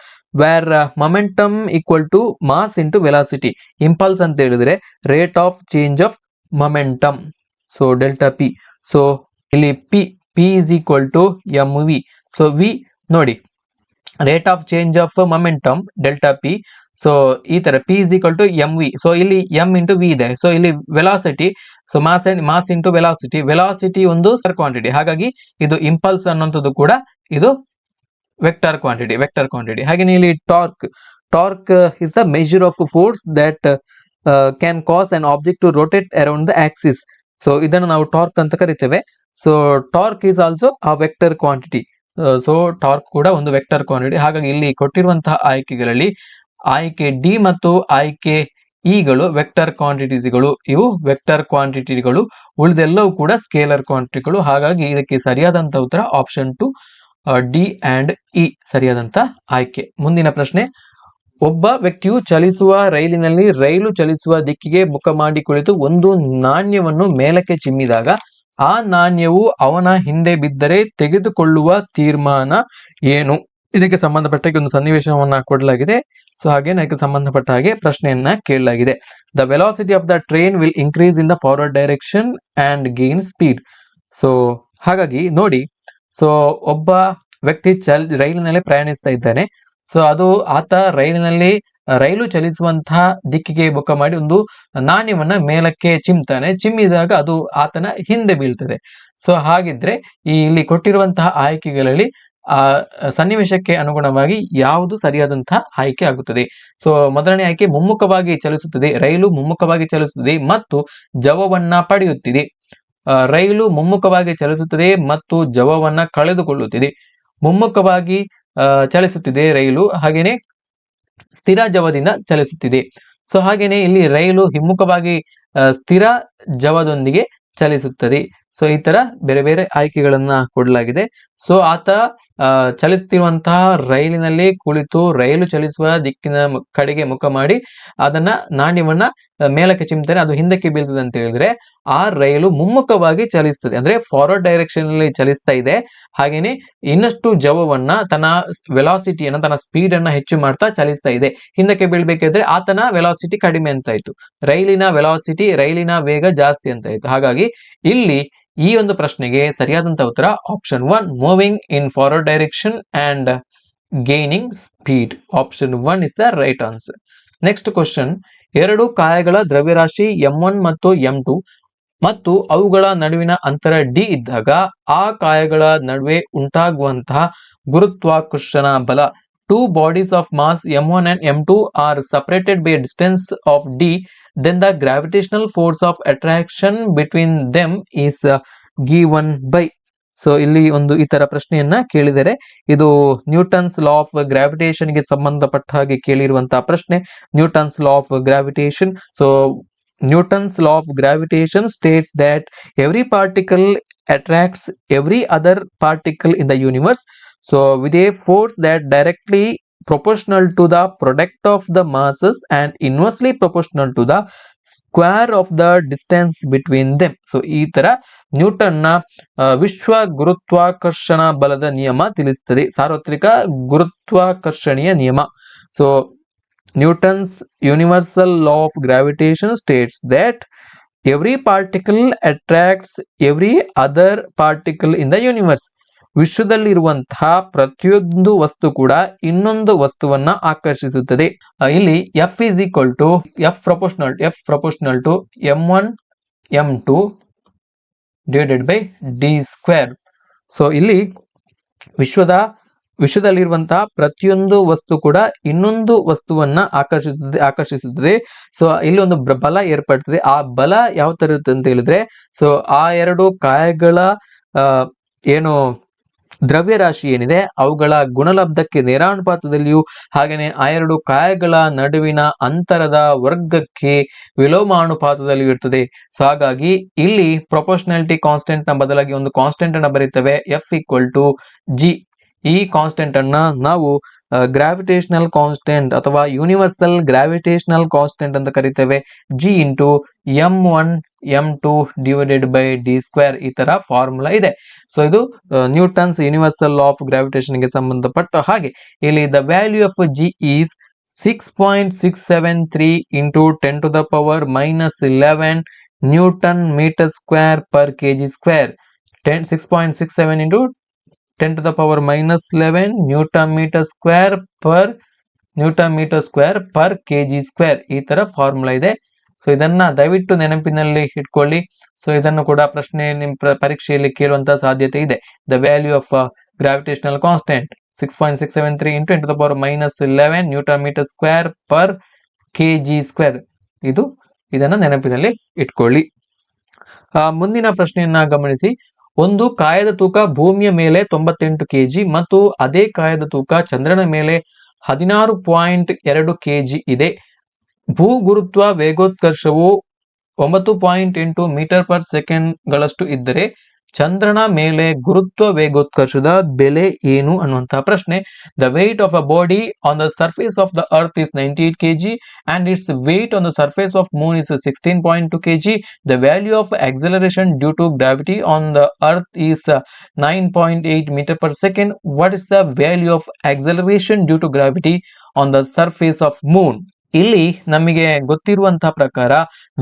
where momentum equal to mass into velocity. Impulse ಅಂತ ಹೇಳಿದ್ರೆ rate of change of momentum, so delta P. So ಇಲ್ಲಿ P is equal to mv. So V ನೋಡಿ, rate of change of momentum delta P. So ಈ ತರ P is equal to mv. So ಇಲ್ಲಿ m into V ಇದೆ. So ಇಲ್ಲಿ velocity, so mass into velocity, velocity ಒಂದು quantity, ಹಾಗಾಗಿ ಇದು impulse ಅನ್ನುವಂಥದ್ದು ಕೂಡ ಇದು ವೆಕ್ಟರ್ ಕ್ವಾಂಟಿಟಿ. ಹಾಗೆ ಇಲ್ಲಿ torque is the measure of force that can cause an object to rotate around the axis. So ಇದನ್ನು ನಾವು ಟಾರ್ಕ್ ಅಂತ ಕರಿತೇವೆ. So torque is also a vector quantity. So torque ಕೂಡ ಒಂದು ವೆಕ್ಟರ್ ಕ್ವಾಂಟಿಟಿ. ಹಾಗಾಗಿ ಇಲ್ಲಿ ಕೊಟ್ಟಿರುವಂತಹ ಆಯ್ಕೆಗಳಲ್ಲಿ ಆಯ್ಕೆ ಡಿ ಮತ್ತು ಆಯ್ಕೆ ಇಗಳು ವೆಕ್ಟರ್ ಕ್ವಾಂಟಿಟೀಸ್ಗಳು, ಇವು ವೆಕ್ಟರ್ ಕ್ವಾಂಟಿಟಿಗಳು, ಉಳಿದೆಲ್ಲವೂ ಕೂಡ ಸ್ಕೇಲರ್ ಕ್ವಾಂಟಿಟಿಗಳು. ಹಾಗಾಗಿ ಇದಕ್ಕೆ ಸರಿಯಾದಂತ ಉತ್ತರ ಆಪ್ಷನ್ 2 ಡಿ ಅಂಡ್ ಇ ಸರಿಯಾದಂತ ಆಯ್ಕೆ. ಮುಂದಿನ ಪ್ರಶ್ನೆ, ಒಬ್ಬ ವ್ಯಕ್ತಿಯು ಚಲಿಸುವ ರೈಲಿನಲ್ಲಿ ರೈಲು ಚಲಿಸುವ ದಿಕ್ಕಿಗೆ ಮುಖ ಮಾಡಿ ಕುಳಿತು ಒಂದು ನಾಣ್ಯವನ್ನು ಮೇಲಕ್ಕೆ ಚಿಮ್ಮಿದಾಗ ಆ ನಾಣ್ಯವು ಅವನ ಹಿಂದೆ ಬಿದ್ದರೆ ತೆಗೆದುಕೊಳ್ಳುವ ತೀರ್ಮಾನ ಏನು? ಇದಕ್ಕೆ ಸಂಬಂಧಪಟ್ಟ ಒಂದು ಸನ್ನಿವೇಶವನ್ನ ಕೊಡಲಾಗಿದೆ. ಸೊ ಹಾಗೆ ಇದಕ್ಕೆ ಸಂಬಂಧಪಟ್ಟ ಹಾಗೆ ಪ್ರಶ್ನೆಯನ್ನ ಕೇಳಲಾಗಿದೆ. The velocity of the train will increase in the forward direction and gain speed. So ಹಾಗಾಗಿ ನೋಡಿ, ಸೊ ಒಬ್ಬ ವ್ಯಕ್ತಿ ರೈಲಿನಲ್ಲಿ ಪ್ರಯಾಣಿಸ್ತಾ ಇದ್ದಾನೆ. ಸೊ ಆತ ರೈಲು ಚಲಿಸುವಂತಹ ದಿಕ್ಕಿಗೆ ಮುಖ ಮಾಡಿ ಒಂದು ನಾಣ್ಯವನ್ನ ಮೇಲಕ್ಕೆ ಚಿಮ್ತಾನೆ. ಚಿಮ್ಮಿದಾಗ ಅದು ಆತನ ಹಿಂದೆ ಬೀಳ್ತದೆ. ಸೊ ಹಾಗಿದ್ರೆ ಇಲ್ಲಿ ಕೊಟ್ಟಿರುವಂತಹ ಆಯ್ಕೆಗಳಲ್ಲಿ ಆ ಸನ್ನಿವೇಶಕ್ಕೆ ಅನುಗುಣವಾಗಿ ಯಾವುದು ಸರಿಯಾದಂತಹ ಆಯ್ಕೆ ಆಗುತ್ತದೆ? ಸೊ ಮೊದಲನೇ ಆಯ್ಕೆ ಮುಮ್ಮುಖವಾಗಿ ಚಲಿಸುತ್ತದೆ, ರೈಲು ಮುಮ್ಮುಖವಾಗಿ ಚಲಿಸುತ್ತದೆ ಮತ್ತು ಜವವನ್ನ ಪಡೆಯುತ್ತಿದೆ. ರೈಲು ಮುಮ್ಮುಖವಾಗಿ ಚಲಿಸುತ್ತದೆ ಮತ್ತು ಜವವನ್ನ ಕಳೆದುಕೊಳ್ಳುತ್ತಿದೆ. ಮುಮ್ಮುಖವಾಗಿ ಚಲಿಸುತ್ತಿದೆ ರೈಲು, ಹಾಗೇನೆ ಸ್ಥಿರ ಜವದಿಂದ ಚಲಿಸುತ್ತಿದೆ. ಸೊ ಹಾಗೇನೆ ಇಲ್ಲಿ ರೈಲು ಹಿಮ್ಮುಖವಾಗಿ ಸ್ಥಿರ ಜವದೊಂದಿಗೆ ಚಲಿಸುತ್ತದೆ. ಸೊ ಈ ತರ ಬೇರೆ ಬೇರೆ ಆಯ್ಕೆಗಳನ್ನ ಕೊಡಲಾಗಿದೆ. ಸೊ ಆತ ಚಲಿಸುತ್ತಿರುವಂತಹ ರೈಲಿನಲ್ಲಿ ಕುಳಿತು ರೈಲು ಚಲಿಸುವ ದಿಕ್ಕಿನ ಕಡೆಗೆ ಮುಖ ಮಾಡಿ ಅದನ್ನ ನಾಣ್ಯವನ್ನ ಮೇಲಕ್ಕೆ ಚಿಮ್ತಾನೆ, ಅದು ಹಿಂದಕ್ಕೆ ಬೀಳ್ತದೆ ಅಂತ ಹೇಳಿದ್ರೆ ಆ ರೈಲು ಮುಮ್ಮುಖವಾಗಿ ಚಲಿಸ್ತದೆ, ಅಂದ್ರೆ ಫಾರ್ವರ್ಡ್ ಡೈರೆಕ್ಷನ್ ಅಲ್ಲಿ ಚಲಿಸ್ತಾ ಇದೆ. ಹಾಗೇನೆ ಇನ್ನಷ್ಟು ಜವವನ್ನ ತನ್ನ ವೆಲಾಸಿಟಿಯನ್ನ, ತನ್ನ ಸ್ಪೀಡ್ ಅನ್ನ ಹೆಚ್ಚು ಮಾಡ್ತಾ ಚಲಿಸ್ತಾ ಇದೆ. ಹಿಂದಕ್ಕೆ ಬೀಳ್ಬೇಕಾದ್ರೆ ಆತನ ವೆಲಾಸಿಟಿ ಕಡಿಮೆ ಅಂತ ಆಯ್ತು, ರೈಲಿನ ವೇಗ ಜಾಸ್ತಿ ಅಂತ ಆಯ್ತು. ಹಾಗಾಗಿ ಇಲ್ಲಿ ಈ ಒಂದು ಪ್ರಶ್ನೆಗೆ ಸರಿಯಾದಂತಹ ಉತ್ತರ option 1, moving in forward direction and gaining speed. Option 1 is the right answer. Next question, ಎರಡು ಕಾಯಗಳ ದ್ರವ್ಯರಾಶಿ m1 ಮತ್ತು m2 ಮತ್ತು ಅವುಗಳ ನಡುವಿನ ಅಂತರ d ಇದ್ದಾಗ ಆ ಕಾಯಗಳ ನಡುವೆ ಉಂಟಾಗುವಂತಹ ಗುರುತ್ವಾಕರ್ಷಣ ಬಲ. Two bodies of mass m1 and m2 are separated by a distance of d, then the gravitational force of attraction between them is given by. So ಇಲ್ಲಿ ಒಂದು ಈ ತರ ಪ್ರಶ್ನೆಯನ್ನ ಕೇಳಿದರೆ ಇದು ನ್ಯೂಟನ್ಸ್ ಲಾ ಆಫ್ ಗ್ರಾವಿಟೇಷನ್ ಗೆ ಸಂಬಂಧಪಟ್ಟ ಹಾಗೆ ಕೇಳಿರುವಂತಹ ಪ್ರಶ್ನೆ. Newton's law of gravitation. So Newton's law of gravitation states that every particle attracts every other particle in the universe, so with a force that directly proportional to the product of the masses and inversely proportional to the square of the distance between them. So ಈ ತರ Newton ನ ವಿಶ್ವ ಗುರುತ್ವಾಕರ್ಷಣ ಬಲದ ನಿಯಮ ತಿಳಿಸುತ್ತದೆ, ಸಾರ್ವತ್ರಿಕ ಗುರುತ್ವಾಕರ್ಷಣೀಯ ನಿಯಮ. So Newton's universal law of gravitation states that every particle attracts every other particle in the universe. ವಿಶ್ವದಲ್ಲಿರುವಂತಹ ಪ್ರತಿಯೊಂದು ವಸ್ತು ಕೂಡ ಇನ್ನೊಂದು ವಸ್ತುವನ್ನ ಆಕರ್ಷಿಸುತ್ತದೆ. ಇಲ್ಲಿ F is equal to F proportional to m1 m2 divided by d square. So ಇಲ್ಲಿ ವಿಶ್ವದಲ್ಲಿರುವಂತಹ ಪ್ರತಿಯೊಂದು ವಸ್ತು ಕೂಡ ಇನ್ನೊಂದು ವಸ್ತುವನ್ನ ಆಕರ್ಷಿಸುತ್ತದೆ. ಸೊ ಇಲ್ಲಿ ಒಂದು ಬಲ ಏರ್ಪಡ್ತದೆ. ಆ ಬಲ ಯಾವ ತರ ಇರುತ್ತೆ ಅಂತ ಹೇಳಿದ್ರೆ, ಸೊ ಆ ಎರಡು ಕಾಯಗಳ ಏನು ದ್ರವ್ಯರಾಶಿ ಏನಿದೆ ಅವುಗಳ ಗುಣಲಬ್ಧಕ್ಕೆ ನೇರಾನುಪಾತದಲ್ಲಿಯೂ ಹಾಗೇನೆ ಆ ಎರಡು ಕಾಯಗಳ ನಡುವಿನ ಅಂತರದ ವರ್ಗಕ್ಕೆ ವಿಲೋಮಾನುಪಾತದಲ್ಲಿಯೂ ಇರ್ತದೆ. ಸೊ ಹಾಗಾಗಿ ಇಲ್ಲಿ ಪ್ರೊಪೋರ್ಷನಾಲಿಟಿ ಕಾನ್ಸ್ಟೆಂಟ್ ನ ಬದಲಾಗಿ ಒಂದು ಕಾನ್ಸ್ಟೆಂಟ್ ಅನ್ನ ಬರೀತೇವೆ, F equal to G. ಈ ಕಾನ್ಸ್ಟೆಂಟ್ ಅನ್ನ ನಾವು ಗ್ರಾವಿಟೇಷನಲ್ ಕಾನ್ಸ್ಟೆಂಟ್ ಅಥವಾ ಯೂನಿವರ್ಸಲ್ ಗ್ರಾವಿಟೇಷನಲ್ ಕಾನ್ಸ್ಟೆಂಟ್ ಅಂತ ಕರಿತೇವೆ. G into m1 m2 divided by d square, ಈ ತರ ಫಾರ್ಮುಲಾ ಇದೆ. ಸೊ ಇದು Newton's universal law of gravitation ಗೆ ಸಂಬಂಧಪಟ್ಟ ಹಾಗೆ ಇಲ್ಲಿ the value of G is 6.673 into 10 to the power minus 11 Newton meter square per kg square. 6.67 into 10 to the power minus 11 Newton meter square per Newton meter square per K G square. ಈ ತರ formula ಇದೆ. So ಇದನ್ನ ದಯವಿಟ್ಟು ನೆನಪಿನಲ್ಲಿ ಇಟ್ಕೊಳ್ಳಿ. So ಇದನ್ನು ಕೂಡ ಪ್ರಶ್ನೆ ನಿಮ್ಮ ಪರೀಕ್ಷೆಯಲ್ಲಿ ಕೇಳುವಂತಹ ಸಾಧ್ಯತೆ ಇದೆ. The value of gravitational constant 6.673 into 10 to the power -11 Newton meter square per K G square. ಇದನ್ನ ನೆನಪಿನಲ್ಲಿ ಇಟ್ಕೊಳ್ಳಿ. ಮುಂದಿನ ಪ್ರಶ್ನೆಯನ್ನ ಗಮನಿಸಿ. ಒಂದು ಕಾಯದ ತೂಕ ಭೂಮಿಯ ಮೇಲೆ 98 ಕೆಜಿ ಮತ್ತು ಅದೇ ಕಾಯದ ತೂಕ ಚಂದ್ರನ ಮೇಲೆ 16.2 ಕೆಜಿ ಇದೆ. ಭೂಗುರುತ್ವ ವೇಗೋತ್ಕರ್ಷವು 9.8 ಮೀಟರ್ ಪರ್ ಸೆಕೆಂಡ್ ಗಳಷ್ಟು ಇದ್ದರೆ ಚಂದ್ರನ ಮೇಲೆ ಗುರುತ್ವ ವೇಗೋತ್ಕರ್ಷದ ಬೆಲೆ ಏನು ಅನ್ನುವಂತಹ ಪ್ರಶ್ನೆ. The weight of a body on the surface of the earth is 98 kg and its weight on the surface of moon is 16.2 kg. The value of acceleration due to gravity on the earth is 9.8 meter per second. What is the value of acceleration due to gravity on the surface of moon? ಇಲ್ಲಿ ನಮಗೆ ಗೊತ್ತಿರುವಂತಹ ಪ್ರಕಾರ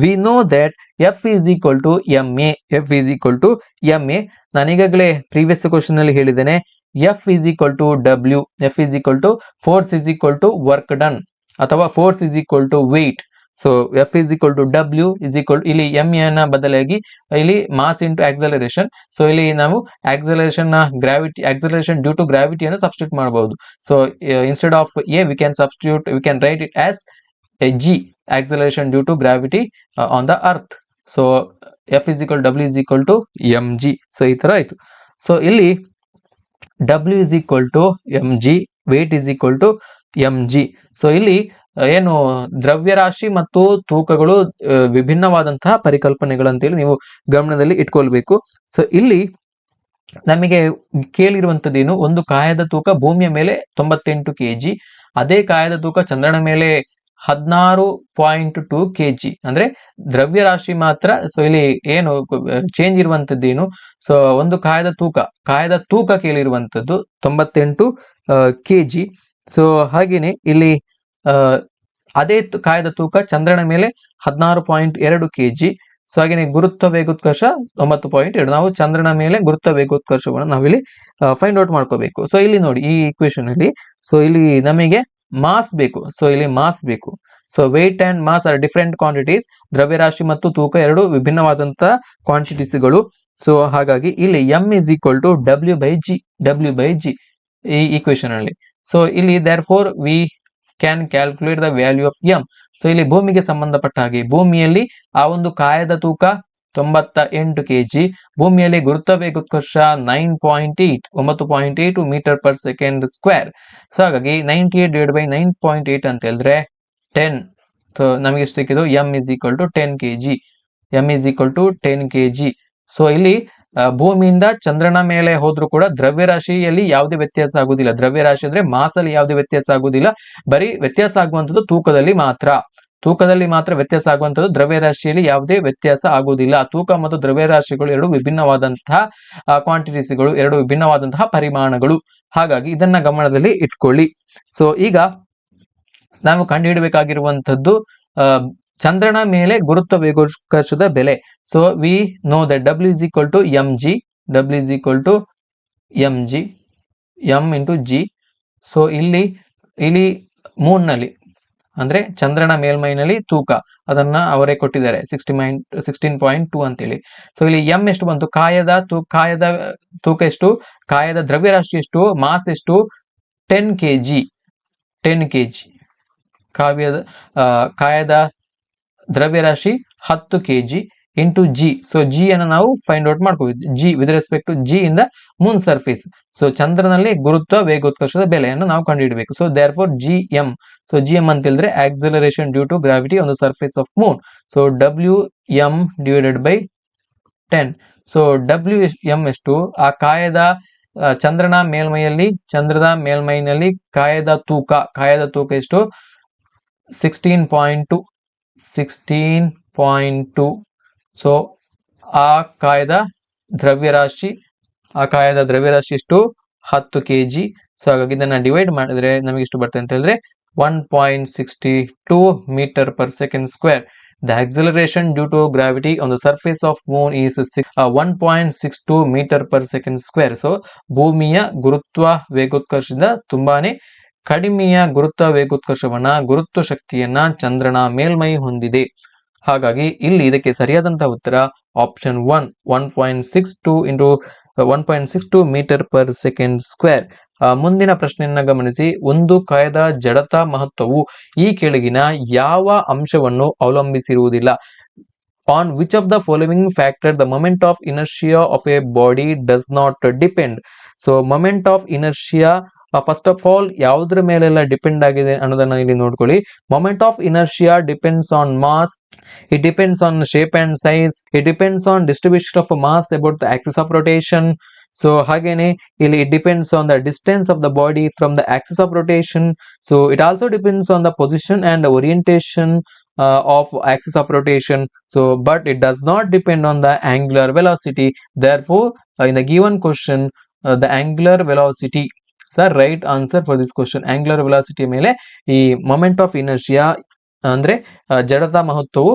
we know that F is equal to M A. F is equal to M A. ನಾನು ಈಗಾಗಲೇ previous question ಅಲ್ಲಿ ಹೇಳಿದ್ದೇನೆ. F is equal to W. F is equal to force is equal to work done ಅಥವಾ force is equal to weight. So F is equal to W is equal ಇಲ್ಲಿ M ಎನ ಬದಲಾಗಿ ಇಲ್ಲಿ mass into acceleration. So ಇಲ್ಲಿ ನಾವು acceleration ನ acceleration due to ಗ್ರಾವಿಟಿಯನ್ನು substitute ಮಾಡಬಹುದು. So instead of A we can substitute, we can write it as g, acceleration due to gravity on the earth. So F is equal to W is equal to mg. So ಈ ತರ ಆಯ್ತು. So ಇಲ್ಲಿ W is equal to mg, weight is equal to mg. So ಇಲ್ಲಿ ಏನು ದ್ರವ್ಯರಾಶಿ ಮತ್ತು ತೂಕಗಳು ವಿಭಿನ್ನವಾದಂತಹ ಪರಿಕಲ್ಪನೆಗಳಂತೇಳಿ ನೀವು ಗಮನದಲ್ಲಿ ಇಟ್ಕೊಳ್ಬೇಕು. ಸೊ ಇಲ್ಲಿ ನಮಗೆ ಕೇಳಿರುವಂತದ್ದೇನು, ಒಂದು ಕಾಯದ ತೂಕ ಭೂಮಿಯ ಮೇಲೆ 98 ಕೆಜಿ, ಅದೇ ಕಾಯದ ತೂಕ ಚಂದ್ರನ ಮೇಲೆ 16.2 ಕೆಜಿ, ಅಂದ್ರೆ ದ್ರವ್ಯರಾಶಿ ಮಾತ್ರ. ಸೊ ಇಲ್ಲಿ ಏನು ಚೇಂಜ್ ಇರುವಂತದ್ದೇನು, ಸೊ ಒಂದು ಕಾಯದ ತೂಕ ಕೇಳಿರುವಂತದ್ದು 98 ಕೆಜಿ. ಸೊ ಹಾಗೇನೆ ಇಲ್ಲಿ ಅದೇ ಕಾಯದ ತೂಕ ಚಂದ್ರನ ಮೇಲೆ 16.2 ಕೆಜಿ. ಸೊ ಹಾಗೇನೆ ಗುರುತ್ವ ವೇಗೋತ್ಕರ್ಷ 9.2. ನಾವು ಚಂದ್ರನ ಮೇಲೆ ಗುರುತ್ವ ವೇಗೋತ್ಕರ್ಷವನ್ನು ನಾವಿಲ್ಲಿ ಫೈಂಡ್ ಔಟ್ ಮಾಡ್ಕೋಬೇಕು. ಸೊ ಇಲ್ಲಿ ನೋಡಿ ಈ ಈಕ್ವೇಶನ್ ಅಲ್ಲಿ, ಸೊ ಇಲ್ಲಿ ನಮಗೆ ಮಾಸ್ ಬೇಕು. ಸೊ ಇಲ್ಲಿ ಮಾಸ್ ಬೇಕು. So weight and mass are different quantities. ದ್ರವ್ಯರಾಶಿ ಮತ್ತು ತೂಕ ಎರಡು ವಿಭಿನ್ನವಾದಂತಹ ಕ್ವಾಂಟಿಟೀಸ್ಗಳು. ಸೊ ಹಾಗಾಗಿ ಇಲ್ಲಿ M is equal to W by G ಈ ಈಕ್ವೇಶನ್ ಅಲ್ಲಿ. ಸೊ ಇಲ್ಲಿ therefore we can calculate the value of M. So ಇಲ್ಲಿ ಭೂಮಿಗೆ ಸಂಬಂಧಪಟ್ಟ ಹಾಗೆ ಭೂಮಿಯಲ್ಲಿ ಆ ಒಂದು ಕಾಯದ ತೂಕ 98 ಕೆಜಿ, ಭೂಮಿಯಲ್ಲಿ ಗುರುತ್ವ ವೇಗೋತ್ಕರ್ಷ 9.8 metre per second square. So ಹಾಗಾಗಿ 98 / 9.8 ಅಂತ ಹೇಳಿದ್ರೆ 10. ಸೊ ನಮಗೆ ಎಷ್ಟು ಸಿಕ್ಕಿದ್ದು, M is equal to 10 K G. M is equal to 10 K G. So ಇಲ್ಲಿ ಭೂಮಿಯಿಂದ ಚಂದ್ರನ ಮೇಲೆ ಹೋದ್ರೂ ಕೂಡ ದ್ರವ್ಯರಾಶಿಯಲ್ಲಿ ಯಾವುದೇ ವ್ಯತ್ಯಾಸ ಆಗುದಿಲ್ಲ. ದ್ರವ್ಯರಾಶಿ ಅಂದ್ರೆ ಮಾಸ್ ಅಲ್ಲಿ ಯಾವುದೇ ವ್ಯತ್ಯಾಸ ಆಗುದಿಲ್ಲ. ಬರೀ ವ್ಯತ್ಯಾಸ ಆಗುವಂತದ್ದು ತೂಕದಲ್ಲಿ ಮಾತ್ರ ವ್ಯತ್ಯಾಸ ಆಗುವಂತದ್ದು. ದ್ರವ್ಯರಾಶಿಯಲ್ಲಿ ಯಾವುದೇ ವ್ಯತ್ಯಾಸ ಆಗುವುದಿಲ್ಲ. ತೂಕ ಮತ್ತು ದ್ರವ್ಯರಾಶಿಗಳು ಎರಡು ವಿಭಿನ್ನವಾದಂತಹ ಕ್ವಾಂಟಿಟೀಸ್ಗಳು, ಎರಡು ವಿಭಿನ್ನವಾದಂತಹ ಪರಿಮಾಣಗಳು. ಹಾಗಾಗಿ ಇದನ್ನ ಗಮನದಲ್ಲಿ ಇಟ್ಕೊಳ್ಳಿ. ಸೊ ಈಗ ನಾವು ಕಂಡುಹಿಡಬೇಕಾಗಿರುವಂತದ್ದು ಚಂದ್ರನ ಮೇಲೆ ಗುರುತ್ವ ವೇಗೋತ್ಕರ್ಷದ ಬೆಲೆ. So we know that W is equal to mg, W is equal to mg, m into g. So ಇಲ್ಲಿ ಮೂನ್ ನಲ್ಲಿ ಅಂದ್ರೆ ಚಂದ್ರನ ಮೇಲ್ಮೈನಲ್ಲಿ ತೂಕ ಅದನ್ನ ಅವರೇ ಕೊಟ್ಟಿದ್ದಾರೆ 16.2 ಅಂತೇಳಿ. ಸೊ ಇಲ್ಲಿ ಎಂ ಎಷ್ಟು ಬಂತು, ಕಾಯದ ತೂಕ ಎಷ್ಟು, ಕಾಯದ ದ್ರವ್ಯರಾಶಿ ಎಷ್ಟು, ಮಾಸ್ ಎಷ್ಟು, 10 ಕೆಜಿ. ಕಾಯದ ದ್ರವ್ಯರಾಶಿ 10 KG into G. So G ಅನ್ನು ನಾವು ಫೈಂಡ್ ಔಟ್ ಮಾಡ್ಕೋಬಹುದು. G with respect to G in the moon surface. So ಚಂದ್ರನಲ್ಲಿ ಗುರುತ್ವ ವೇಗೋತ್ಕರ್ಷದ ಬೆಲೆಯನ್ನು ನಾವು ಕಂಡುಹಿಡಬೇಕು. So therefore G M. So G M ಅಂತ ಹೇಳಿದ್ರೆ acceleration due to gravity on the surface of moon. So W M divided by 10. So W M ಎಷ್ಟು, ಆ ಕಾಯದ ಚಂದ್ರನ ಮೇಲ್ಮೈನಲ್ಲಿ ಕಾಯದ ತೂಕ ಎಷ್ಟು, 16.2. ಸೊ ಆ ಕಾಯದ ದ್ರವ್ಯರಾಶಿ ಎಷ್ಟು, 10 ಕೆಜಿ. ಸೊ ಹಾಗಾಗಿ ಇದನ್ನ ಡಿವೈಡ್ ಮಾಡಿದ್ರೆ ನಮಗೆ ಎಷ್ಟು ಬರ್ತದೆ ಅಂತ ಹೇಳಿದ್ರೆ 1.62 meter per second square. The acceleration due to gravity on the surface of moon is 1.62 meter per second square. So ಭೂಮಿಯ ಗುರುತ್ವ ವೇಗೋತ್ಕರ್ಷದಿಂದ ತುಂಬಾನೇ ಕಡಿಮೆಯ ಗುರುತ್ವ ವೇಗೋತ್ಕರ್ಷವನ್ನ ಗುರುತ್ವ ಶಕ್ತಿಯನ್ನ ಚಂದ್ರನ ಮೇಲ್ಮೈ ಹೊಂದಿದೆ. ಹಾಗಾಗಿ ಇಲ್ಲಿ ಇದಕ್ಕೆ ಸರಿಯಾದಂತಹ ಉತ್ತರ option 1.62 into 1.62 meter per second square. ಮುಂದಿನ ಪ್ರಶ್ನೆಯನ್ನ ಗಮನಿಸಿ. ಒಂದು ಕಾಯದ ಜಡತಾ ಮಹತ್ವವು ಈ ಕೆಳಗಿನ ಯಾವ ಅಂಶವನ್ನು ಅವಲಂಬಿಸಿರುವುದಿಲ್ಲ? On which of the following factor the moment of inertia of a body does not depend? So moment of inertia first of all ಯಾವುದ್ರ ಮೇಲೆಲ್ಲ ಡಿಪೆಂಡ್ ಆಗಿದೆ ಅನ್ನೋದನ್ನ ಇಲ್ಲಿ ನೋಡ್ಕೊಳ್ಳಿ. Moment of inertia depends on mass, it depends on shape and size, it depends on distribution of mass about the axis of rotation. So ಹಾಗೇನೆ ಇಲ್ಲಿ it depends on the distance of the body from the axis of rotation. So it also depends on the position and orientation of axis of rotation. So but it does not depend on the angular velocity. Therefore in the given question the angular velocity is the right answer for this question. Angular velocity ಮೇಲೆ ಈ moment of inertia ಅಂದ್ರೆ ಜಡತಾ ಮಹತ್ವವು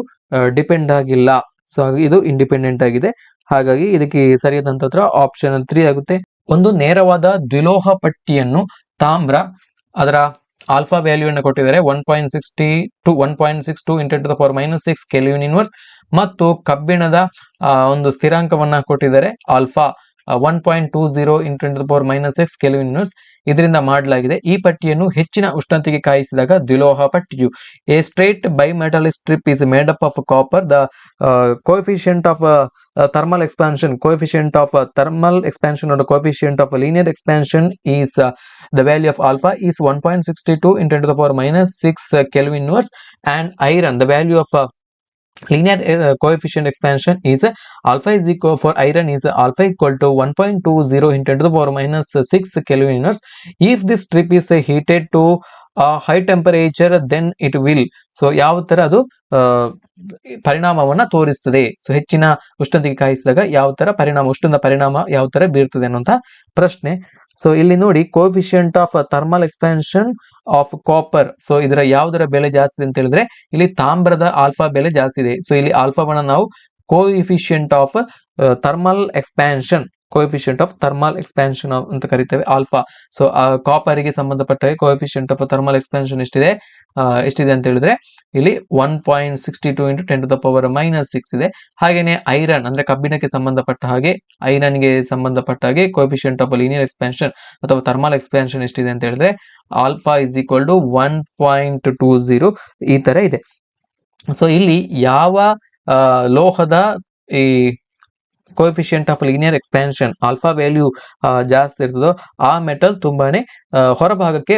depend ಆಗಿಲ್ಲ. So ಇದು independent ಆಗಿದೆ. ಹಾಗಾಗಿ ಇದಕ್ಕೆ ಸರಿಯಾದಂತ ಉತ್ತರ ಆಪ್ಷನ್ 3 ಆಗುತ್ತೆ. ಒಂದು ನೇರವಾದ ದ್ವಿಲೋಹ ಪಟ್ಟಿಯನ್ನು ತಾಮ್ರ ಅದರ ಆಲ್ಫಾ ವ್ಯಾಲ್ಯೂವನ್ನು ಕೊಟ್ಟಿದ್ದಾರೆ 1.60 to 1.62 into 10 to the power minus 6 kelvin inverse, ಮತ್ತು ಕಬ್ಬಿಣದ ಒಂದು ಸ್ಥಿರಾಂಕವನ್ನ ಕೊಟ್ಟಿದ್ದಾರೆ alpha 1.20 into 10 to the power minus 6 kelvin inverse. ಇದರಿಂದ ಮಾಡಲಾಗಿದೆ. ಈ ಪಟ್ಟಿಯನ್ನು ಹೆಚ್ಚಿನ ಉಷ್ಣತೆಗೆ ಕಾಯಿಸಿದಾಗ ದ್ವಿಲೋಹ ಪಟ್ಟಿಯು a straight bimetallic strip is made up of copper. The coefficient of thermal expansion or the coefficient of linear expansion is the value of alpha is 1.62 into 10 to the power minus 6 Kelvin inverse, and iron the value of linear coefficient expansion is alpha is equal for iron is alpha equal to 1.20 into 10 to the power minus 6 Kelvin inverse. If this strip is heated to high temperature then it will. So ಯಾವ ತರ ಅದು ಪರಿಣಾಮವನ್ನ ತೋರಿಸ್ತದೆ? So ಹೆಚ್ಚಿನ ಉಷ್ಣತೆಗೆ ಕಾಯಿಸಿದಾಗ ಯಾವ ತರ ಉಷ್ಣದ ಪರಿಣಾಮ ಯಾವ ತರ ಬೀರ್ತದೆ ಅನ್ನುವಂತ ಪ್ರಶ್ನೆ. ಸೊ ಇಲ್ಲಿ ನೋಡಿ coefficient of thermal expansion of copper. So ಇದರ ಯಾವುದರ ಬೆಲೆ ಜಾಸ್ತಿ ಅಂತ ಹೇಳಿದ್ರೆ ಇಲ್ಲಿ ತಾಮ್ರದ ಆಲ್ಫಾ ಬೆಲೆ ಜಾಸ್ತಿ ಇದೆ. ಸೊ ಇಲ್ಲಿ ಆಲ್ಫಾವನ್ನ ನಾವು ಕೋಎಫಿಷಿಯಂಟ್ ಆಫ್ ಥರ್ಮಲ್ ಎಕ್ಸ್ಪಾನ್ಷನ್ ಅಂತ ಕರಿತೇವೆ ಆಲ್ಫಾ. ಸೊ ಕಾಪರ್ ಗೆ ಸಂಬಂಧಪಟ್ಟ ಕೋಎಫಿಷಿಯಂಟ್ ಆಫ್ ಥರ್ಮಲ್ ಎಕ್ಸ್ಪಾನ್ಷನ್ ಎಷ್ಟಿದೆ ಅಂತ ಹೇಳಿದ್ರೆ ಇಲ್ಲಿ 1.62 into 10 to the power minus 6 ಇದೆ. ಹಾಗೇನೆ ಐರನ್ ಅಂದ್ರೆ ಕಬ್ಬಿಣಕ್ಕೆ ಸಂಬಂಧಪಟ್ಟ ಹಾಗೆ ಕೋಎಫಿಷಿಯಂಟ್ ಆಫ್ ಲೀನಿಯರ್ ಎಕ್ಸ್ಪಾನ್ಷನ್ ಅಥವಾ ಥರ್ಮಲ್ ಎಕ್ಸ್ಪಾನ್ಷನ್ ಎಷ್ಟಿದೆ ಅಂತ ಹೇಳಿದ್ರೆ ಆಲ್ಫಾ ಇಸ್ ಈಕ್ವಲ್ ಟು 1.20 ಈ ತರ ಇದೆ. ಸೊ ಇಲ್ಲಿ ಯಾವ ಲೋಹದ ಈ coefficient of linear expansion alpha value ಜಾಸ್ತಿ ಇರ್ತದೋ ಆ ಮೆಟಲ್ ತುಂಬಾನೇ ಹೊರಭಾಗಕ್ಕೆ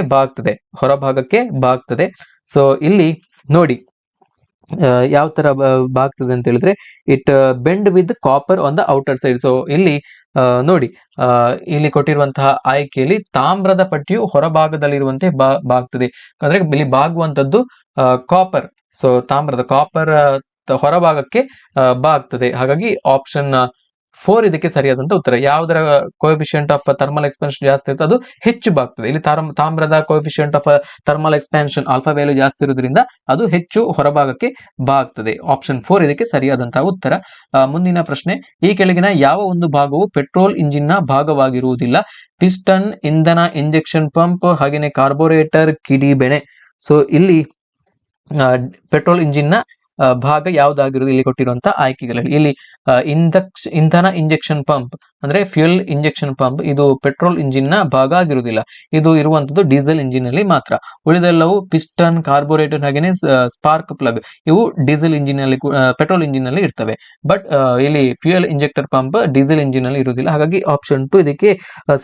ಬಾಗ್ತದೆ. ಸೊ ಇಲ್ಲಿ ನೋಡಿ ಯಾವ ತರ ಬಾಗ್ತದೆ ಅಂತ ಹೇಳಿದ್ರೆ it bend with copper on the outer side. So ಇಲ್ಲಿ ನೋಡಿ ಇಲ್ಲಿ ಕೊಟ್ಟಿರುವಂತಹ ಆಯ್ಕೆಯಲ್ಲಿ ತಾಮ್ರದ ಪಟ್ಟಿಯು ಹೊರಭಾಗದಲ್ಲಿರುವಂತೆ ಬಾಗ್ತದೆ. ಅಂದ್ರೆ ಇಲ್ಲಿ ಬಾಗುವಂತದ್ದು ಕಾಪರ್. ಸೊ ತಾಮ್ರದ ಕಾಪರ್ ಹೊರಭಾಗಕ್ಕೆ ಬಾಗ್ತದೆ. ಹಾಗಾಗಿ ಆಪ್ಷನ್ 4 ಇದಕ್ಕೆ ಸರಿಯಾದಂತ ಉತ್ತರ. ಯಾವುದರ ಕೋಎಫಿಷಿಯಂಟ್ ಆಫ್ ಥರ್ಮಲ್ ಎಕ್ಸ್ಪಾನ್ಷನ್ ಜಾಸ್ತಿ ಇರುತ್ತೆ ಅದು ಹೆಚ್ಚು ಬಾಗ್ತದೆ. ಇಲ್ಲಿ ತಾಮ್ರದ coefficient of thermal expansion alpha value ಜಾಸ್ತಿ ಇರೋದ್ರಿಂದ ಅದು ಹೆಚ್ಚು ಹೊರಭಾಗಕ್ಕೆ ಬಾಗ್ತದೆ. ಆಪ್ಷನ್ 4 ಇದಕ್ಕೆ ಸರಿಯಾದಂತಹ ಉತ್ತರ. ಮುಂದಿನ ಪ್ರಶ್ನೆ. ಈ ಕೆಳಗಿನ ಯಾವ ಒಂದು ಭಾಗವು ಪೆಟ್ರೋಲ್ ಇಂಜಿನ್ ನ ಭಾಗವಾಗಿರುವುದಿಲ್ಲ? ಪಿಸ್ಟನ್, ಇಂಧನ ಇಂಜೆಕ್ಷನ್ ಪಂಪ್, ಹಾಗೇನೆ ಕಾರ್ಬೋರೇಟರ್, ಕಿಡಿಬೆಣೆ. ಸೊ ಇಲ್ಲಿ ಪೆಟ್ರೋಲ್ ಇಂಜಿನ್ ನ ಭಾಗ ಯಾವ್ದಾಗಿರೋದು ಇಲ್ಲಿ ಕೊಟ್ಟಿರುವಂತಹ ಆಯ್ಕೆಗಳಲ್ಲಿ ಇಲ್ಲಿ ಇಂಧನ ಇಂಜೆಕ್ಷನ್ ಪಂಪ್ ಅಂದ್ರೆ ಫ್ಯೂಯಲ್ ಇಂಜೆಕ್ಷನ್ ಪಂಪ್ ಇದು ಪೆಟ್ರೋಲ್ ಇಂಜಿನ್ ನ ಭಾಗ ಆಗಿರುವುದಿಲ್ಲ. ಇದು ಇರುವಂತದ್ದು ಡೀಸೆಲ್ ಇಂಜಿನ್ ಅಲ್ಲಿ ಮಾತ್ರ. ಉಳಿದೆಲ್ಲವೂ ಪಿಸ್ಟನ್, ಕಾರ್ಬೋರೇಟರ್ ಹಾಗೇನೆ ಸ್ಪಾರ್ಕ್ ಪ್ಲಗ್ ಇವು ಡೀಸೆಲ್ ಇಂಜಿನ್ ಅಲ್ಲಿ ಪೆಟ್ರೋಲ್ ಇಂಜಿನ್ ಅಲ್ಲಿ ಇರ್ತವೆ. ಬಟ್ ಇಲ್ಲಿ fuel injector pump diesel engine ಅಲ್ಲಿ ಇರುವುದಿಲ್ಲ. ಹಾಗಾಗಿ ಆಪ್ಷನ್ 2 ಇದಕ್ಕೆ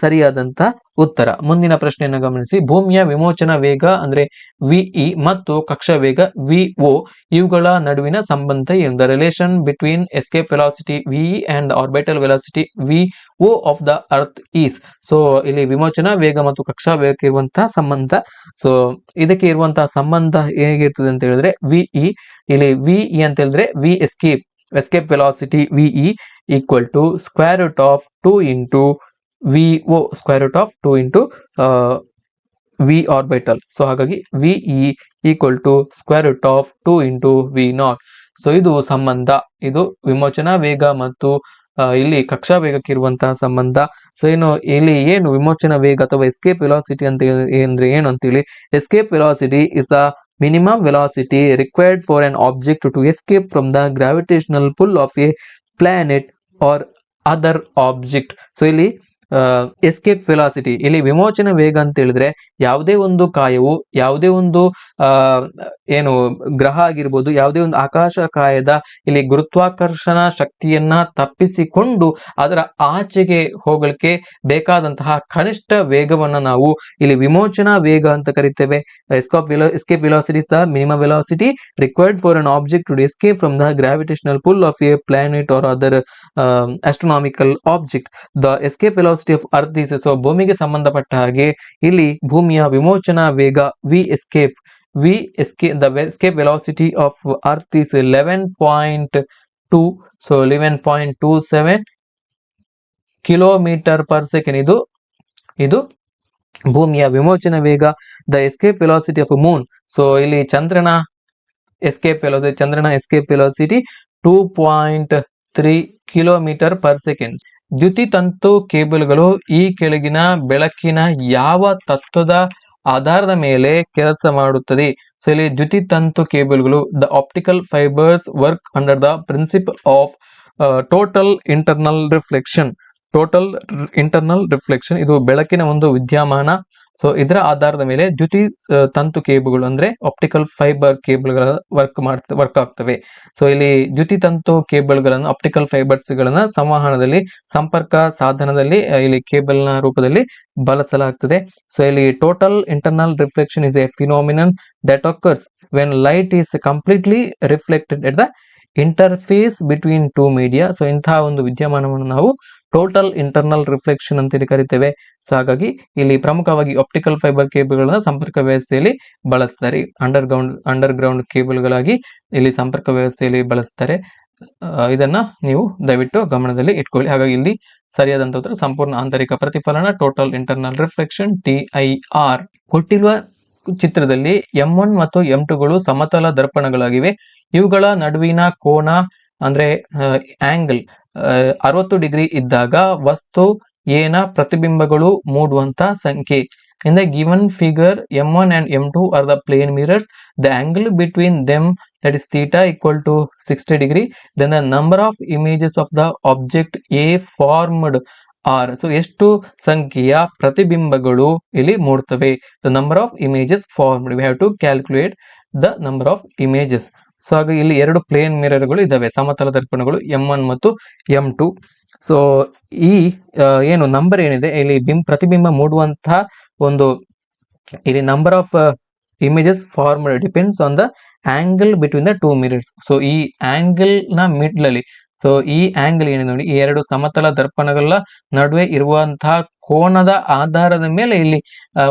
ಸರಿಯಾದಂತ ಉತ್ತರ. ಮುಂದಿನ ಪ್ರಶ್ನೆಯನ್ನು ಗಮನಿಸಿ. ಭೂಮಿಯ ವಿಮೋಚನಾ ವೇಗ ಅಂದ್ರೆ ವಿಇ ಮತ್ತು ಕಕ್ಷಾ ವೇಗ ವಿಒ ಇವುಗಳ ನಡುವಿನ ಸಂಬಂಧ ಏನು? The relation between escape velocity ವಿಇ and orbital velocity ವಿಒ of the earth is. So ಇಲ್ಲಿ ವಿಮೋಚನಾ ವೇಗ ಮತ್ತು ಕಕ್ಷಾ ವೇಗಕ್ಕೆ ಇರುವಂತಹ ಸಂಬಂಧ. ಸೊ ಇದಕ್ಕೆ ಇರುವಂತಹ ಸಂಬಂಧ ಹೇಗಿರ್ತದೆ ಅಂತ ಹೇಳಿದ್ರೆ ವಿಇ ಇಲ್ಲಿ ವಿಇ ಅಂತ ಹೇಳಿದ್ರೆ V escape velocity V E equal to square root of 2 into VO square root of 2 into V orbital. ಸೊ ಹಾಗಾಗಿ VE equal to square root of 2 into V0. So ಇದು ಸಂಬಂಧ. ಇದು ವಿಮೋಚನಾ ವೇಗ ಮತ್ತು ಇಲ್ಲಿ ಕಕ್ಷಾ ವೇಗಕ್ಕೆ ಇರುವಂತಹ ಸಂಬಂಧ. ಸೊ ಇಲ್ಲಿ ಏನು ವಿಮೋಚನಾ ವೇಗ ಅಥವಾ ಎಸ್ಕೇಪ್ ವೆಲಾಸಿಟಿ ಅಂತ ಅಂದ್ರೆ ಏನು ಅಂತೇಳಿ, escape velocity is the minimum velocity required for an object to escape from the gravitational pull of a planet or other object. So ಇಲ್ಲಿ ಎಸ್ಕೇಪ್ ವೆಲಾಸಿಟಿ, ಇಲ್ಲಿ ವಿಮೋಚನಾ ವೇಗ ಅಂತ ಹೇಳಿದ್ರೆ ಯಾವುದೇ ಒಂದು ಕಾಯವು, ಯಾವುದೇ ಒಂದು ಏನು ಗ್ರಹ ಆಗಿರ್ಬೋದು, ಯಾವುದೇ ಒಂದು ಆಕಾಶಕಾಯದ ಇಲ್ಲಿ ಗುರುತ್ವಾಕರ್ಷಣ ಶಕ್ತಿಯನ್ನ ತಪ್ಪಿಸಿಕೊಂಡು ಅದರ ಆಚೆಗೆ ಹೋಗಲಿಕ್ಕೆ ಬೇಕಾದಂತಹ ಕನಿಷ್ಠ ವೇಗವನ್ನ ನಾವು ಇಲ್ಲಿ ವಿಮೋಚನಾ ವೇಗ ಅಂತ ಕರಿತೇವೆ. escape velocity is the minimum velocity required for an object to escape from the gravitational pull of a planet or other astronomical object. The escape velocity of earth is, so ಭೂಮಿಗೆ ಸಂಬಂಧಪಟ್ಟ ಹಾಗೆ ಇಲ್ಲಿ ಭೂಮಿಯ ವಿಮೋಚನಾ ವೇಗ the escape velocity of earth is 11.2, so 11.27 kilometre per second. ಇದು ಭೂಮಿಯ ವಿಮೋಚನಾ ವೇಗ. The escape velocity of moon, so ಇಲ್ಲಿ ಚಂದ್ರನ escape velocity 2.3 kilometre per second. ದ್ಯುತಿತಂತು ಕೇಬಲ್ಗಳು ಈ ಕೆಳಗಿನ ಬೆಳಕಿನ ಯಾವ ತತ್ವದ ಆಧಾರದ ಮೇಲೆ ಕೆಲಸ ಮಾಡುತ್ತದೆ? ಸೊ ಇಲ್ಲಿ ದ್ಯುತಿತಂತು ಕೇಬಲ್ಗಳು, the optical fibres work under the principle of total internal reflection. ಇದು ಬೆಳಕಿನ ಒಂದು ವಿದ್ಯಮಾನ. ಸೊ ಇದರ ಆಧಾರದ ಮೇಲೆ ದ್ಯುತಿ ತಂತು ಕೇಬಲ್ಗಳು ಅಂದ್ರೆ ಆಪ್ಟಿಕಲ್ ಫೈಬರ್ ಕೇಬಲ್ಗಳ ವರ್ಕ್ ಆಗ್ತವೆ. ಸೊ ಇಲ್ಲಿ ದ್ಯುತಿ ತಂತು ಕೇಬಲ್ಗಳನ್ನು, ಆಪ್ಟಿಕಲ್ ಫೈಬರ್ಸ್ ಗಳನ್ನ ಸಂವಹನದಲ್ಲಿ, ಸಂಪರ್ಕ ಸಾಧನದಲ್ಲಿ ಇಲ್ಲಿ ಕೇಬಲ್ ನ ರೂಪದಲ್ಲಿ ಬಳಸಲಾಗ್ತದೆ. ಸೊ ಇಲ್ಲಿ total internal reflection is A phenomenon that occurs when light is completely reflected at the interface between two media. So ಇಂತಹ ಒಂದು ವಿದ್ಯಮಾನವನ್ನು ನಾವು ಟೋಟಲ್ ಇಂಟರ್ನಲ್ ರಿಫ್ಲೆಕ್ಷನ್ ಅಂತೇಳಿ ಕರಿತೇವೆ. ಸೊ ಹಾಗಾಗಿ ಇಲ್ಲಿ ಪ್ರಮುಖವಾಗಿ ಆಪ್ಟಿಕಲ್ ಫೈಬರ್ ಕೇಬಲ್ಗಳನ್ನ ಸಂಪರ್ಕ ವ್ಯವಸ್ಥೆಯಲ್ಲಿ ಬಳಸ್ತಾರೆ. ಅಂಡರ್ ಗ್ರೌಂಡ್ ಕೇಬಲ್ಗಳಾಗಿ ಇಲ್ಲಿ ಸಂಪರ್ಕ ವ್ಯವಸ್ಥೆಯಲ್ಲಿ ಬಳಸ್ತಾರೆ. ಇದನ್ನ ನೀವು ದಯವಿಟ್ಟು ಗಮನದಲ್ಲಿ ಇಟ್ಕೊಳ್ಳಿ. ಹಾಗಾಗಿ ಇಲ್ಲಿ ಸರಿಯಾದಂತ ಉತ್ತರ ಸಂಪೂರ್ಣ ಆಂತರಿಕ ಪ್ರತಿಫಲನ, ಟೋಟಲ್ ಇಂಟರ್ನಲ್ ರಿಫ್ಲೆಕ್ಷನ್, TIR. ಕೊಟ್ಟಿರುವ ಚಿತ್ರದಲ್ಲಿ M1 ಮತ್ತು M2ಗಳು ಸಮತಲ ದರ್ಪಣಗಳಾಗಿವೆ. ಇವುಗಳ ನಡುವಿನ ಕೋನ ಅಂದ್ರೆ ಆಂಗಲ್ 60 ಡಿಗ್ರಿ ಇದ್ದಾಗ ವಸ್ತು ಏನ ಪ್ರತಿಬಿಂಬಗಳು ಮೂಡುವಂತ ಸಂಖ್ಯೆ. In the given figure, M1 and M2 are the plane mirrors. The angle between them, that is theta, equal to 60 degree. Then the number of images of the object A formed are. So ಎಷ್ಟು ಸಂಖ್ಯೆಯ ಪ್ರತಿಬಿಂಬಗಳು ಇಲ್ಲಿ ಮೂಡುತ್ತವೆ? The number of images formed. We have to calculate the number of images. So ಹಾಗೆ ಇಲ್ಲಿ ಎರಡು plane ಮಿರರ್ಗಳು ಇದಾವೆ, ಸಮತಲ ದರ್ಪಣಗಳು M1 ಮತ್ತು M2. So ಈ ಏನು ನಂಬರ್ ಏನಿದೆ ಇಲ್ಲಿ ಪ್ರತಿಬಿಂಬ ಮೂಡುವಂತಹ ಒಂದು ಇಲ್ಲಿ number of images formed depends on the angle between the two mirrors. So ಈ ಆಂಗಲ್ ನ ಮಿಡ್ಲ್ ಅಲ್ಲಿ, ಸೊ ಈ ಆಂಗಲ್ ಏನಿದೆ ನೋಡಿ, ಈ ಎರಡು ಸಮತಲ ದರ್ಪಣಗಳ ನಡುವೆ ಇರುವಂತಹ ಕೋನದ ಆಧಾರದ ಮೇಲೆ ಇಲ್ಲಿ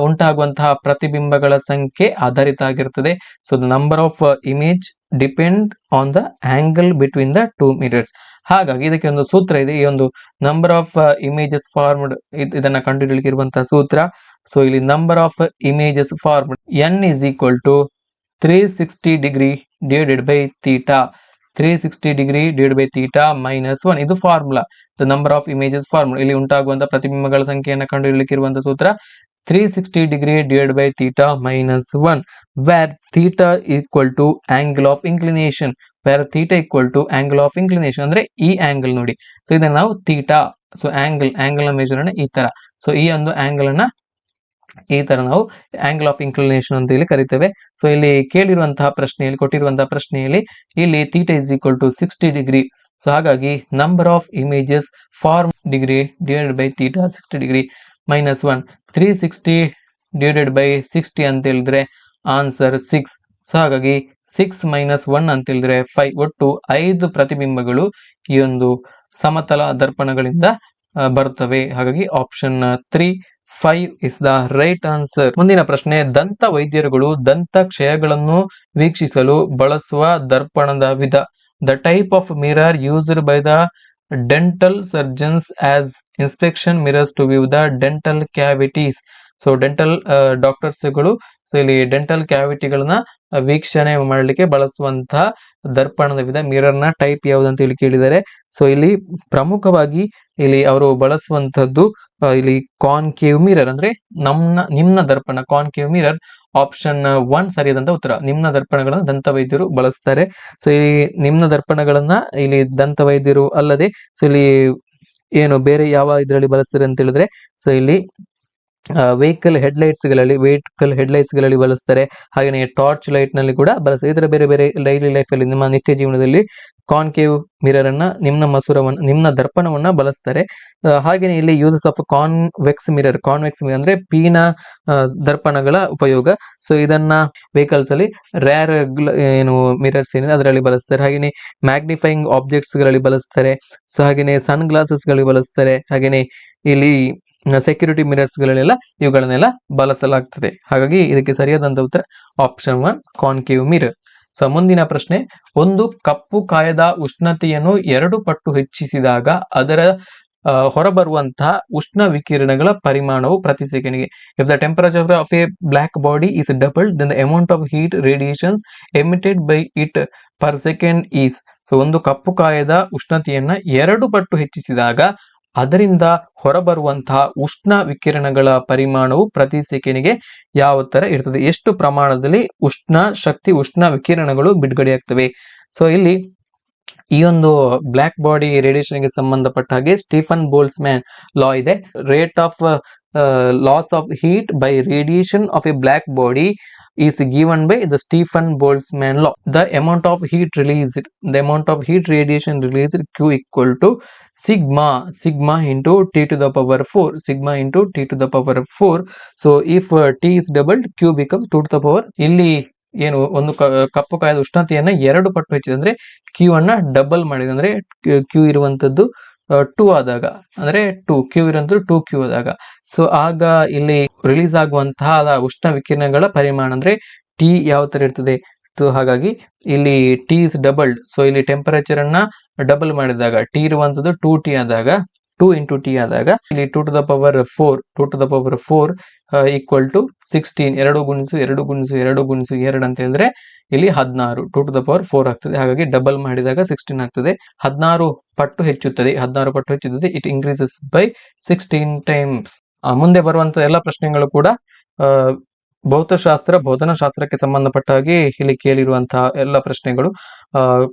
ಉಂಟಾಗುವಂತಹ ಪ್ರತಿಬಿಂಬಗಳ ಸಂಖ್ಯೆ ಆಧಾರಿತ ಆಗಿರುತ್ತದೆ. So the number of image depend on the angle between the two mirrors. ಹಾಗಾಗಿ ಇದಕ್ಕೆ ಒಂದು ಸೂತ್ರ ಇದೆ. ಈ ಒಂದು ನಂಬರ್ ಆಫ್ ಇಮೇಜಸ್ ಫಾರ್ಮ್ಡ್ ಇದನ್ನ ಕಂಡುಹಿಡಿಯಲಿಕ್ಕೆ ಇರುವಂತಹ ಸೂತ್ರ. ಸೊ ಇಲ್ಲಿ number of images formed N is equal to 360 degree divided by theta. 360 degree divided by theta minus 1. ಇದು formula. The number of images formed, ಇಲ್ಲಿ ಉಂಟಾಗುವಂತಹ ಪ್ರತಿಬಿಂಬಗಳ ಸಂಖ್ಯೆಯನ್ನು ಕಂಡುಹಿಡಿಯಲಿಕ್ಕೆ ಇರುವಂತಹ ಸೂತ್ರ 360 degree divided by theta minus 1, where theta equal to angle of inclination. where theta equal to angle of inclination ಅಂದ್ರೆ ಈ angle ನೋಡಿ. So ಇದನ್ನ ನಾವು ಥೀಟಾ, ಸೊ ಆಂಗಲ್ ನ ಮೆಜರ್ ಅನ್ನ ಈ ತರ, ಸೊ ಈ ಒಂದು ಆಂಗಲ್ ಅನ್ನ ಈ ತರ ನಾವು ಆಂಗಲ್ ಆಫ್ ಇನ್ಕ್ಲಿನೇಷನ್ ಅಂತ ಹೇಳಿ ಕರಿತೇವೆ. ಸೊ ಇಲ್ಲಿ ಕೊಟ್ಟಿರುವಂತಹ ಪ್ರಶ್ನೆಯಲ್ಲಿ ಇಲ್ಲಿ theta is equal to 60 degree. So ಹಾಗಾಗಿ number of images form degree divided by theta 60 degree minus 1, 360 divided by 60 ಅಂತ ಹೇಳಿದ್ರೆ ಆನ್ಸರ್ 6. ಸೊ ಹಾಗಾಗಿ 6 ಮೈನಸ್ 1 ಅಂತ ಹೇಳಿದ್ರೆ 5. ಒಟ್ಟು 5 ಪ್ರತಿಬಿಂಬಗಳು ಈ ಒಂದು ಸಮತಲ ದರ್ಪಣಗಳಿಂದ ಬರುತ್ತವೆ. ಹಾಗಾಗಿ option 3, 5 is the right answer. ಮುಂದಿನ ಪ್ರಶ್ನೆ, ದಂತ ವೈದ್ಯರುಗಳು ದಂತ ಕ್ಷಯಗಳನ್ನು ವೀಕ್ಷಿಸಲು ಬಳಸುವ ದರ್ಪಣದ ವಿಧ. The type of mirror used by the dental surgeons as inspection mirrors to view the dental cavities. So dental ಡಾಕ್ಟರ್ಸ್ಗಳು ಸೊ ಇಲ್ಲಿ ಡೆಂಟಲ್ ಕ್ಯಾವಿಟಿಗಳನ್ನ ವೀಕ್ಷಣೆ ಮಾಡಲಿಕ್ಕೆ ಬಳಸುವಂತಹ ದರ್ಪಣದ ವಿಧ, ಮಿರರ್ ನ ಟೈಪ್ ಯಾವುದು ಅಂತ ಹೇಳಿ ಕೇಳಿದ್ದಾರೆ. ಸೊ ಇಲ್ಲಿ ಪ್ರಮುಖವಾಗಿ ಇಲ್ಲಿ ಅವರು ಬಳಸುವಂತದ್ದು ಇಲ್ಲಿ ಕಾನ್ಕೇವ್ ಮಿರರ್ ಅಂದ್ರೆ ನಿಮ್ನ ದರ್ಪಣ, ಕಾನ್ಕೇವ್ ಮಿರರ್ ಆಪ್ಷನ್ 1 ಸರಿಯಾದಂತ ಉತ್ತರ. ನಿಮ್ನ ದರ್ಪಣಗಳನ್ನ ದಂತವೈದ್ಯರು ಬಳಸ್ತಾರೆ. ಸೊ ಈ ನಿಮ್ನ ದರ್ಪಣಗಳನ್ನ ಇಲ್ಲಿ ದಂತವೈದ್ಯರು ಅಲ್ಲದೆ ಸೊ ಇಲ್ಲಿ ಏನು ಬೇರೆ ಯಾವ ಇದರಲ್ಲಿ ಬಳಸ್ತಾರೆ ಅಂತ ಹೇಳಿದ್ರೆ, ಸೊ ಇಲ್ಲಿ ವೆಹಿಕಲ್ ಹೆಡ್ಲೈಟ್ಸ್ ಗಳಲ್ಲಿ ಬಳಸ್ತಾರೆ. ಹಾಗೆಯೇ ಟಾರ್ಚ್ ಲೈಟ್ ನಲ್ಲಿ ಕೂಡ ಬಳಸ್ತಾರೆ. ಇದರ ಬೇರೆ ಬೇರೆ ಡೈಲಿ ಲೈಫ್ ಅಲ್ಲಿ ನಿಮ್ಮ ನಿತ್ಯ ಜೀವನದಲ್ಲಿ ಕಾನ್ಕೇವ್ ಮಿರರ್ ಅನ್ನ ನಿಮ್ನ ದರ್ಪಣವನ್ನ ಬಳಸ್ತಾರೆ. ಹಾಗೆಯೇ ಇಲ್ಲಿ ಯೂಸಸ್ ಆಫ್ ಕಾನ್ವೆಕ್ಸ್ ಮಿರರ್ ಅಂದ್ರೆ ಪೀನ ದರ್ಪಣಗಳ ಉಪಯೋಗ. ಸೊ ಇದನ್ನ ವೆಹಿಕಲ್ಸ್ ಅಲ್ಲಿ ರೇರ್ ಏನು ಮಿರರ್ಸ್ ಏನಿದೆ ಅದರಲ್ಲಿ ಬಳಸ್ತಾರೆ. ಹಾಗೆಯೇ ಮ್ಯಾಗ್ನಿಫೈಯಿಂಗ್ ಆಬ್ಜೆಕ್ಟ್ಸ್ ಗಳಲ್ಲಿ ಬಳಸ್ತಾರೆ. ಸೊ ಹಾಗೆಯೇ ಸನ್ ಗ್ಲಾಸಸ್ ಗಳಿಗೆ ಬಳಸ್ತಾರೆ. ಹಾಗೆಯೇ ಇಲ್ಲಿ ಸೆಕ್ಯೂರಿಟಿ ಮಿರರ್ಸ್ ಇವುಗಳನ್ನೆಲ್ಲ ಬಳಸಲಾಗ್ತದೆ. ಹಾಗಾಗಿ ಇದಕ್ಕೆ ಸರಿಯಾದಂತ ಉತ್ತರ ಆಪ್ಷನ್ 1 ಕಾನ್ಕೇವ್ ಮಿರರ್. ಸೊ ಮುಂದಿನ ಪ್ರಶ್ನೆ, ಒಂದು ಕಪ್ಪು ಕಾಯದ ಉಷ್ಣತೆಯನ್ನು 2 ಪಟ್ಟು ಹೆಚ್ಚಿಸಿದಾಗ ಅದರ ಹೊರಬರುವಂತಹ ಉಷ್ಣ ವಿಕಿರಣಗಳ ಪರಿಮಾಣವು ಪ್ರತಿ ಸೆಕೆಂಡ್ಗೆ. If the temperature of a black body is doubled then the amount of heat radiations emitted by it per second is. So ಒಂದು ಕಪ್ಪು ಕಾಯದ ಉಷ್ಣತೆಯನ್ನ 2 ಪಟ್ಟು ಹೆಚ್ಚಿಸಿದಾಗ ಅದರಿಂದ ಹೊರಬರುವಂತಹ ಉಷ್ಣ ವಿಕಿರಣಗಳ ಪರಿಮಾಣವು ಪ್ರತಿ ಸೆಕೆಂಡ್ಗೆ ಯಾವ ತರ ಇರ್ತದೆ? ಎಷ್ಟು ಪ್ರಮಾಣದಲ್ಲಿ ಉಷ್ಣ ವಿಕಿರಣಗಳು ಬಿಡುಗಡೆಯಾಗ್ತವೆ? ಸೊ ಇಲ್ಲಿ ಈ ಒಂದು ಬ್ಲಾಕ್ ಬಾಡಿ ರೇಡಿಯೇಷನ್ ಗೆ ಸಂಬಂಧಪಟ್ಟ ಹಾಗೆ ಸ್ಟೀಫನ್ ಬೋಲ್ಟ್ಜ್ಮನ್ ಲಾ ಇದೆ. Rate of loss of heat by radiation of a black body is given by the Stephen Boltzmann law. The amount of heat radiation released Q equal to sigma into T to the power 4. So if T is doubled, Q becomes 2 to the power. ಇಲ್ಲಿ ಏನು ಒಂದು ಕಪ್ಪು ಕಾಯದ ಉಷ್ಣತೆಯನ್ನ 2 ಪಟ್ಟು ಹೆಚ್ಚಿದೆ ಅಂದ್ರೆ Q ಅನ್ನ double ಮಾಡಿದೆ ಅಂದ್ರೆ Q ಇರುವಂತದ್ದು 2 ಆದಾಗ ಅಂದ್ರೆ Q ಇರುವಂತದ್ದು 2Q ಆದಾಗ, ಸೊ ಆಗ ಇಲ್ಲಿ ರಿಲೀಸ್ ಆಗುವಂತಹ ಉಷ್ಣ ವಿಕಿರಣಗಳ ಪರಿಮಾಣ ಅಂದ್ರೆ T ಯಾವ ತರ ಇರ್ತದೆ? ಹಾಗಾಗಿ ಇಲ್ಲಿ T ಇಸ್ ಡಬಲ್ಡ್. ಸೊ ಇಲ್ಲಿ ಟೆಂಪರೇಚರ್ ಅನ್ನ ಡಬಲ್ ಮಾಡಿದಾಗ T ಇರುವಂತದ್ದು 2T ಆದಾಗ 2 into T ಆದಾಗ ಇಲ್ಲಿ 2 to the power 4 equal to 16. 2 ಗುಣಿಸು 2 ಗುಣಿಸು 2 ಗುಣಿಸು 2 ಅಂತ ಹೇಳಿದ್ರೆ ಇಲ್ಲಿ 16 2 to the power 4 ಆಗ್ತದೆ. ಹಾಗಾಗಿ ಡಬಲ್ ಮಾಡಿದಾಗ 16 ಆಗ್ತದೆ. 16 ಪಟ್ಟು ಹೆಚ್ಚುತ್ತದೆ. It increases by 16 times. ಮುಂದೆ ಬರುವಂತಹ ಎಲ್ಲ ಪ್ರಶ್ನೆಗಳು ಕೂಡ ಬೋಧನಶಾಸ್ತ್ರಕ್ಕೆ ಸಂಬಂಧಪಟ್ಟ ಹಾಗೆ ಇಲ್ಲಿ ಕೇಳಿರುವಂತಹ ಎಲ್ಲ ಪ್ರಶ್ನೆಗಳು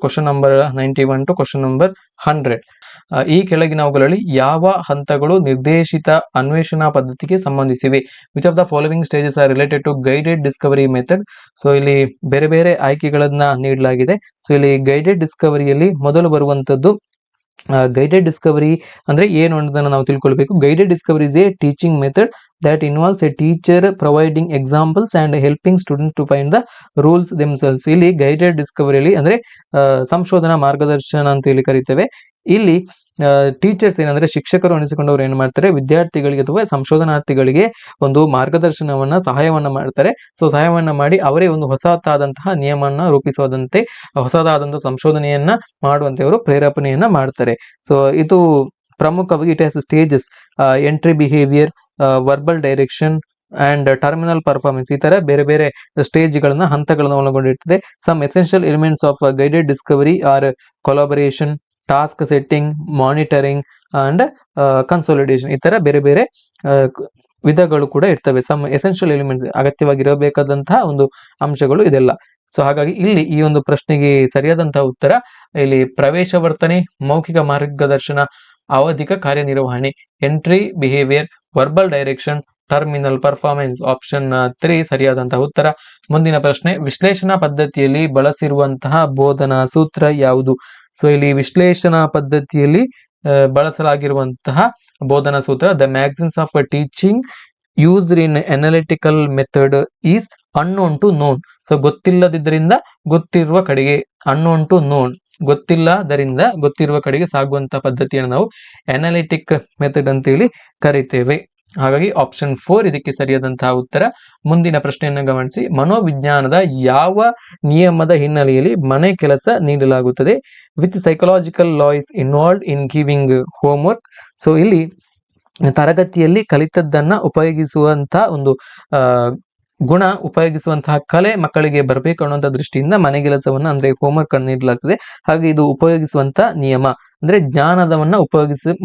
question number 91 to question number 100. ಈ ಕೆಳಗಿನವುಗಳಲ್ಲಿ ಯಾವ ಹಂತಗಳು ನಿರ್ದೇಶಿತ ಅನ್ವೇಷಣಾ ಪದ್ಧತಿಗೆ ಸಂಬಂಧಿಸಿವೆ? Which of the following stages are related to guided discovery method? So ಇಲ್ಲಿ ಬೇರೆ ಬೇರೆ ಆಯ್ಕೆಗಳನ್ನ ನೀಡಲಾಗಿದೆ. ಸೊ ಇಲ್ಲಿ ಗೈಡೆಡ್ ಡಿಸ್ಕವರಿಯಲ್ಲಿ ಮೊದಲು ಬರುವಂತದ್ದು ಗೈಡೆಡ್ ಡಿಸ್ಕವರಿ ಅಂದ್ರೆ ಏನು ಅನ್ನೋದನ್ನ ನಾವು ತಿಳ್ಕೊಳ್ಬೇಕು. Guided Discovery is A teaching method that involves a teacher providing examples and helping students to find the rules themselves. ಇಲ್ಲಿ ಗೈಡೆಡ್ ಡಿಸ್ಕವರಿಯಲ್ಲಿ ಅಂದ್ರೆ ಸಂಶೋಧನಾ ಮಾರ್ಗದರ್ಶನ ಅಂತ ಹೇಳಿ ಕರೀತೇವೆ. ಇಲ್ಲಿ ಟೀಚರ್ಸ್ ಏನಂದ್ರೆ ಶಿಕ್ಷಕರು ಅನಿಸಿಕೊಂಡವರು ಏನು ಮಾಡ್ತಾರೆ, ವಿದ್ಯಾರ್ಥಿಗಳಿಗೆ ಅಥವಾ ಸಂಶೋಧನಾರ್ಥಿಗಳಿಗೆ ಒಂದು ಸಹಾಯವನ್ನ ಮಾಡ್ತಾರೆ. ಸೊ ಸಹಾಯವನ್ನ ಮಾಡಿ ಅವರೇ ಒಂದು ಹೊಸತಾದಂತಹ ನಿಯಮವನ್ನ ರೂಪಿಸೋದಂತೆ ಹೊಸದಾದಂತಹ ಸಂಶೋಧನೆಯನ್ನ ಮಾಡುವಂತೆ ಅವರು ಪ್ರೇರೇಪಣೆಯನ್ನ ಮಾಡ್ತಾರೆ. ಸೊ ಇದು ಪ್ರಮುಖವಾಗಿ it has stages, entry behaviour, verbal direction and terminal performance. ಈ ತರ ಬೇರೆ ಬೇರೆ ಸ್ಟೇಜ್ಗಳನ್ನ ಹಂತಗಳನ್ನ ಒಳಗೊಂಡಿರ್ತದೆ. Some essential elements of guided discovery are collaboration, task setting, monitoring and consolidation. ಈ ತರ ಬೇರೆ ಬೇರೆ ವಿಧಗಳು ಕೂಡ ಇರ್ತವೆ. ಸಮ್ ಎಸೆನ್ಷಿಯಲ್ ಎಲಿಮೆಂಟ್ಸ್ ಅಗತ್ಯವಾಗಿರಬೇಕಾದಂತಹ ಒಂದು ಅಂಶಗಳು ಇದೆಲ್ಲ. ಸೊ ಹಾಗಾಗಿ ಇಲ್ಲಿ ಈ ಒಂದು ಪ್ರಶ್ನೆಗೆ ಸರಿಯಾದಂತಹ ಉತ್ತರ ಇಲ್ಲಿ ಪ್ರವೇಶ ವರ್ತನೆ, ಮೌಖಿಕ ಮಾರ್ಗದರ್ಶನ, ಅವಧಿಕ ಕಾರ್ಯನಿರ್ವಹಣೆ, entry behaviour, verbal direction, terminal performance. Option 3 ಸರಿಯಾದಂತಹ ಉತ್ತರ. ಮುಂದಿನ ಪ್ರಶ್ನೆ, ವಿಶ್ಲೇಷಣಾ ಪದ್ಧತಿಯಲ್ಲಿ ಬಳಸಿರುವಂತಹ ಬೋಧನಾ ಸೂತ್ರ ಯಾವುದು? ಸೊ ಇಲ್ಲಿ ವಿಶ್ಲೇಷಣಾ ಪದ್ಧತಿಯಲ್ಲಿ ಬಳಸಲಾಗಿರುವಂತಹ ಬೋಧನಾ ಸೂತ್ರ the maxims of teaching used in analytical method is unknown to known. So ಗೊತ್ತಿಲ್ಲದಿದ್ದರಿಂದ ಗೊತ್ತಿರುವ ಕಡೆಗೆ, ಅನ್ನೋನ್ ಟು ನೋನ್, ಗೊತ್ತಿಲ್ಲದರಿಂದ ಗೊತ್ತಿರುವ ಕಡೆಗೆ ಸಾಗುವಂತಹ ಪದ್ಧತಿಯನ್ನು ನಾವು ಅನಾಲಿಟಿಕ್ ಮೆಥಡ್ ಅಂತೇಳಿ ಕರಿತೇವೆ. ಹಾಗಾಗಿ ಆಪ್ಷನ್ 4 ಇದಕ್ಕೆ ಸರಿಯಾದಂತಹ ಉತ್ತರ. ಮುಂದಿನ ಪ್ರಶ್ನೆಯನ್ನು ಗಮನಿಸಿ. ಮನೋವಿಜ್ಞಾನದ ಯಾವ ನಿಯಮದ ಹಿನ್ನೆಲೆಯಲ್ಲಿ ಮನೆ ಕೆಲಸ ನೀಡಲಾಗುತ್ತದೆ? Which psychological law is involved in giving homework? So ಇಲ್ಲಿ ತರಗತಿಯಲ್ಲಿ ಕಲಿತದ್ದನ್ನ ಉಪಯೋಗಿಸುವಂತಹ ಒಂದು ಗುಣ, ಉಪಯೋಗಿಸುವಂತಹ ಕಲೆ ಮಕ್ಕಳಿಗೆ ಬರಬೇಕು ಅನ್ನುವಂಥ ದೃಷ್ಟಿಯಿಂದ ಮನೆಗೆಲಸವನ್ನ ಅಂದ್ರೆ ಹೋಮ್ವರ್ಕ್ ಅನ್ನು ನೀಡಲಾಗ್ತದೆ. ಹಾಗೆ ಇದು ಉಪಯೋಗಿಸುವಂತ ನಿಯಮ. ಅಂದ್ರೆ ಜ್ಞಾನದವನ್ನ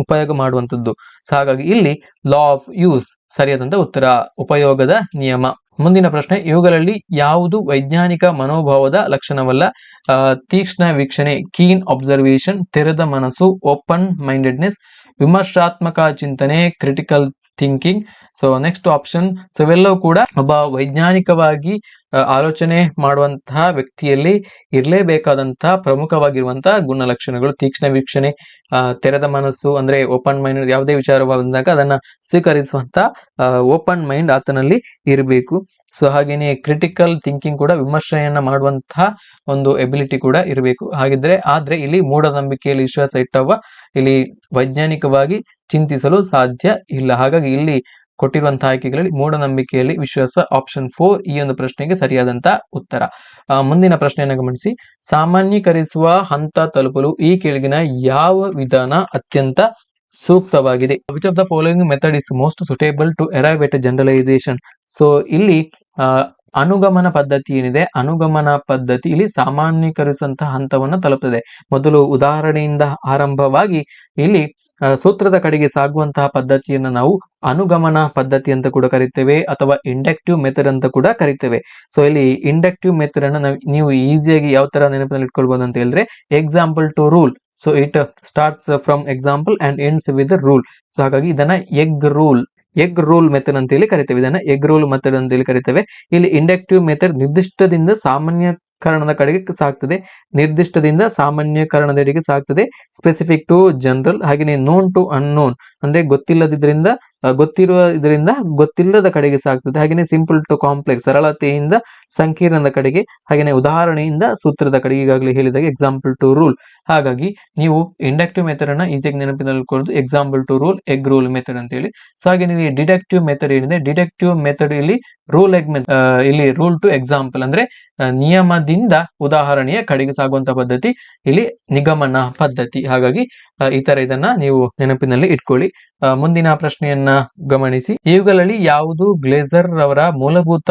ಉಪಯೋಗ ಮಾಡುವಂಥದ್ದು. ಸೊ ಹಾಗಾಗಿ ಇಲ್ಲಿ ಲಾ ಆಫ್ ಯೂಸ್ ಸರಿಯಾದಂತ ಉತ್ತರ, ಉಪಯೋಗದ ನಿಯಮ. ಮುಂದಿನ ಪ್ರಶ್ನೆ, ಇವುಗಳಲ್ಲಿ ಯಾವುದು ವೈಜ್ಞಾನಿಕ ಮನೋಭಾವದ ಲಕ್ಷಣವಲ್ಲ? ತೀಕ್ಷ್ಣ ವೀಕ್ಷಣೆ, ಕೀನ್ ಅಬ್ಸರ್ವೇಷನ್, ತೆರೆದ ಮನಸ್ಸು, ಓಪನ್ ಮೈಂಡೆಡ್ನೆಸ್, ವಿಮರ್ಶಾತ್ಮಕ ಚಿಂತನೆ, critical thinking. So next option. So ಇವೆಲ್ಲವೂ ಕೂಡ ಒಬ್ಬ ವೈಜ್ಞಾನಿಕವಾಗಿ ಆಲೋಚನೆ ಮಾಡುವಂತಹ ವ್ಯಕ್ತಿಯಲ್ಲಿ ಇರಲೇಬೇಕಾದಂತಹ ಪ್ರಮುಖವಾಗಿರುವಂತಹ ಗುಣಲಕ್ಷಣಗಳು. ತೀಕ್ಷ್ಣ ವೀಕ್ಷಣೆ, ತೆರೆದ ಮನಸ್ಸು ಅಂದ್ರೆ ಓಪನ್ ಮೈಂಡ್, ಯಾವುದೇ ವಿಚಾರ ಬಂದಾಗ ಅದನ್ನ ಸ್ವೀಕರಿಸುವಂತ ಓಪನ್ ಮೈಂಡ್ ಆತನಲ್ಲಿ ಇರಬೇಕು. ಸೊ ಹಾಗೇನೆ ಕ್ರಿಟಿಕಲ್ ಥಿಂಕಿಂಗ್ ಕೂಡ, ವಿಮರ್ಶೆಯನ್ನ ಮಾಡುವಂತಹ ಒಂದು ಎಬಿಲಿಟಿ ಕೂಡ ಇರಬೇಕು. ಆದ್ರೆ ಇಲ್ಲಿ ಮೂಢನಂಬಿಕೆಯಲ್ಲಿ ವಿಶ್ವಾಸ ಇಟ್ಟವ ಇಲ್ಲಿ ವೈಜ್ಞಾನಿಕವಾಗಿ ಚಿಂತಿಸಲು ಸಾಧ್ಯ ಇಲ್ಲ. ಹಾಗಾಗಿ ಇಲ್ಲಿ ಕೊಟ್ಟಿರುವಂತಹ ಆಯ್ಕೆಗಳಲ್ಲಿ ಮೂಢನಂಬಿಕೆಯಲ್ಲಿ ವಿಶ್ವಾಸ ಆಪ್ಷನ್ 4 ಈ ಒಂದು ಪ್ರಶ್ನೆಗೆ ಸರಿಯಾದಂತ ಉತ್ತರ. ಮುಂದಿನ ಪ್ರಶ್ನೆಯನ್ನು ಗಮನಿಸಿ. ಸಾಮಾನ್ಯೀಕರಿಸುವ ಹಂತ ತಲುಪಲು ಈ ಕೆಳಗಿನ ಯಾವ ವಿಧಾನ ಅತ್ಯಂತ ಸೂಕ್ತವಾಗಿದೆ? Which of the following method is most suitable to arrive at generalisation? So ಇಲ್ಲಿ ಅನುಗಮನ ಪದ್ಧತಿ ಏನಿದೆ, ಅನುಗಮನ ಪದ್ಧತಿ ಇಲ್ಲಿ ಸಾಮಾನ್ಯೀಕರಿಸುವಂತಹ ಹಂತವನ್ನು ತಲುಪುತ್ತದೆ. ಮೊದಲು ಉದಾಹರಣೆಯಿಂದ ಆರಂಭವಾಗಿ ಇಲ್ಲಿ ಸೂತ್ರದ ಕಡೆಗೆ ಸಾಗುವಂತಹ ಪದ್ಧತಿಯನ್ನು ನಾವು ಅನುಗಮನ ಪದ್ಧತಿ ಅಂತ ಕೂಡ ಕರಿತೇವೆ, ಅಥವಾ ಇಂಡಕ್ಟಿವ್ ಮೆಥಡ್ ಅಂತ ಕೂಡ ಕರಿತೇವೆ. ಸೊ ಇಲ್ಲಿ ಇಂಡಕ್ಟಿವ್ ಮೆಥಡ್ ಅನ್ನ ನೀವು ಈಸಿಯಾಗಿ ಯಾವ ತರ ನೆನಪಿನಲ್ಲಿ ಇಟ್ಕೊಳ್ಬಹುದು ಅಂತ ಹೇಳಿದ್ರೆ, example to rule. So it starts from example and ends with rule. So ಹಾಗಾಗಿ ಇದನ್ನ ಎಗ್ ರೂಲ್ ಮೆಥಡ್ ಅಂತ ಹೇಳಿ ಕರಿತೇವೆ. ಇದನ್ನ ಎಗ್ ರೂಲ್ ಮೆಥಡ್ ಅಂತ ಹೇಳಿ ಕರಿತೇವೆ. ಇಲ್ಲಿ ಇಂಡಕ್ಟಿವ್ ಮೆಥಡ್ ನಿರ್ದಿಷ್ಟದಿಂದ ಸಾಮಾನ್ಯಕರಣದ ಕಡೆಗೆ ಸಾಗ್ತದೆ, ನಿರ್ದಿಷ್ಟದಿಂದ ಸಾಮಾನ್ಯಕರಣದೆಡೆಗೆ ಸಾಗ್ತದೆ. ಸ್ಪೆಸಿಫಿಕ್ ಟು ಜನರಲ್, ಹಾಗೆಯೇ ನೋನ್ ಟು ಅನ್ನೋನ್ ಅಂದ್ರೆ ಗೊತ್ತಿರುವ ಇದರಿಂದ ಗೊತ್ತಿಲ್ಲದ ಕಡೆಗೆ ಸಾಗ್ತದೆ. ಹಾಗೆಯೇ ಸಿಂಪಲ್ ಟು ಕಾಂಪ್ಲೆಕ್ಸ್, ಸರಳತೆಯಿಂದ ಸಂಕೀರ್ಣದ ಕಡೆಗೆ, ಹಾಗೆಯೇ ಉದಾಹರಣೆಯಿಂದ ಸೂತ್ರದ ಕಡೆಗೆ, ಈಗಾಗಲೇ ಹೇಳಿದಾಗ ಎಕ್ಸಾಂಪಲ್ ಟು ರೂಲ್. ಹಾಗಾಗಿ ನೀವು ಇಂಡಕ್ಟಿವ್ ಮೆಥಡ್ ಅನ್ನ ಈಸಿಯಾಗಿ ನೆನಪಿನಲ್ಲಿಕೊಳ್ಳೋದು example to rule, eg rule method ಅಂತ ಹೇಳಿ. ಸೊ ಹಾಗೆ ಇಲ್ಲಿ ಡಿಡಕ್ಟಿವ್ ಮೆಥಡ್ ಏನಿದೆ, ಡಿಡಕ್ಟಿವ್ ಮೆಥಡ್ ಇಲ್ಲಿ ಇಲ್ಲಿ ರೂಲ್ ಟು ಎಕ್ಸಾಂಪಲ್ ಅಂದ್ರೆ ನಿಯಮದಿಂದ ಉದಾಹರಣೆಯ ಕಡೆಗೆ ಸಾಗುವಂತಹ ಪದ್ಧತಿ ಇಲ್ಲಿ ನಿಗಮನ ಪದ್ಧತಿ. ಹಾಗಾಗಿ ಈ ತರ ಇದನ್ನ ನೀವು ನೆನಪಿನಲ್ಲಿ ಇಟ್ಕೊಳ್ಳಿ. ಮುಂದಿನ ಪ್ರಶ್ನೆಯನ್ನ ಗಮನಿಸಿ. ಇವುಗಳಲ್ಲಿ ಯಾವುದು ಗ್ಲೇಸರ್ ರವರ ಮೂಲಭೂತ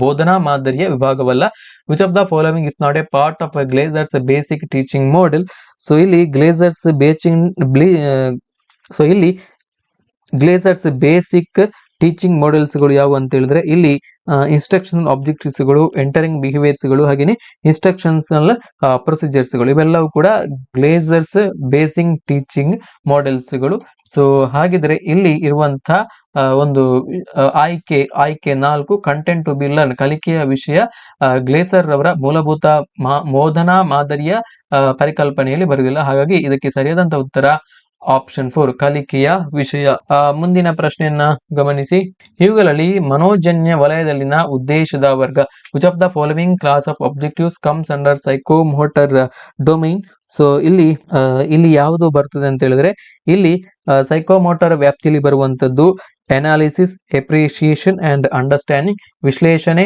ಬೋಧನಾ ಮಾದರಿಯ ವಿಭಾಗವಲ್ಲ? Which of the following is not a part of Glaser's basic teaching model? So ಇಲ್ಲಿ ಗ್ಲೇಸರ್ಸ್ ಬೇಸಿಕ್ ಟೀಚಿಂಗ್ ಮಾಡೆಲ್ಸ್ಗಳು ಯಾವುವು ಅಂತ ಹೇಳಿದ್ರೆ, ಇಲ್ಲಿ ಇನ್ಸ್ಟ್ರಕ್ಷನಲ್ ಆಬ್ಜೆಕ್ಟಿವ್ಸ್ಗಳು, ಎಂಟರಿಂಗ್ ಬಿಹೇವಿಯರ್ಸ್ಗಳು, ಹಾಗೆಯೇ ಇನ್ಸ್ಟ್ರಕ್ಷನಲ್ ಪ್ರೊಸೀಜರ್ಸ್ಗಳು, ಇವೆಲ್ಲವೂ ಕೂಡ ಗ್ಲೇಸರ್ಸ್ ಬೇಸಿಕ್ ಟೀಚಿಂಗ್ ಮಾಡೆಲ್ಸ್ಗಳು. ಸೊ ಹಾಗಿದ್ರೆ ಇಲ್ಲಿ ಇರುವಂತಹ ಒಂದು ಆಯ್ಕೆ 4 ಕಂಟೆಂಟ್ ಟು ಬಿ ಲರ್ನ್, ಕಲಿಕೆಯ ವಿಷಯ ಗ್ಲೇಸರ್ ರವರ ಮೂಲಭೂತ ಬೋಧನಾ ಮಾದರಿಯ ಪರಿಕಲ್ಪನೆಯಲ್ಲಿ ಬರುವುದಿಲ್ಲ. ಹಾಗಾಗಿ ಇದಕ್ಕೆ ಸರಿಯಾದಂತ ಉತ್ತರ ಆಪ್ಷನ್ 4 ಕಲಿಕೆಯ ವಿಷಯ. ಮುಂದಿನ ಪ್ರಶ್ನೆಯನ್ನ ಗಮನಿಸಿ. ಇವುಗಳಲ್ಲಿ ಮನೋಜನ್ಯ ವಲಯದಲ್ಲಿನ ಉದ್ದೇಶದ ವರ್ಗ? Which of the following class of objectives comes under psychomotor domain? So ಇಲ್ಲಿ ಯಾವುದು ಬರ್ತದೆ ಅಂತ ಹೇಳಿದ್ರೆ, ಇಲ್ಲಿ ಸೈಕೋಮೋಟರ್ ವ್ಯಾಪ್ತಿಯಲ್ಲಿ ಬರುವಂತದ್ದು ಅನಾಲಿಸಿಸ್, ಎಪ್ರಿಸಿಯೇಷನ್ ಅಂಡ್ ಅಂಡರ್ಸ್ಟ್ಯಾಂಡಿಂಗ್, ವಿಶ್ಲೇಷಣೆ,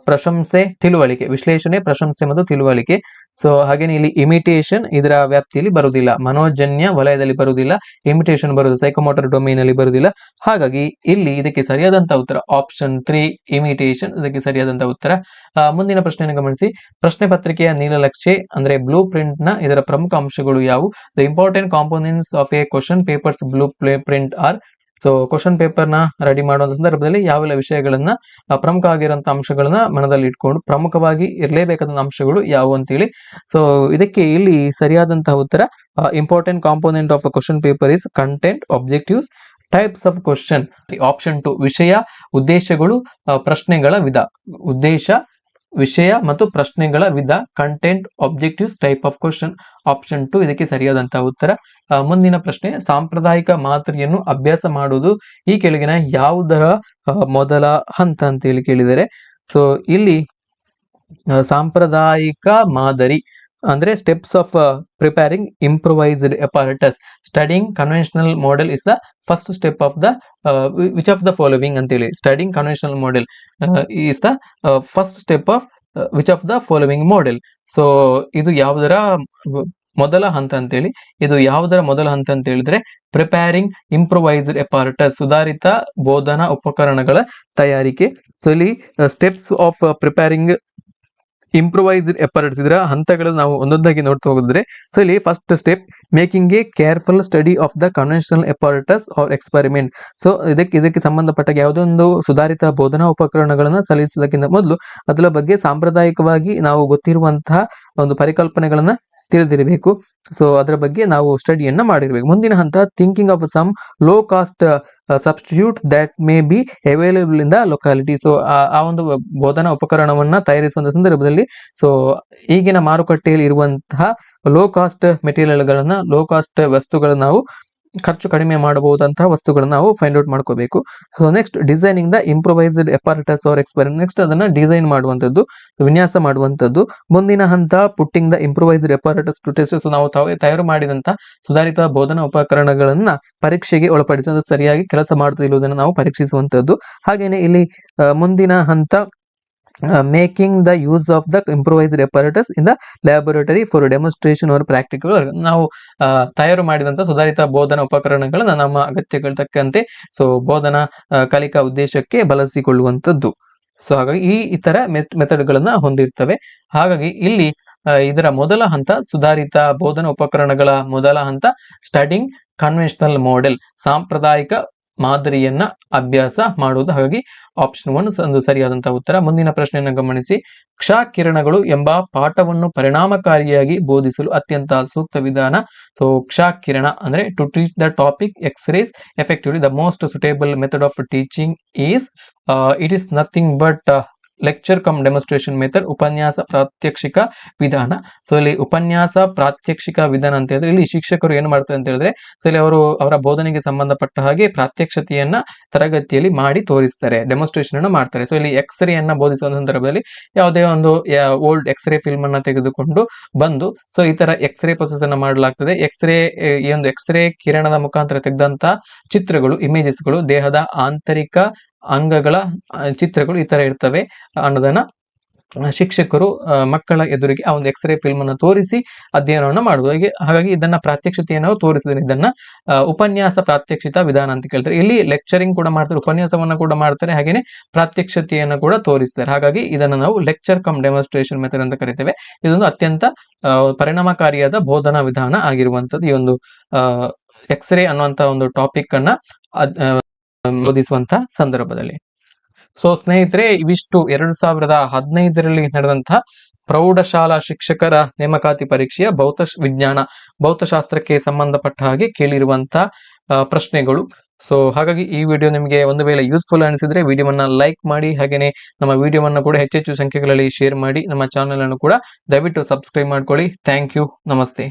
ಪ್ರಶಂಸೆ, ತಿಳುವಳಿಕೆ. ವಿಶ್ಲೇಷಣೆ, ಪ್ರಶಂಸೆ ಮತ್ತು ತಿಳುವಳಿಕೆ. ಸೊ ಹಾಗೇನೆ ಇಲ್ಲಿ ಇಮಿಟೇಷನ್ ಇದರ ವ್ಯಾಪ್ತಿಯಲ್ಲಿ ಬರುವುದಿಲ್ಲ, ಮನೋಜನ್ಯ ವಲಯದಲ್ಲಿ ಬರುವುದಿಲ್ಲ. ಇಮಿಟೇಷನ್ ಬರುವುದು ಸೈಕೋಮೋಟರ್ ಡೊಮೈನ್ ಅಲ್ಲಿ ಬರುವುದಿಲ್ಲ. ಹಾಗಾಗಿ ಇಲ್ಲಿ ಇದಕ್ಕೆ ಸರಿಯಾದಂತಹ ಉತ್ತರ ಆಪ್ಷನ್ 3 ಇಮಿಟೇಷನ್ ಇದಕ್ಕೆ ಸರಿಯಾದಂತಹ ಉತ್ತರ. ಮುಂದಿನ ಪ್ರಶ್ನೆಯನ್ನು ಗಮನಿಸಿ. ಪ್ರಶ್ನೆ ಪತ್ರಿಕೆಯ ನೀಲನಕ್ಷೆ ಅಂದ್ರೆ ಬ್ಲೂ ಪ್ರಿಂಟ್ ನ ಇದರ ಪ್ರಮುಖ ಅಂಶಗಳು ಯಾವುವು? The important components of a question paper's blueprint are? So question paper ನ ರೆಡಿ ಮಾಡುವಂತ ಸಂದರ್ಭದಲ್ಲಿ ಯಾವೆಲ್ಲ ವಿಷಯಗಳನ್ನ ಪ್ರಮುಖ ಆಗಿರುವಂತಹ ಅಂಶಗಳನ್ನ ಮನದಲ್ಲಿ ಇಟ್ಕೊಂಡು ಪ್ರಮುಖವಾಗಿ ಇರಲೇಬೇಕಾದ ಅಂಶಗಳು ಯಾವುವು ಅಂತೇಳಿ. ಸೊ ಇದಕ್ಕೆ ಇಲ್ಲಿ ಸರಿಯಾದಂತಹ ಉತ್ತರ important component of a question paper is content, objectives, types of question. Option 2 ವಿಷಯ, ಉದ್ದೇಶಗಳು, ಪ್ರಶ್ನೆಗಳ ವಿಧ. ಉದ್ದೇಶ, ವಿಷಯ ಮತ್ತು ಪ್ರಶ್ನೆಗಳ ವಿಧ, content, objectives, type of question. Option 2 ಇದಕ್ಕೆ ಸರಿಯಾದಂತಹ ಉತ್ತರ. ಮುಂದಿನ ಪ್ರಶ್ನೆ. ಸಾಂಪ್ರದಾಯಿಕ ಮಾದರಿಯನ್ನು ಅಭ್ಯಾಸ ಮಾಡುವುದು ಈ ಕೆಳಗಿನ ಯಾವುದರ ಮೊದಲ ಹಂತ ಅಂತ ಹೇಳಿ ಕೇಳಿದರೆ, ಸೊ ಇಲ್ಲಿ ಸಾಂಪ್ರದಾಯಿಕ ಮಾದರಿ ಅಂದ್ರೆ steps of preparing improvised apparatus. Studying conventional model is the first step of the which of the following ಅಂತೇಳಿ. Studying conventional model is the first step of which of the following model. So ಇದು ಯಾವುದರ ಮೊದಲ ಹಂತ ಅಂತೇಳಿ. ಇದು ಯಾವುದರ ಮೊದಲ ಹಂತ ಅಂತ ಹೇಳಿದ್ರೆ ಪ್ರಿಪೇರಿಂಗ್ ಇಂಪ್ರೊವೈಸ್ಡ್ apparatus, ಸುಧಾರಿತ ಬೋಧನಾ ಉಪಕರಣಗಳ ತಯಾರಿಕೆ. ಸೊ ಇಲ್ಲಿ steps of preparing improvised apparatus ಇದರ ಹಂತಗಳು ನಾವು ಒಂದೊಂದಾಗಿ ನೋಡ್ತಾ ಹೋಗಿದ್ರೆ, ಸೊ ಇಲ್ಲಿ first step making a careful study of the conventional apparatus or experiment. So ಇದಕ್ಕೆ ಸಂಬಂಧಪಟ್ಟ ಯಾವುದೋ ಒಂದು ಸುಧಾರಿತ ಬೋಧನಾ ಉಪಕರಣಗಳನ್ನು ಸಲ್ಲಿಸುವುದಕ್ಕಿಂತ ಮೊದಲು ಅದರ ಬಗ್ಗೆ ಸಾಂಪ್ರದಾಯಿಕವಾಗಿ ನಾವು ಗೊತ್ತಿರುವಂತಹ ಒಂದು ಪರಿಕಲ್ಪನೆಗಳನ್ನ ತಿಳಿದಿರಬೇಕು. ಸೊ ಅದರ ಬಗ್ಗೆ ನಾವು ಸ್ಟಡಿಯನ್ನ ಮಾಡಿರ್ಬೇಕು. ಮುಂದಿನ ಹಂತ thinking of some low cost substitute that may be available in the locality. So ಆ ಒಂದು ಬೋಧನಾ ಉಪಕರಣವನ್ನ ತಯಾರಿಸುವಂತ ಸಂದರ್ಭದಲ್ಲಿ ಸೊ ಈಗಿನ ಮಾರುಕಟ್ಟೆಯಲ್ಲಿ ಇರುವಂತಹ ಲೋ ಕಾಸ್ಟ್ ಮೆಟೀರಿಯಲ್ಗಳನ್ನ, ಲೋ ಕಾಸ್ಟ್ ವಸ್ತುಗಳನ್ನ ನಾವು ಖರ್ಚು ಕಡಿಮೆ ಮಾಡಬಹುದಂತಹ ವಸ್ತುಗಳನ್ನ ನಾವು ಫೈಂಡ್ ಔಟ್ ಮಾಡ್ಕೋಬೇಕು. So next designing the improvised apparatus or experiment. Next ಅದನ್ನ ಡಿಸೈನ್ ಮಾಡುವಂಥದ್ದು, ವಿನ್ಯಾಸ ಮಾಡುವಂಥದ್ದು. ಮುಂದಿನ ಹಂತ putting the improvised apparatus to test. So ನಾವು ತಯಾರು ಮಾಡಿದಂತ ಸುಧಾರಿತ ಬೋಧನಾ ಉಪಕರಣಗಳನ್ನ ಪರೀಕ್ಷೆಗೆ ಒಳಪಡಿಸಲು ಸರಿಯಾಗಿ ಕೆಲಸ ಮಾಡುತ್ತಿರುವುದನ್ನು ನಾವು ಪರೀಕ್ಷಿಸುವಂಥದ್ದು. ಹಾಗೇನೆ ಇಲ್ಲಿ ಮುಂದಿನ ಹಂತ making the use of the improvised apparatus in the laboratory for demonstration or practical. ನಾವು ತಯಾರು ಮಾಡಿದಂತ ಸುಧಾರಿತ ಬೋಧನಾ ಉಪಕರಣಗಳನ್ನ ನಮ್ಮ ಅಗತ್ಯಗಳ ತಕ್ಕಂತೆ ಸೊ ಬೋಧನಾ ಕಲಿಕಾ ಉದ್ದೇಶಕ್ಕೆ ಬಳಸಿಕೊಳ್ಳುವಂಥದ್ದು. ಸೊ ಹಾಗಾಗಿ ಈ ತರ ಮೆಥಡ್ಗಳನ್ನ ಹೊಂದಿರ್ತವೆ. ಹಾಗಾಗಿ ಇಲ್ಲಿ ಇದರ ಮೊದಲ ಹಂತ ಸುಧಾರಿತ ಬೋಧನಾ ಉಪಕರಣಗಳ ಮೊದಲ ಹಂತ ಸ್ಟಡಿಂಗ್ ಕನ್ವೆನ್ಷನಲ್ ಮಾಡೆಲ್, ಸಾಂಪ್ರದಾಯಿಕ ಮಾದರಿಯನ್ನ ಅಭ್ಯಾಸ ಮಾಡುವುದು. ಹಾಗಾಗಿ ಆಪ್ಷನ್ 1 ಒಂದು ಸರಿಯಾದಂತಹ ಉತ್ತರ. ಮುಂದಿನ ಪ್ರಶ್ನೆಯನ್ನು ಗಮನಿಸಿ. ಕ್ಷ ಕಿರಣಗಳು ಎಂಬ ಪಾಠವನ್ನು ಪರಿಣಾಮಕಾರಿಯಾಗಿ ಬೋಧಿಸಲು ಅತ್ಯಂತ ಸೂಕ್ತ ವಿಧಾನ. ಸೊ ಕ್ಷ ಕಿರಣ ಅಂದ್ರೆ to teach the topic X rays effectively the most suitable method of teaching is it is nothing but lecture cum demonstration method, ಉಪನ್ಯಾಸ ಪ್ರಾತ್ಯಕ್ಷಿಕ ವಿಧಾನ. ಸೊ ಇಲ್ಲಿ ಉಪನ್ಯಾಸ ಪ್ರಾತ್ಯಕ್ಷಿಕ ವಿಧಾನ ಅಂತ ಹೇಳಿದ್ರೆ ಇಲ್ಲಿ ಶಿಕ್ಷಕರು ಏನು ಮಾಡ್ತಾರೆ ಅಂತ ಹೇಳಿದ್ರೆ, ಸೊ ಇಲ್ಲಿ ಅವರ ಬೋಧನೆಗೆ ಸಂಬಂಧಪಟ್ಟ ಹಾಗೆ ಪ್ರಾತ್ಯಕ್ಷತೆಯನ್ನ ತರಗತಿಯಲ್ಲಿ ಮಾಡಿ ತೋರಿಸ್ತಾರೆ, ಡೆಮೋನ್ಸ್ಟ್ರೇಷನ್ ಅನ್ನ ಮಾಡ್ತಾರೆ. ಸೊ ಇಲ್ಲಿ ಎಕ್ಸ್ರೇ ಅನ್ನ ಬೋಧಿಸುವ ಸಂದರ್ಭದಲ್ಲಿ ಯಾವುದೇ ಒಂದು ಓಲ್ಡ್ ಎಕ್ಸ್ರೇ ಫಿಲ್ಮ್ ಅನ್ನ ತೆಗೆದುಕೊಂಡು ಬಂದು ಸೊ ಈ ತರ ಎಕ್ಸ್ರೇ ಪ್ರೊಸೆಸ್ ಅನ್ನ ಮಾಡಲಾಗ್ತದೆ. ಈ ಒಂದು ಎಕ್ಸ್ರೇ ಕಿರಣದ ಮುಖಾಂತರ ತೆಗೆದಂತಹ ಚಿತ್ರಗಳು, ಇಮೇಜಸ್ಗಳು, ದೇಹದ ಆಂತರಿಕ ಅಂಗಗಳ ಚಿತ್ರಗಳು ಈ ತರ ಇರ್ತವೆ ಅನ್ನೋದನ್ನ ಶಿಕ್ಷಕರು ಮಕ್ಕಳ ಎದುರಿಗೆ ಆ ಒಂದು ಎಕ್ಸ್ರೇ ಫಿಲ್ಮ್ ಅನ್ನು ತೋರಿಸಿ ಅಧ್ಯಯನವನ್ನು ಮಾಡುವುದು. ಹಾಗಾಗಿ ಇದನ್ನ ಪ್ರಾತ್ಯಕ್ಷತೆಯನ್ನು ತೋರಿಸಿದ್ರೆ ಇದನ್ನ ಉಪನ್ಯಾಸ ಪ್ರಾತ್ಯಕ್ಷಿತ ವಿಧಾನ ಅಂತ ಕೇಳ್ತಾರೆ. ಇಲ್ಲಿ ಲೆಕ್ಚರಿಂಗ್ ಕೂಡ ಮಾಡ್ತಾರೆ, ಉಪನ್ಯಾಸವನ್ನ ಕೂಡ ಮಾಡ್ತಾರೆ, ಹಾಗೇನೆ ಪ್ರಾತ್ಯಕ್ಷತೆಯನ್ನು ಕೂಡ ತೋರಿಸ್ತಾರೆ. ಹಾಗಾಗಿ ಇದನ್ನ ನಾವು ಲೆಕ್ಚರ್ ಕಮ್ ಡೆಮೋನ್ಸ್ಟ್ರೇಷನ್ ಮೆಥಡ್ ಅಂತ ಕರಿತೇವೆ. ಇದೊಂದು ಅತ್ಯಂತ ಪರಿಣಾಮಕಾರಿಯಾದ ಬೋಧನಾ ವಿಧಾನ ಆಗಿರುವಂತದ್ದು ಈ ಒಂದು ಎಕ್ಸ್ರೇ ಅನ್ನುವಂತ ಒಂದು ಟಾಪಿಕ್ ಅನ್ನ ಬೋಧಿಸುವಂತ ಸಂದರ್ಭದಲ್ಲಿ. ಸೊ ಸ್ನೇಹಿತರೆ, ಇವಿಷ್ಟು 2015ರಲ್ಲಿ ನಡೆದಂತಹ ಪ್ರೌಢಶಾಲಾ ಶಿಕ್ಷಕರ ನೇಮಕಾತಿ ಪರೀಕ್ಷೆಯ ಭೌತಶಾಸ್ತ್ರಕ್ಕೆ ಸಂಬಂಧಪಟ್ಟ ಹಾಗೆ ಕೇಳಿರುವಂತಹ ಪ್ರಶ್ನೆಗಳು. ಸೊ ಹಾಗಾಗಿ ಈ ವಿಡಿಯೋ ನಿಮಗೆ ಒಂದು ವೇಳೆ ಯೂಸ್ಫುಲ್ ಅನಿಸಿದ್ರೆ ವಿಡಿಯೋವನ್ನ ಲೈಕ್ ಮಾಡಿ, ಹಾಗೇನೆ ನಮ್ಮ ವಿಡಿಯೋವನ್ನ ಕೂಡ ಹೆಚ್ಚೆಚ್ಚು ಸಂಖ್ಯೆಗಳಲ್ಲಿ ಶೇರ್ ಮಾಡಿ. ನಮ್ಮ ಚಾನೆಲ್ ಅನ್ನು ಕೂಡ ದಯವಿಟ್ಟು ಸಬ್ಸ್ಕ್ರೈಬ್ ಮಾಡ್ಕೊಳ್ಳಿ. Thank you. ನಮಸ್ತೆ.